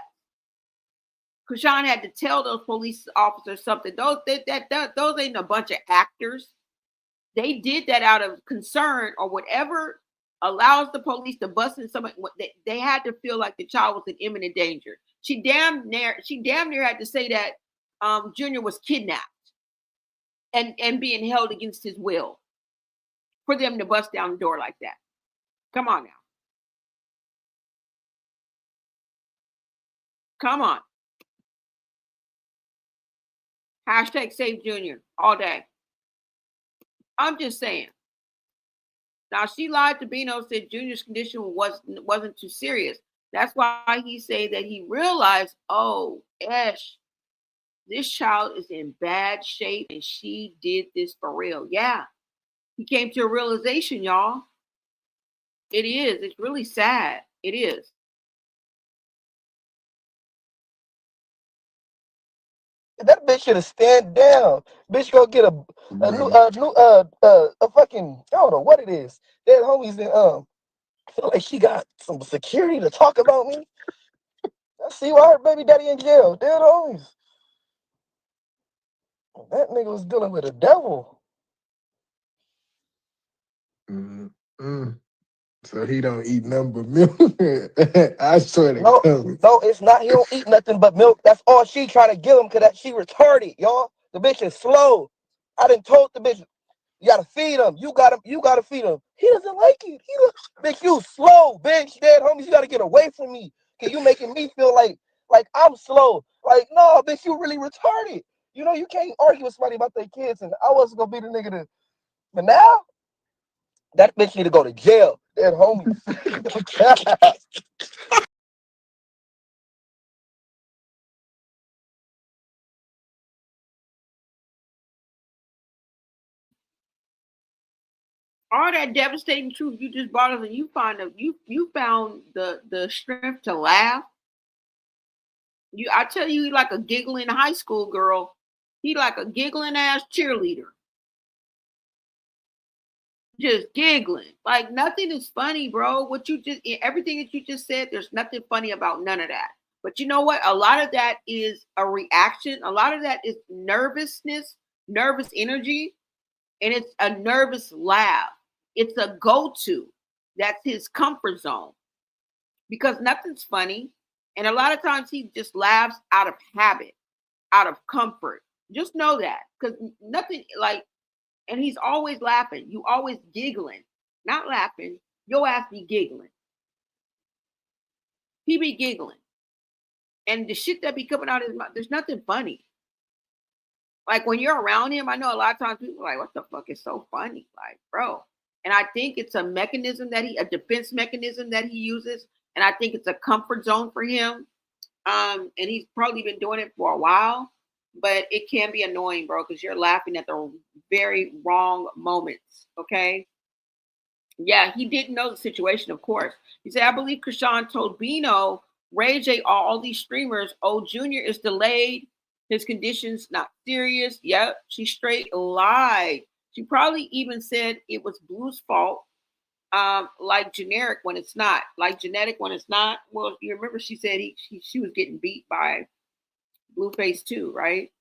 Chrisean had to tell those police officers something. Those ain't a bunch of actors. They did that out of concern or whatever allows the police to bust in somebody. They had to feel like the child was in imminent danger. She damn near had to say that Junior was kidnapped and being held against his will for them to bust down the door like that. Come on now. Come on. Hashtag save Junior all day. I'm just saying. Now she lied to Bino, said Junior's condition wasn't too serious. That's why he said that he realized, oh, Esh, this child is in bad shape and she did this for real. Yeah. He came to a realization, y'all. It is. It's really sad. It is. That bitch should have stand down. Bitch go get a fucking, I don't know what it is. That homies in feel like she got some security to talk about me. I see why her baby daddy in jail. Dead homies. That nigga was dealing with a devil. So he don't eat nothing but milk. I swear to God. No, it's not. He don't eat nothing but milk. That's all she trying to give him because that she retarded, y'all. The bitch is slow. I done told the bitch, you gotta feed him. You gotta feed him. He doesn't like it. Bitch, you slow, bitch. Dead homies, you gotta get away from me. Cause you making me feel like I'm slow. Like, no, bitch, you really retarded. You know, you can't argue with somebody about their kids, and I wasn't gonna be the nigga to. But now, that bitch need to go to jail. Dead homies. All that devastating truth you just brought us, and you found the strength to laugh. I tell you, he like a giggling high school girl. He like a giggling ass cheerleader. Just giggling. Like nothing is funny, bro. Everything that you just said, there's nothing funny about none of that. But you know what? A lot of that is a reaction. A lot of that is nervousness, nervous energy, and it's a nervous laugh. It's a go-to. That's his comfort zone. Because nothing's funny. And a lot of times he just laughs out of habit, out of comfort. Just know that. Because nothing and he's always laughing. You always giggling. Not laughing. Your ass be giggling. He be giggling. And the shit that be coming out of his mouth, there's nothing funny. Like when you're around him, I know a lot of times people are like, what the fuck is so funny? Like, bro. And I think it's a mechanism a defense mechanism that he uses. And I think it's a comfort zone for him. And he's probably been doing it for a while, but it can be annoying, bro, because you're laughing at the very wrong moments. Okay. Yeah, he didn't know the situation, of course. He said, I believe Chrisean told Bino, Ray J, all these streamers, oh, Junior is delayed. His condition's not serious. Yep, she straight lied. She probably even said it was Blue's fault, like generic when it's not, like genetic when it's not. Well, you remember she said she was getting beat by Blueface too, right?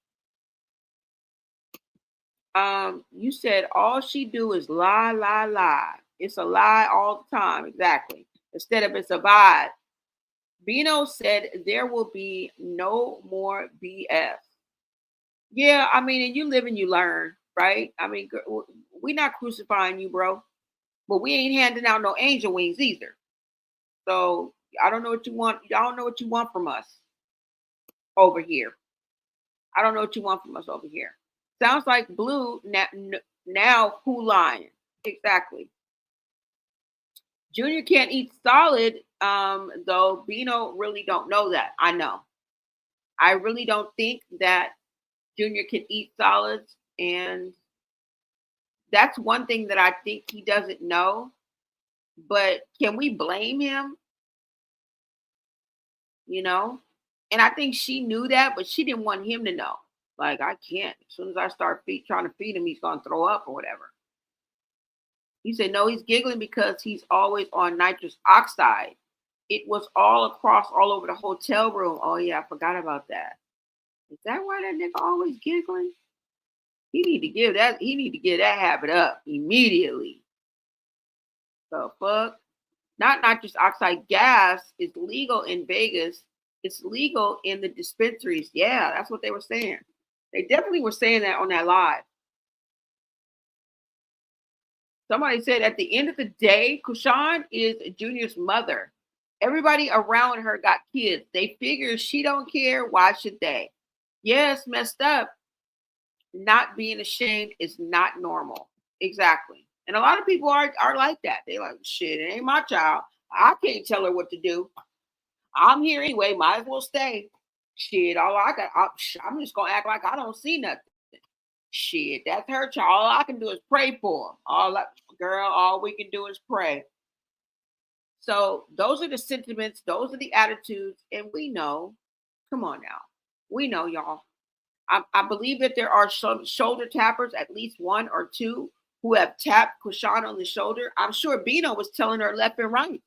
You said all she do is lie, lie, lie. It's a lie all the time, exactly. Instead of it's a vibe. Bino said there will be no more BS. Yeah, I mean, and you live and you learn, right? I mean, we're not crucifying you, bro, but we ain't handing out no angel wings either. So I don't know what you want. Y'all don't know what you want from us over here. I don't know what you want from us over here. Sounds like Blue now who lying? Exactly. Junior can't eat solid, though. Bino really don't know that. I know. I really don't think that Junior can eat solids, and that's one thing that I think he doesn't know. But can we blame him? You know? And I think she knew that, but she didn't want him to know. Like, I can't. As soon as I start trying to feed him, he's going to throw up or whatever. He said, no, he's giggling because he's always on nitrous oxide. It was all across, all over the hotel room. Oh, yeah, I forgot about that. Is that why that nigga always giggling? He need to give that habit up immediately. The fuck? Not nitrous oxide gas is legal in Vegas. It's legal in the dispensaries. Yeah, that's what they were saying. They definitely were saying that on that live. Somebody said at the end of the day, Chrisean is Junior's mother. Everybody around her got kids. They figure she don't care. Why should they? Yes, messed up. Not being ashamed is not normal. Exactly. And a lot of people are like that. They like, shit, it ain't my child. I can't tell her what to do. I'm here anyway. Might as well stay. Shit, I'm just gonna act like I don't see nothing. Shit, that's her child. All I can do is pray for him. All we can do is pray. So those are the sentiments, those are the attitudes, and we know. Come on now, we know, y'all. I believe that there are some shoulder tappers, at least one or two, who have tapped Chrisean on the shoulder. I'm sure Bino was telling her left and right.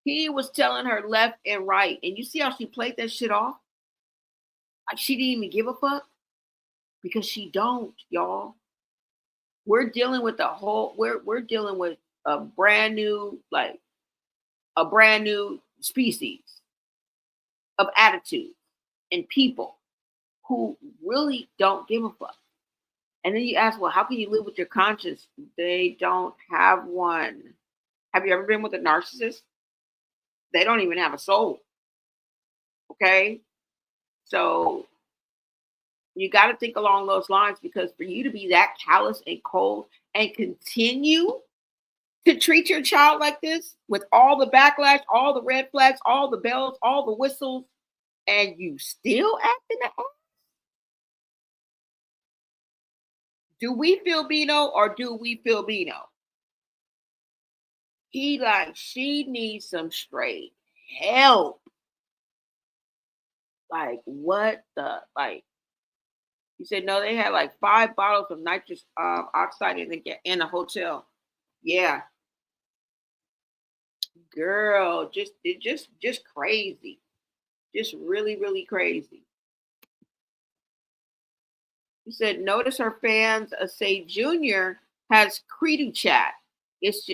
He was telling her left and right. And you see how she played that shit off? Like she didn't even give a fuck? Because she don't, y'all. We're dealing with we're dealing with a brand new species of attitude and people who really don't give a fuck. And then you ask, well, how can you live with your conscience? They don't have one. Have you ever been with a narcissist? They don't even have a soul. Okay? So you got to think along those lines, because for you to be that callous and cold and continue to treat your child like this with all the backlash, all the red flags, all the bells, all the whistles, and you still acting that way? Do we feel Bino or do we feel Bino? She needs some straight help. Like, what the, like, he said, no, they had like 5 bottles of nitrous oxide in the hotel. Yeah. Girl, just crazy. Just really, really crazy. He said, notice her fans say Junior has Credo chat. It's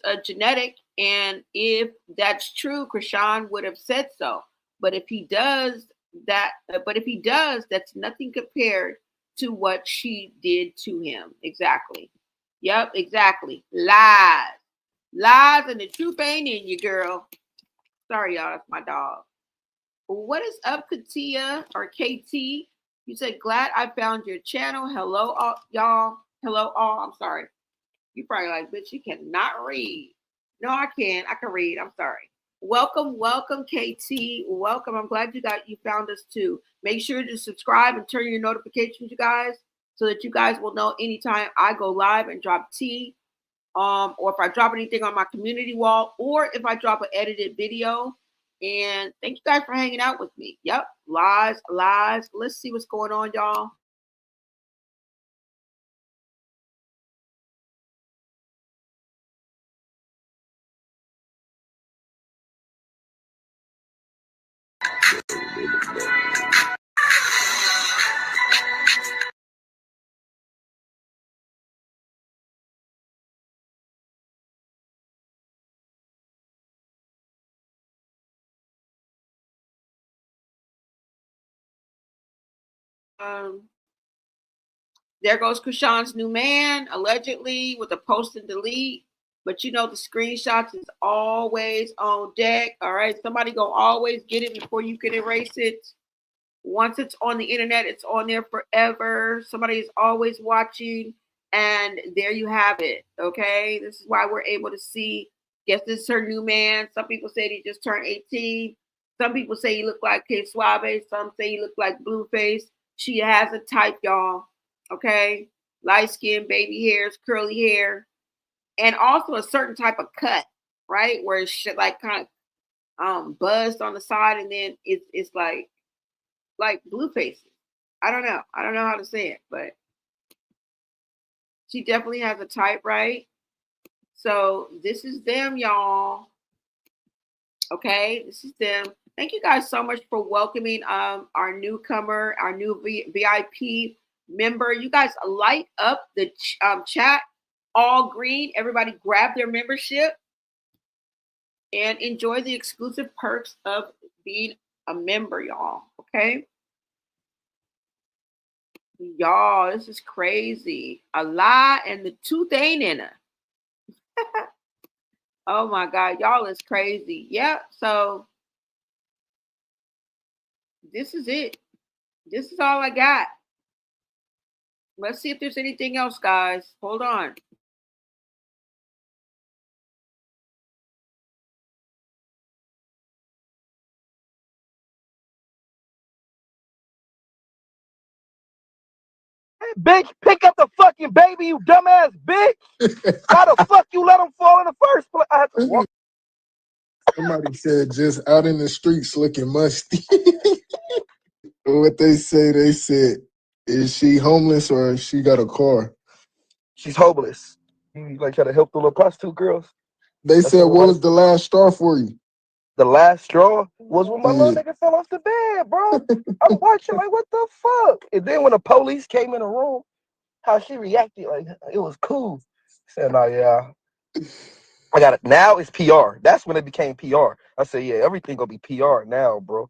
a genetic, and if that's true, Chrisean would have said so. But if he does, that's nothing compared to what she did to him. Exactly. Yep, exactly. Lies, and the truth ain't in you, girl. Sorry, y'all. That's my dog. What is up, Katia or KT? You said, glad I found your channel. Hello, all, y'all. Hello, all. I'm sorry. You probably like, bitch, you cannot read. No, I can. I can read. I'm sorry. Welcome, welcome, KT. Welcome. I'm glad you found us too. Make sure to subscribe and turn your notifications, you guys, so that you guys will know anytime I go live and drop tea. Or if I drop anything on my community wall, or if I drop an edited video. And thank you guys for hanging out with me. Yep, lies. Let's see what's going on, y'all. There goes Chrisean's new man, allegedly, with a post and delete. But you know the screenshots is always on deck. All right, somebody gonna always get it before you can erase it. Once it's on the internet, it's on there forever. Somebody is always watching, and there you have it. Okay, this is why we're able to see. Guess this is her new man. Some people say he just turned 18. Some people say he looked like K Suave. Some say he looked like Blueface. She has a type, y'all. Okay, light skin, baby hairs, curly hair, and also a certain type of cut, right? Where it's like kind of buzzed on the side, and then it's like Blueface. I don't know how to say it, but she definitely has a type, right? So this is them, y'all. Okay, this is them. Thank you guys so much for welcoming our newcomer, our new VIP member. You guys light up the chat, all green. Everybody grab their membership and enjoy the exclusive perks of being a member, y'all. Okay. Y'all, this is crazy. A lie and the tooth ain't in her. Oh my God, y'all is crazy. Yep. So this is it. This is all I got. Let's see if there's anything else, guys. Hold on. Hey, bitch, pick up the fucking baby, you dumbass bitch. How the fuck you let him fall in the first place? I had to walk. Somebody said just out in the streets looking musty. What they said, is she homeless or she got a car? She's homeless. You like try to help the little prostitute girls? They said, what was the last straw for you? The last straw was when my little Yeah. nigga fell off the bed, bro. I'm watching like, what the fuck? And then when the police came in the room, how she reacted, like it was cool. Said, "No, yeah, I got it." Now it's PR. That's when it became PR. I said, "Yeah, everything gonna be PR now, bro."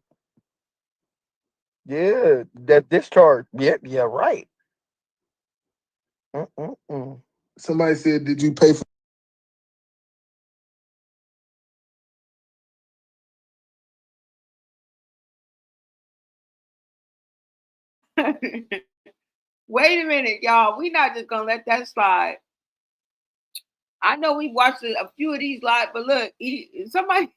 Yeah, that discharge. Yeah, right. Somebody said, did you pay for? Wait a minute, y'all. We're not just gonna let that slide. I know we watched a few of these live, but look, somebody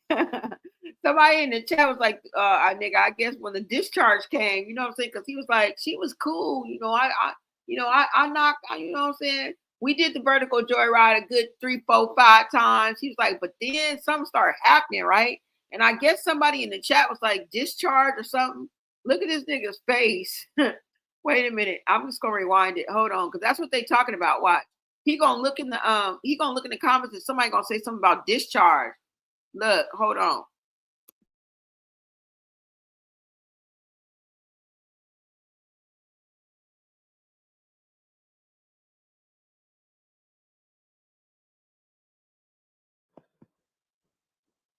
somebody in the chat was like, nigga, I guess when the discharge came, you know what I'm saying? Because he was like, she was cool, I knocked, you know what I'm saying? We did the vertical joyride a good 3, 4, 5 times. He was like, but then something started happening, right? And I guess somebody in the chat was like, discharge or something. Look at this nigga's face. Wait a minute. I'm just gonna rewind it. Hold on, because that's what they talking about. Watch. He gonna look in the comments and somebody gonna say something about discharge. Look, hold on.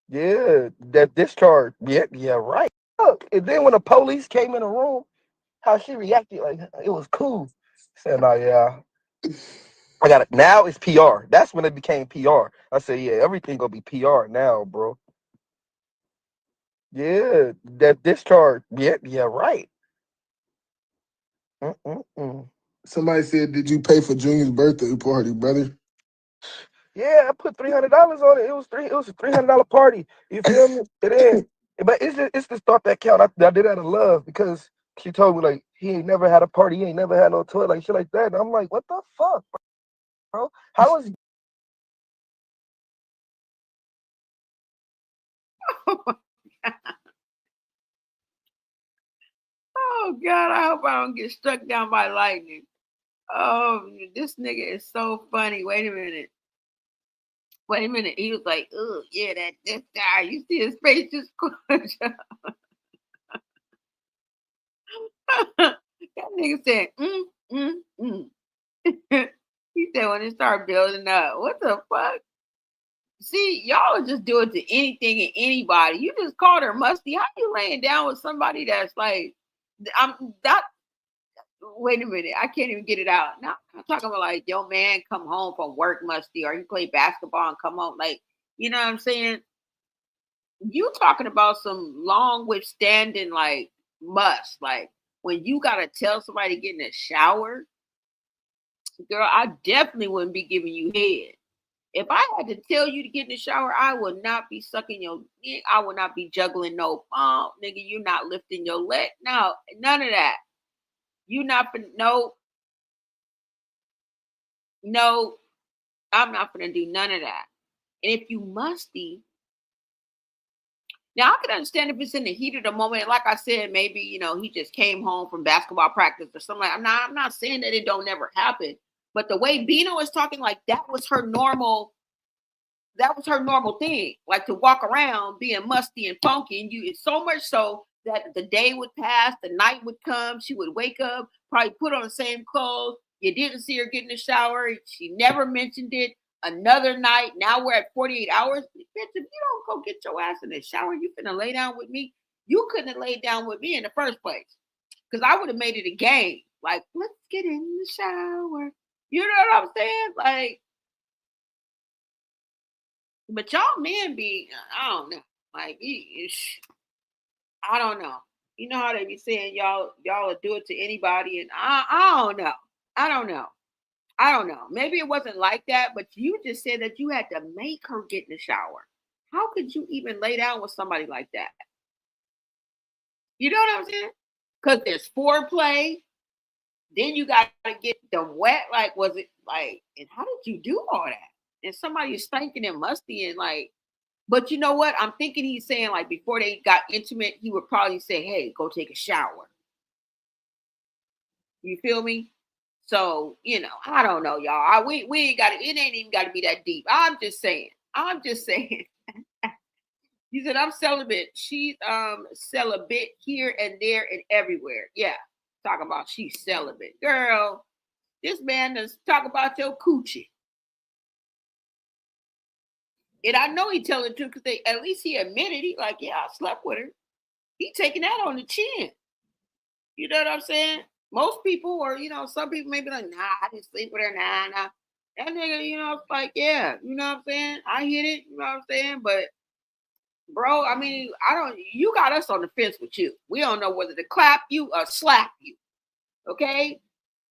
Yeah, that discharge. Yeah, right. Look, and then when the police came in the room, how she reacted, like it was cool. Said, "No, yeah, I got it." Now it's PR. That's when it became PR. I said, "Yeah, everything gonna be PR now, bro." Yeah, that discharge. Yeah, right. Mm-mm-mm. Somebody said, "Did you pay for Junior's birthday party, brother?" Yeah, I put $300 on it. It was a $300 party. You feel me? It is. But it's the stuff that count. I did out of love because she told me like he ain't never had a party, he ain't never had no toy, like shit like that. And I'm like, what the fuck, bro? How is Oh God, I hope I don't get struck down by lightning. Oh, this nigga is so funny. Wait a minute. Wait a minute. He was like, "Oh yeah, that guy." You see his face just crunch up. That nigga said, mm. He said when it started building up. What the fuck? See, y'all are just doing to anything and anybody. You just called her musty. How you laying down with somebody that's like, I'm that. Wait a minute, I can't even get it out. Now I'm talking about like your man come home from work musty, or you play basketball and come home like, you know what I'm saying? You talking about some long withstanding like must like when you gotta tell somebody to get in the shower, girl. I definitely wouldn't be giving you head. If I had to tell you to get in the shower, I would not be sucking your dick. I would not be juggling no pump, nigga. You not lifting your leg. No, none of that. You not no, no. I'm not gonna do none of that. And if you musty, now I can understand if it's in the heat of the moment. Like I said, maybe he just came home from basketball practice or something. I'm not saying that it don't never happen, but the way Bino is talking, like that was her normal. That was her normal thing, like to walk around being musty and funky. And it's so much so that the day would pass, the night would come, she would wake up, probably put on the same clothes. You didn't see her get in the shower. She never mentioned it. Another night, now we're at 48 hours. Bitch, if you don't go get your ass in the shower, you finna lay down with me. You couldn't have laid down with me in the first place. Because I would have made it a game. Like, let's get in the shower. You know what I'm saying? Like, but y'all men be, I don't know. Like, I don't know. You know how they be saying y'all will do it to anybody, and I don't know. I don't know. I don't know. Maybe it wasn't like that, but you just said that you had to make her get in the shower. How could you even lay down with somebody like that? You know what I'm saying? Because there's foreplay. Then you got to get them wet. Like, was it like, and how did you do all that? And somebody is stinking and musty and like, but you know what? I'm thinking he's saying like before they got intimate, he would probably say, "Hey, go take a shower." You feel me? So I don't know, y'all. We ain't got it. It ain't even got to be that deep. I'm just saying. I'm just saying. He said, "I'm celibate." She's celibate here and there and everywhere. Yeah, talk about she's celibate, girl. This man does talk about your coochie. And I know he telling the truth because at least he admitted he like, yeah, I slept with her. He taking that on the chin. You know what I'm saying? Most people, or some people may be like, nah, I didn't sleep with her. Nah. That nigga, it's like, yeah, you know what I'm saying? I hit it, you know what I'm saying? But bro, I mean, you got us on the fence with you. We don't know whether to clap you or slap you. Okay?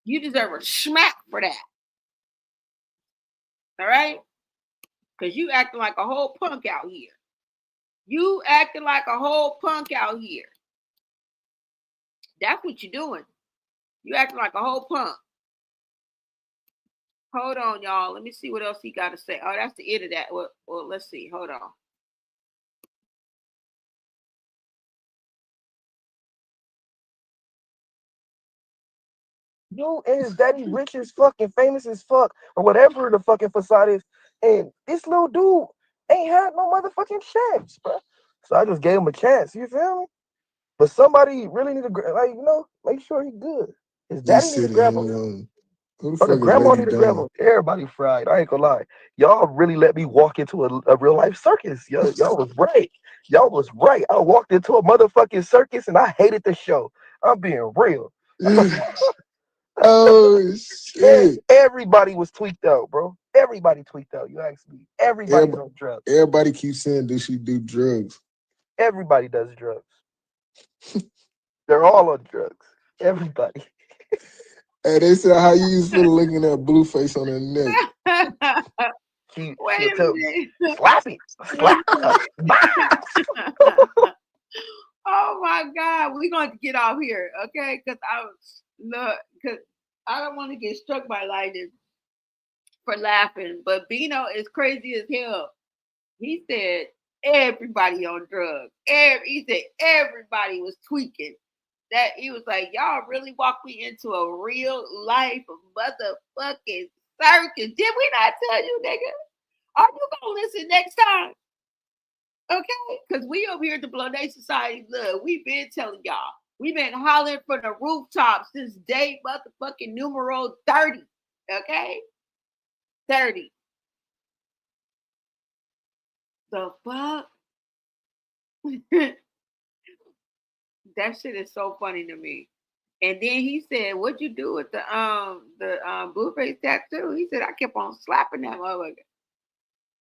You deserve a smack for that. All right? Because you acting like a whole punk out here. You acting like a whole punk out here. That's what you're doing. You acting like a whole punk. Hold on, y'all. Let me see what else he got to say. Oh, that's the end of that. Well, let's see. Hold on. you and his daddy rich as fuck and famous as fuck or whatever the fucking facade is, and this little dude ain't had no motherfucking chance, bro. So I just gave him a chance. You feel me? But somebody really need to make sure he good. His He daddy need to said, grab him. "Who the Or the fuck is grandma Lady need to grab Donna?" him. Everybody fried. I ain't gonna lie. Y'all really let me walk into a real life circus. Y'all was right. Y'all was right. I walked into a motherfucking circus and I hated the show. I'm being real. Oh Man, shit! everybody was tweaked out, bro. Everybody tweaked out. You ask me. Everybody's Everybody, on drugs. everybody keeps saying, "Does she do drugs?" Everybody does drugs. They're all on drugs. Everybody. Hey, they said how you used to looking at Blueface on her neck. She'll Wait a tell me, minute. slap it. Slap her. Bye. Oh my God, we're going to get off here, okay? Because I don't want to get struck by lightning for laughing. But Bino is crazy as hell. He said everybody on drugs. He said everybody was tweaking. That he was like, y'all really walked me into a real life motherfucking circus. Did we not tell you, nigga? Are you gonna listen next time? Okay, because we over here at the Blow Day Society, look, we've been telling y'all. We've been hollering from the rooftops since day motherfucking numero 30. Okay? 30. The fuck? That shit is so funny to me. And then he said, "What'd you do with the Blueface tattoo?" He said, "I kept on slapping that motherfucker."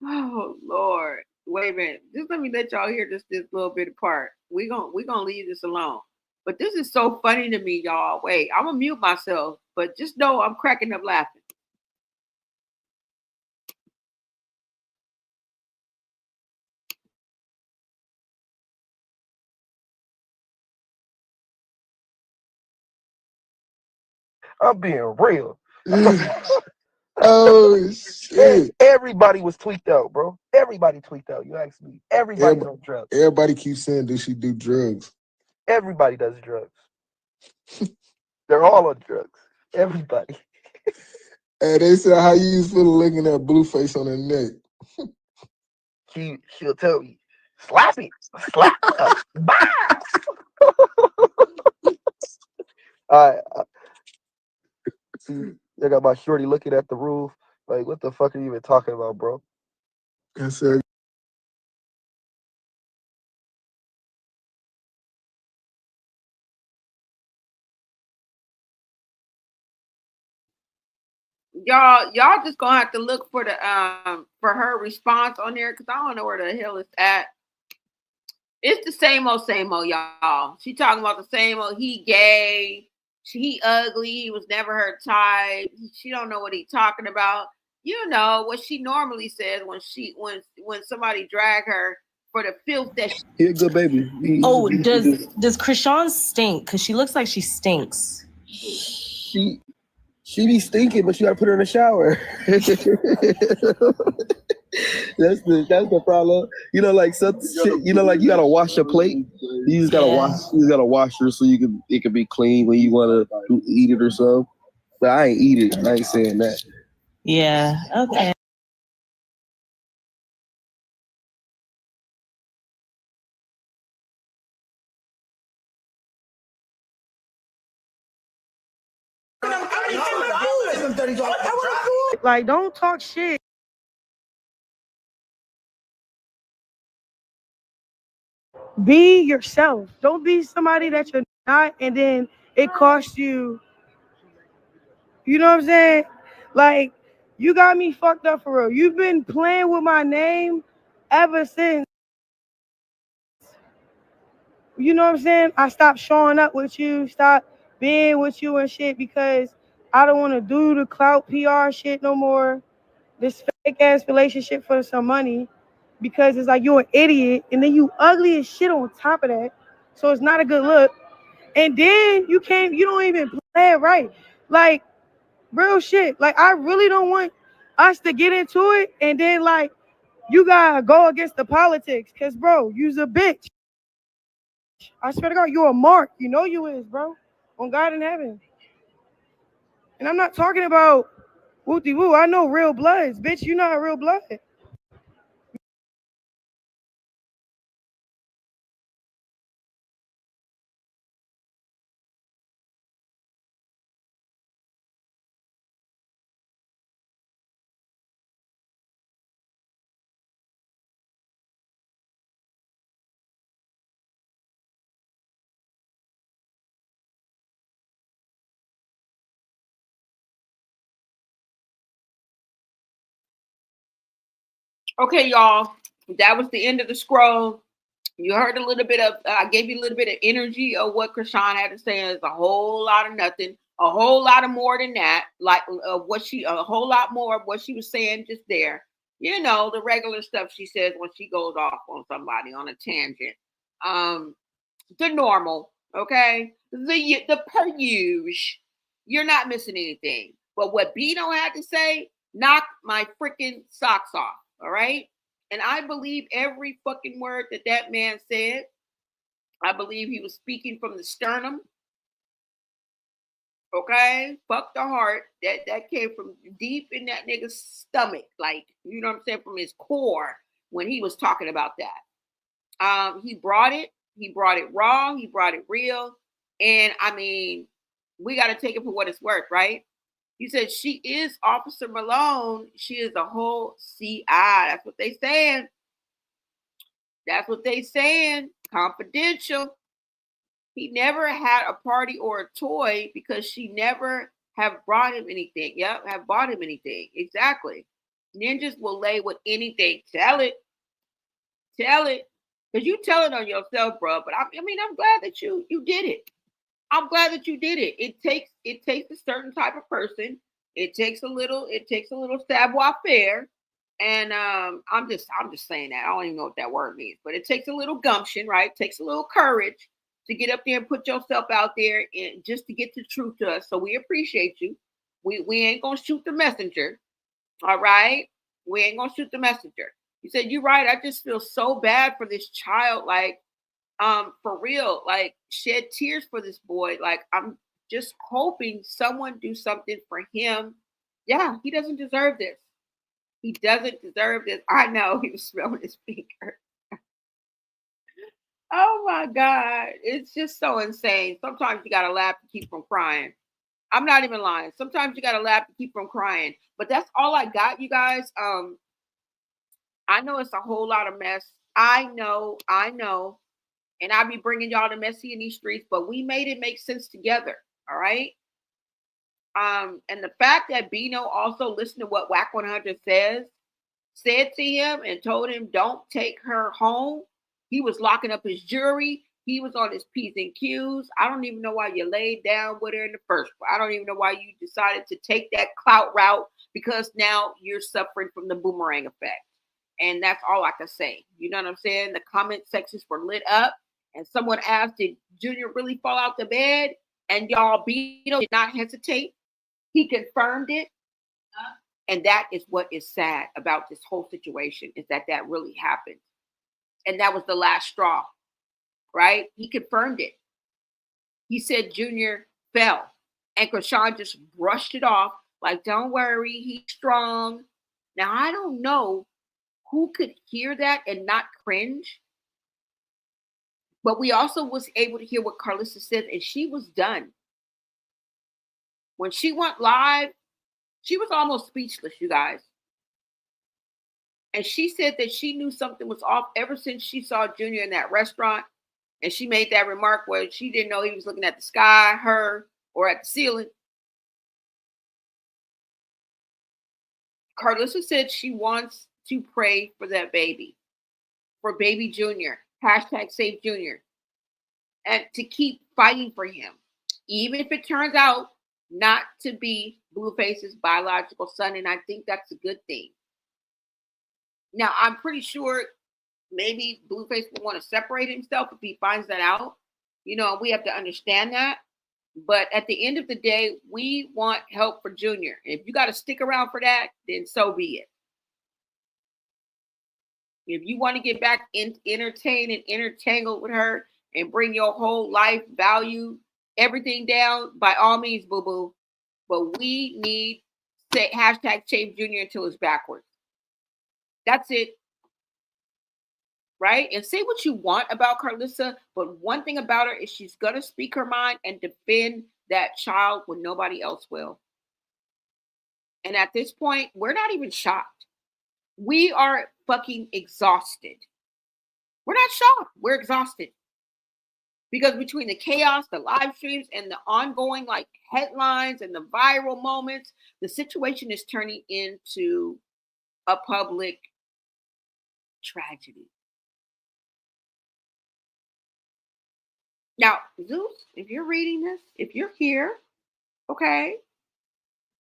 Oh Lord. Wait a minute. Just let me let y'all hear this little bit apart. We gonna leave this alone. But this is so funny to me, y'all. Wait, I'm gonna mute myself, but just know I'm cracking up laughing. I'm being real. Oh shit. Everybody was tweaked out, bro. Everybody tweaked out. You ask me. Everybody's on drugs. Everybody keeps saying, does she do drugs? Everybody does drugs. They're all on drugs. Everybody. Hey, they said how you used to looking at Blueface on her neck. She'll tell me, slap it. Slap her. Bye. All right. See, I got my shorty looking at the roof. Like, what the fuck are you even talking about, bro? I said, Y'all just gonna have to look for for her response on there because I don't know where the hell it's at. It's the same old, y'all. She talking about the same old. He gay. He ugly. He was never her type. She don't know what he talking about. You know what she normally says when somebody drag her for the filth that she. He a good baby. Oh, does Chrisean stink? Because she looks like she stinks. She be stinking, but you gotta put her in the shower. That's the problem. You know, like some shit. You know, like you gotta wash your plate. You just gotta wash. You just gotta wash her so it can be clean when you wanna eat it or something. But I ain't eat it. I ain't saying that. Yeah. Okay. Like, don't talk shit. Be yourself. Don't be somebody that you're not, and then it costs you. You know what I'm saying? Like, you got me fucked up for real. You've been playing with my name ever since. You know what I'm saying? I stopped showing up with you, stopped being with you and shit because I don't want to do the clout PR shit no more. This fake ass relationship for some money because it's like you're an idiot and then you ugly as shit on top of that. So it's not a good look. And then you don't even play it right. Like, real shit. Like, I really don't want us to get into it and then like you gotta go against the politics. Cause bro, you's a bitch. I swear to God, you're a mark. You know you is, bro. On God in heaven. And I'm not talking about wooty woo. I know real bloods. Bitch, you not a real blood. Okay, y'all. That was the end of the scroll. You heard a little bit of, I gave you a little bit of energy of what Chrisean had to say. It's a whole lot of nothing, a whole lot of more than that. Like a whole lot more of what she was saying just there. You know, the regular stuff she says when she goes off on somebody on a tangent. The normal, okay? The per usual. You're not missing anything. But what Bino had to say knocked my freaking socks off, all right? And I believe every fucking word that man said. I believe he was speaking from the sternum. Okay? Fuck the heart. That came from deep in that nigga's stomach. Like, you know what I'm saying? From his core when he was talking about that. He brought it. He brought it raw. He brought it real. And I mean, we got to take it for what it's worth, right? He said she is Officer Malone. She is a whole CI. That's what they saying. That's what they saying. Confidential. He never had a party or a toy because she never have brought him anything. Yep, have bought him anything. Exactly. Ninjas will lay with anything. Tell it. Tell it. Because you tell it on yourself, bro. But I mean, I'm glad that you did it. I'm glad that you did it. It takes a certain type of person. It takes a little savoir faire. And I'm just saying that. I don't even know what that word means, but it takes a little gumption, right? It takes a little courage to get up there and put yourself out there and just to get the truth to us. So we appreciate you. We ain't gonna shoot the messenger. All right. We ain't gonna shoot the messenger. You said, you're right. I just feel so bad for this child. Like, for real, like shed tears for this boy. Like, I'm just hoping someone do something for him. Yeah, he doesn't deserve this. He doesn't deserve this. I know he was smelling his finger. Oh my God. It's just so insane. Sometimes you gotta laugh to keep from crying. I'm not even lying. Sometimes you gotta laugh to keep from crying. But that's all I got, you guys. I know it's a whole lot of mess. I know. And I'll be bringing y'all the messy in these streets, but we made it make sense together. All right. And the fact that Bino also listened to what Whack 100 said to him and told him, don't take her home. He was locking up his jury. He was on his P's and Q's. I don't even know why you laid down with her in the first place. I don't even know why you decided to take that clout route, because now you're suffering from the boomerang effect. And that's all I can say. You know what I'm saying? The comment sections were lit up. And someone asked, did Junior really fall out the bed? And y'all, Bino did not hesitate. He confirmed it. And that is what is sad about this whole situation, is that really happened. And that was the last straw, right? He confirmed it. He said Junior fell. And Chrisean just brushed it off like, don't worry, he's strong. Now, I don't know who could hear that and not cringe. But we also was able to hear what Karlissa said, and she was done. When she went live, she was almost speechless, you guys. And she said that she knew something was off ever since she saw Junior in that restaurant. And she made that remark where she didn't know he was looking at the sky, her, or at the ceiling. Karlissa said she wants to pray for that baby, for baby Junior, #save Junior, and to keep fighting for him, even if it turns out not to be Blueface's biological son. And I think that's a good thing. Now, I'm pretty sure maybe Blueface will want to separate himself if he finds that out. You know, we have to understand that. But at the end of the day, we want help for Junior. And if you got to stick around for that, then so be it. If you want to get back entertained and intertangled with her and bring your whole life value, everything down, by all means, boo-boo. But we need #save Junior until it's backwards. That's it. Right? And say what you want about Karlissa, but one thing about her is she's going to speak her mind and defend that child when nobody else will. And at this point, we're not even shocked. We are fucking exhausted. We're not shocked. We're exhausted. Because between the chaos, the live streams, and the ongoing like headlines and the viral moments, the situation is turning into a public tragedy. Now, Zeus, if you're reading this, if you're here, okay,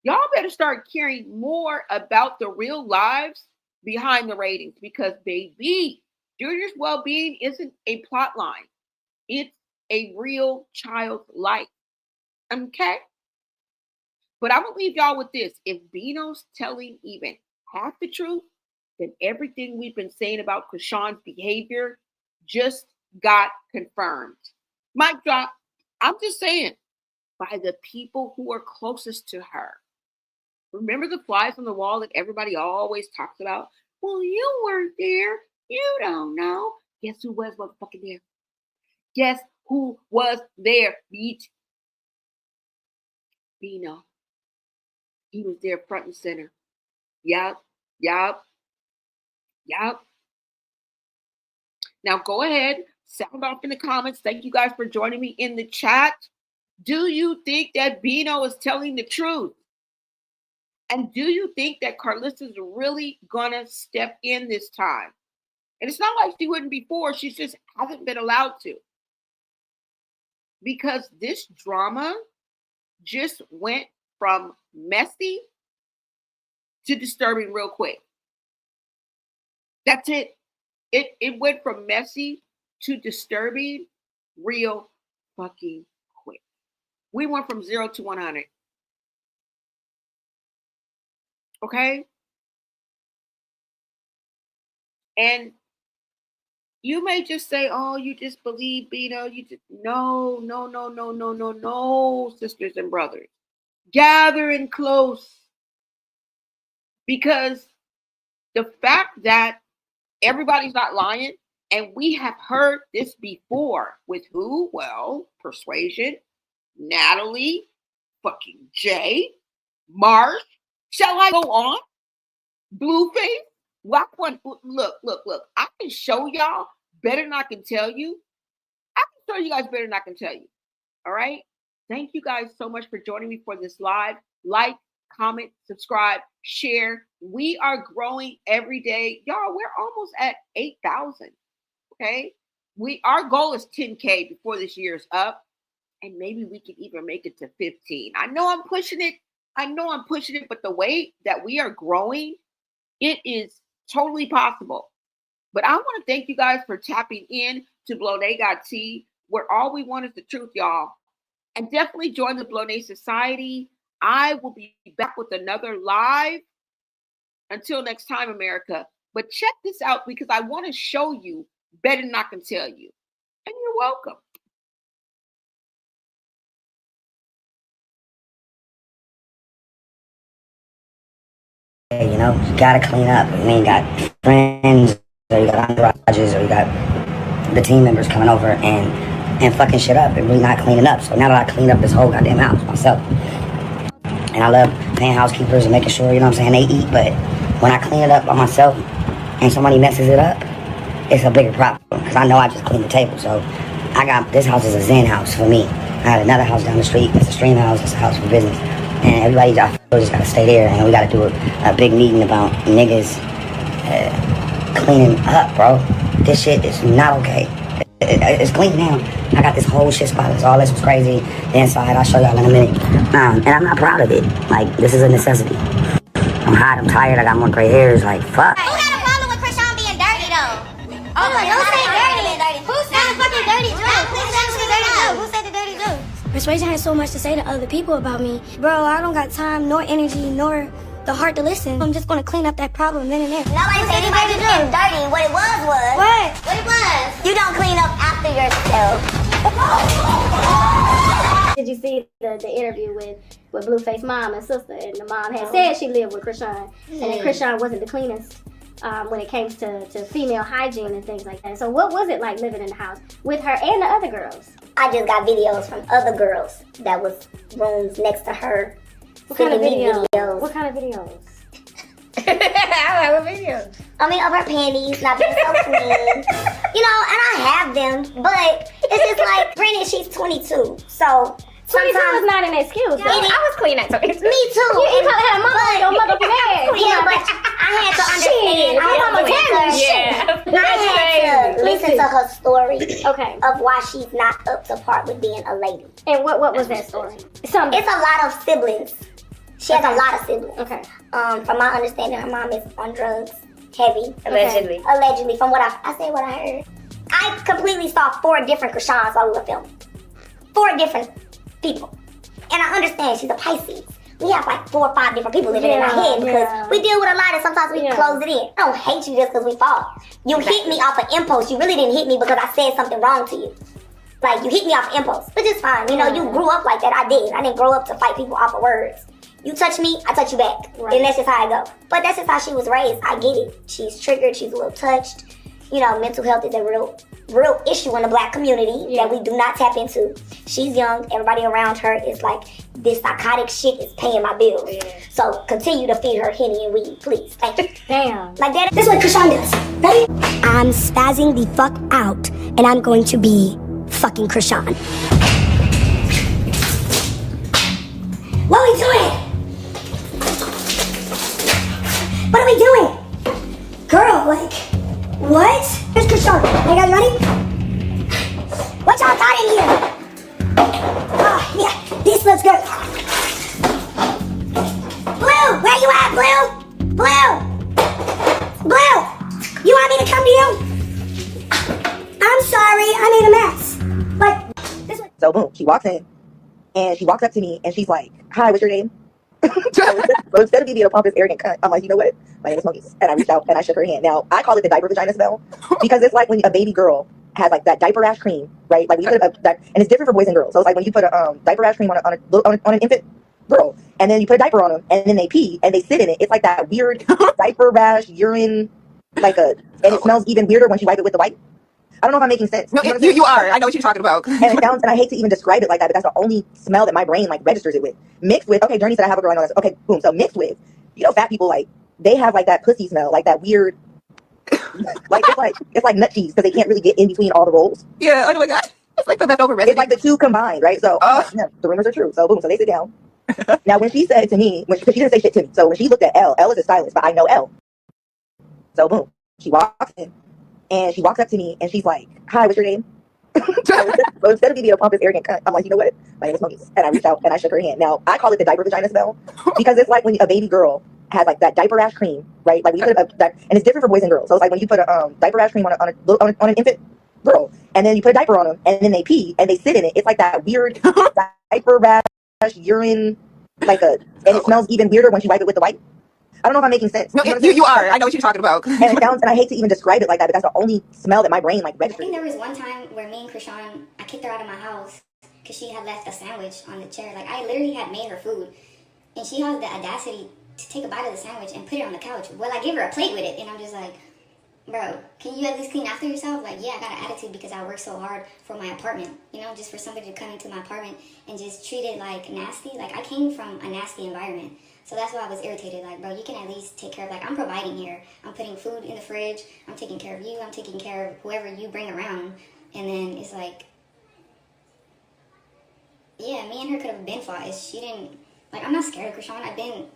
y'all better start caring more about the real lives behind the ratings because, baby, Junior's well-being isn't a plot line. It's a real child's life. Okay? But I'm going to leave y'all with this. If Bino's telling even half the truth, then everything we've been saying about Chrisean's behavior just got confirmed. Mic drop. I'm just saying, by the people who are closest to her. Remember the flies on the wall that everybody always talks about? Well, you weren't there. You don't know. Guess who was motherfucking there? Guess who was there, bitch? Bino. He was there front and center. Yup. Now go ahead, sound off in the comments. Thank you guys for joining me in the chat. Do you think that Bino is telling the truth? And do you think that Carlissa's really gonna step in this time? And it's not like she wouldn't before, she just hasn't been allowed to. Because this drama just went from messy to disturbing real quick. That's it. It went from messy to disturbing real fucking quick. We went from 0 to 100. Okay? And you may just say, oh, you just believe Bino. You just no, sisters and brothers. Gather in close. Because the fact that everybody's not lying, and we have heard this before with who? Well, Persuasion, Natalie, fucking Jay, Marsh. Shall I go on? Blueface. Look. I can show y'all better than I can tell you. I can show you guys better than I can tell you. All right? Thank you guys so much for joining me for this live. Like, comment, subscribe, share. We are growing every day. Y'all, we're almost at 8,000. Okay? Our goal is 10K before this year is up. And maybe we can even make it to 15. I know I'm pushing it, but the way that we are growing, it is totally possible. But I want to thank you guys for tapping in to Blonay Got Tea, where all we want is the truth, y'all. And definitely join the Blonay Society. I will be back with another live. Until next time, America. But check this out because I want to show you better than I can tell you. And you're welcome. You know, you gotta clean up. I mean, you got friends, or you got entourages, or you got the team members coming over and fucking shit up and really not cleaning up. So now that I clean up this whole goddamn house myself, and I love paying housekeepers and making sure, you know what I'm saying, they eat, but when I clean it up by myself and somebody messes it up, it's a bigger problem because I know I just cleaned the table. So this house is a zen house for me. I had another house down the street. It's a stream house. It's a house for business. And everybody just gotta stay there, and we gotta do a big meeting about niggas cleaning up, bro. This shit is not okay. It's clean now. I got this whole shit spotless. All this was crazy. The inside, I'll show y'all in a minute. And I'm not proud of it. Like, this is a necessity. I'm hot, I'm tired, I got more gray hairs, like, fuck. Who got a problem with Chrisean being dirty, though? Oh, who said dirty? Who said the fucking dirty joke? Who said the dirty joke? Persuasion has so much to say to other people about me. Bro, I don't got time, nor energy, nor the heart to listen. I'm just gonna clean up that problem then and there. Nobody said anybody being dirty. What it was. What? What it was? You don't clean up after yourself. Did you see the interview with Blueface mom and sister? And the mom had said she lived with Chrisean. And then Chrisean wasn't the cleanest when it came to female hygiene and things like that. So what was it like living in the house with her and the other girls? I just got videos from other girls that was rooms next to her. What kind of videos? What kind of videos? What videos? I mean, of her panties not being so clean. You know, and I have them, but it's just like, granted, she's 22. So 22 is not an excuse. I was clean at 22. Me too. You probably had a mother on your motherfucking ass. Yeah, but I had to understand. I had to listen to her story. Okay. Of why she's not up to par with being a lady. And what was that story? It's a lot of siblings. She has a lot of siblings. Okay. From my understanding, her mom is on drugs, heavy. Allegedly. Okay. Allegedly, from what I said, what I heard. I completely saw 4 different Chriseans while we were filming. 4 different people. And I understand she's a Pisces. We have like 4 or 5 different people living in our head because we deal with a lot and sometimes we close it in. I don't hate you just because we fall. You hit me off of impulse. You really didn't hit me because I said something wrong to you. Like, you hit me off impulse, which is fine. You know, you grew up like that. I did. I didn't grow up to fight people off of words. You touch me, I touch you back. Right. And that's just how I go. But that's just how she was raised. I get it. She's triggered. She's a little touched. You know, mental health is a real issue in the black community that we do not tap into. She's young. Everybody around her is like, this psychotic shit is paying my bills. Yeah. So continue to feed her Henny and weed, please. Thank you. Damn. Like that. This is what Chrisean does. Ready? I'm spazzing the fuck out, and I'm going to be fucking Chrisean. What are we doing? What are we doing? Girl, like, what? Here's Chrisean. Are you guys ready? What y'all got in here? Oh, yeah, this looks good. Blue, where you at, Blue? Blue, you want me to come to you? I'm sorry, I made a mess. Like, this one. So boom, she walks in, and she walks up to me, and she's like, "Hi, what's your name?" So instead of me being a pompous, arrogant cunt, I'm like, you know what? My name is Smokey. And I reached out and I shook her hand. Now, I call it the diaper vagina smell because it's like when a baby girl has like that diaper rash cream, right? Like when you put and it's different for boys and girls. So it's like when you put a diaper rash cream on an infant girl, and then you put a diaper on them, and then they pee and they sit in it. It's like that weird diaper rash urine, and it smells even weirder once you wipe it with the wipe. I don't know if I'm making sense. No, you are. I know what you're talking about. And it sounds, and I hate to even describe it like that, but that's the only smell that my brain like registers it with. Mixed with, okay, Journey said I have a girl, I know that. Okay, boom. So mixed with, you know, fat people, like, they have like that pussy smell, like that weird, it's like nut cheese because they can't really get in between all the rolls. Yeah, oh my God. It's like the leftover residue. It's like the two combined, right? So yeah, the rumors are true. So boom, so they sit down. Now when she said to me, because she didn't say shit to me, so when she looked at L is a stylist, but I know L. So boom, she walks in. And she walks up to me and she's like, "Hi, what's your name?" So instead of me being a pompous, arrogant cunt, I'm like, you know what? My name is Smokey. And I reached out and I shook her hand. Now, I call it the diaper vagina smell because it's like when a baby girl has like that diaper rash cream, right? Like when you put and it's different for boys and girls. So it's like when you put a diaper rash cream on an infant girl, and then you put a diaper on them, and then they pee and they sit in it. It's like that weird diaper rash urine, and it smells even weirder once you wipe it with the wipe. I don't know if I'm making sense. No, you are. I know what you're talking about. And it sounds, and I hate to even describe it like that, but that's the only smell that my brain like registers. I think there was one time where me and Chrisean, I kicked her out of my house because she had left a sandwich on the chair. Like, I literally had made her food, and she had the audacity to take a bite of the sandwich and put it on the couch. Well, I gave her a plate with it, and I'm just like, bro, can you at least clean after yourself? Like, yeah, I got an attitude because I work so hard for my apartment. You know, just for somebody to come into my apartment and just treat it like nasty. Like, I came from a nasty environment. So that's why I was irritated. Like, bro, you can at least take care of, like, I'm providing here. I'm putting food in the fridge. I'm taking care of you. I'm taking care of whoever you bring around. And then it's like, yeah, me and her could have been fought. She didn't, like, I'm not scared of Chrisean.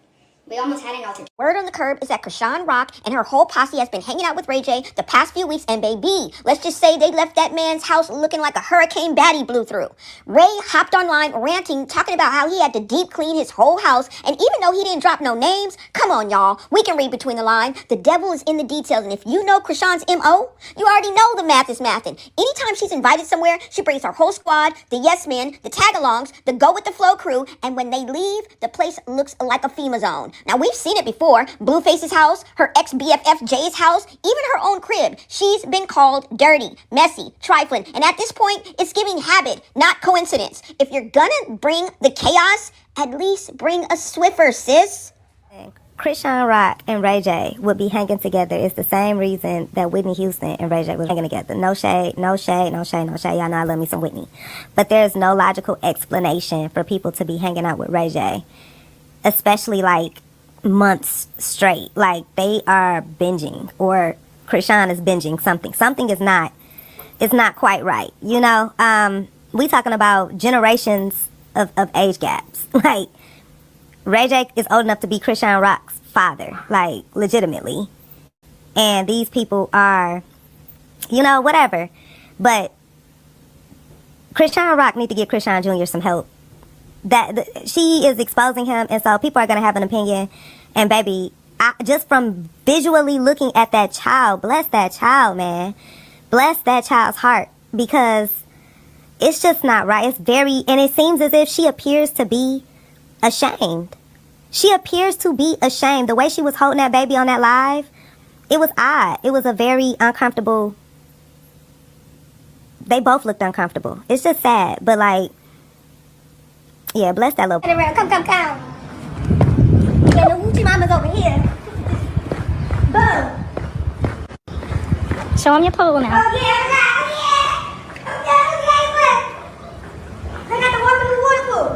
We almost had an altercation. Word on the curb is that Chrisean Rock and her whole posse has been hanging out with Ray J the past few weeks, and baby, let's just say they left that man's house looking like a hurricane baddie blew through. Ray hopped online ranting, talking about how he had to deep clean his whole house, and even though he didn't drop no names, come on y'all, we can read between the lines. The devil is in the details, and if you know Chrisean's M.O., you already know the math is mathing. Anytime she's invited somewhere, she brings her whole squad, the yes men, the tag-alongs, the go with the flow crew, and when they leave, the place looks like a FEMA zone. Now, we've seen it before. Blueface's house, her ex-BFF Jay's house, even her own crib. She's been called dirty, messy, trifling, and at this point, it's giving habit, not coincidence. If you're gonna bring the chaos, at least bring a Swiffer, sis. Chrisean Rock and Ray J would be hanging together. It's the same reason that Whitney Houston and Ray J was hanging together. No shade, no shade, no shade, no shade. Y'all know I love me some Whitney. But there's no logical explanation for people to be hanging out with Ray J, especially like months straight. Like they are binging, or Chrisean is binging something. Something is not, it's not quite right. You know, we talking about generations of age gaps. Like, Ray J is old enough to be Chrisean Rock's father, like, legitimately. And these people are, you know, whatever. But Chrisean Rock need to give Chrisean Jr. some help. She is exposing him, and so people are going to have an opinion. And baby, just from visually looking at that child, bless that child, man. Bless that child's heart, because it's just not right. It's very, and it seems as if she appears to be ashamed. She appears to be ashamed. The way she was holding that baby on that live, it was odd. It was a very uncomfortable. They both looked uncomfortable. It's just sad, but like, yeah, bless that little. Come. Yeah, the Gucci mama's over here. Boom. Show him your pool now. Oh, yeah, look. I got the water from the water pool.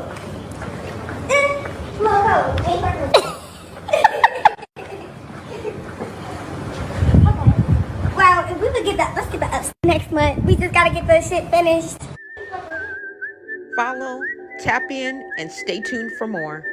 Well, if we could get that, let's get that up next month. We just gotta get the shit finished. Follow, tap in, and stay tuned for more.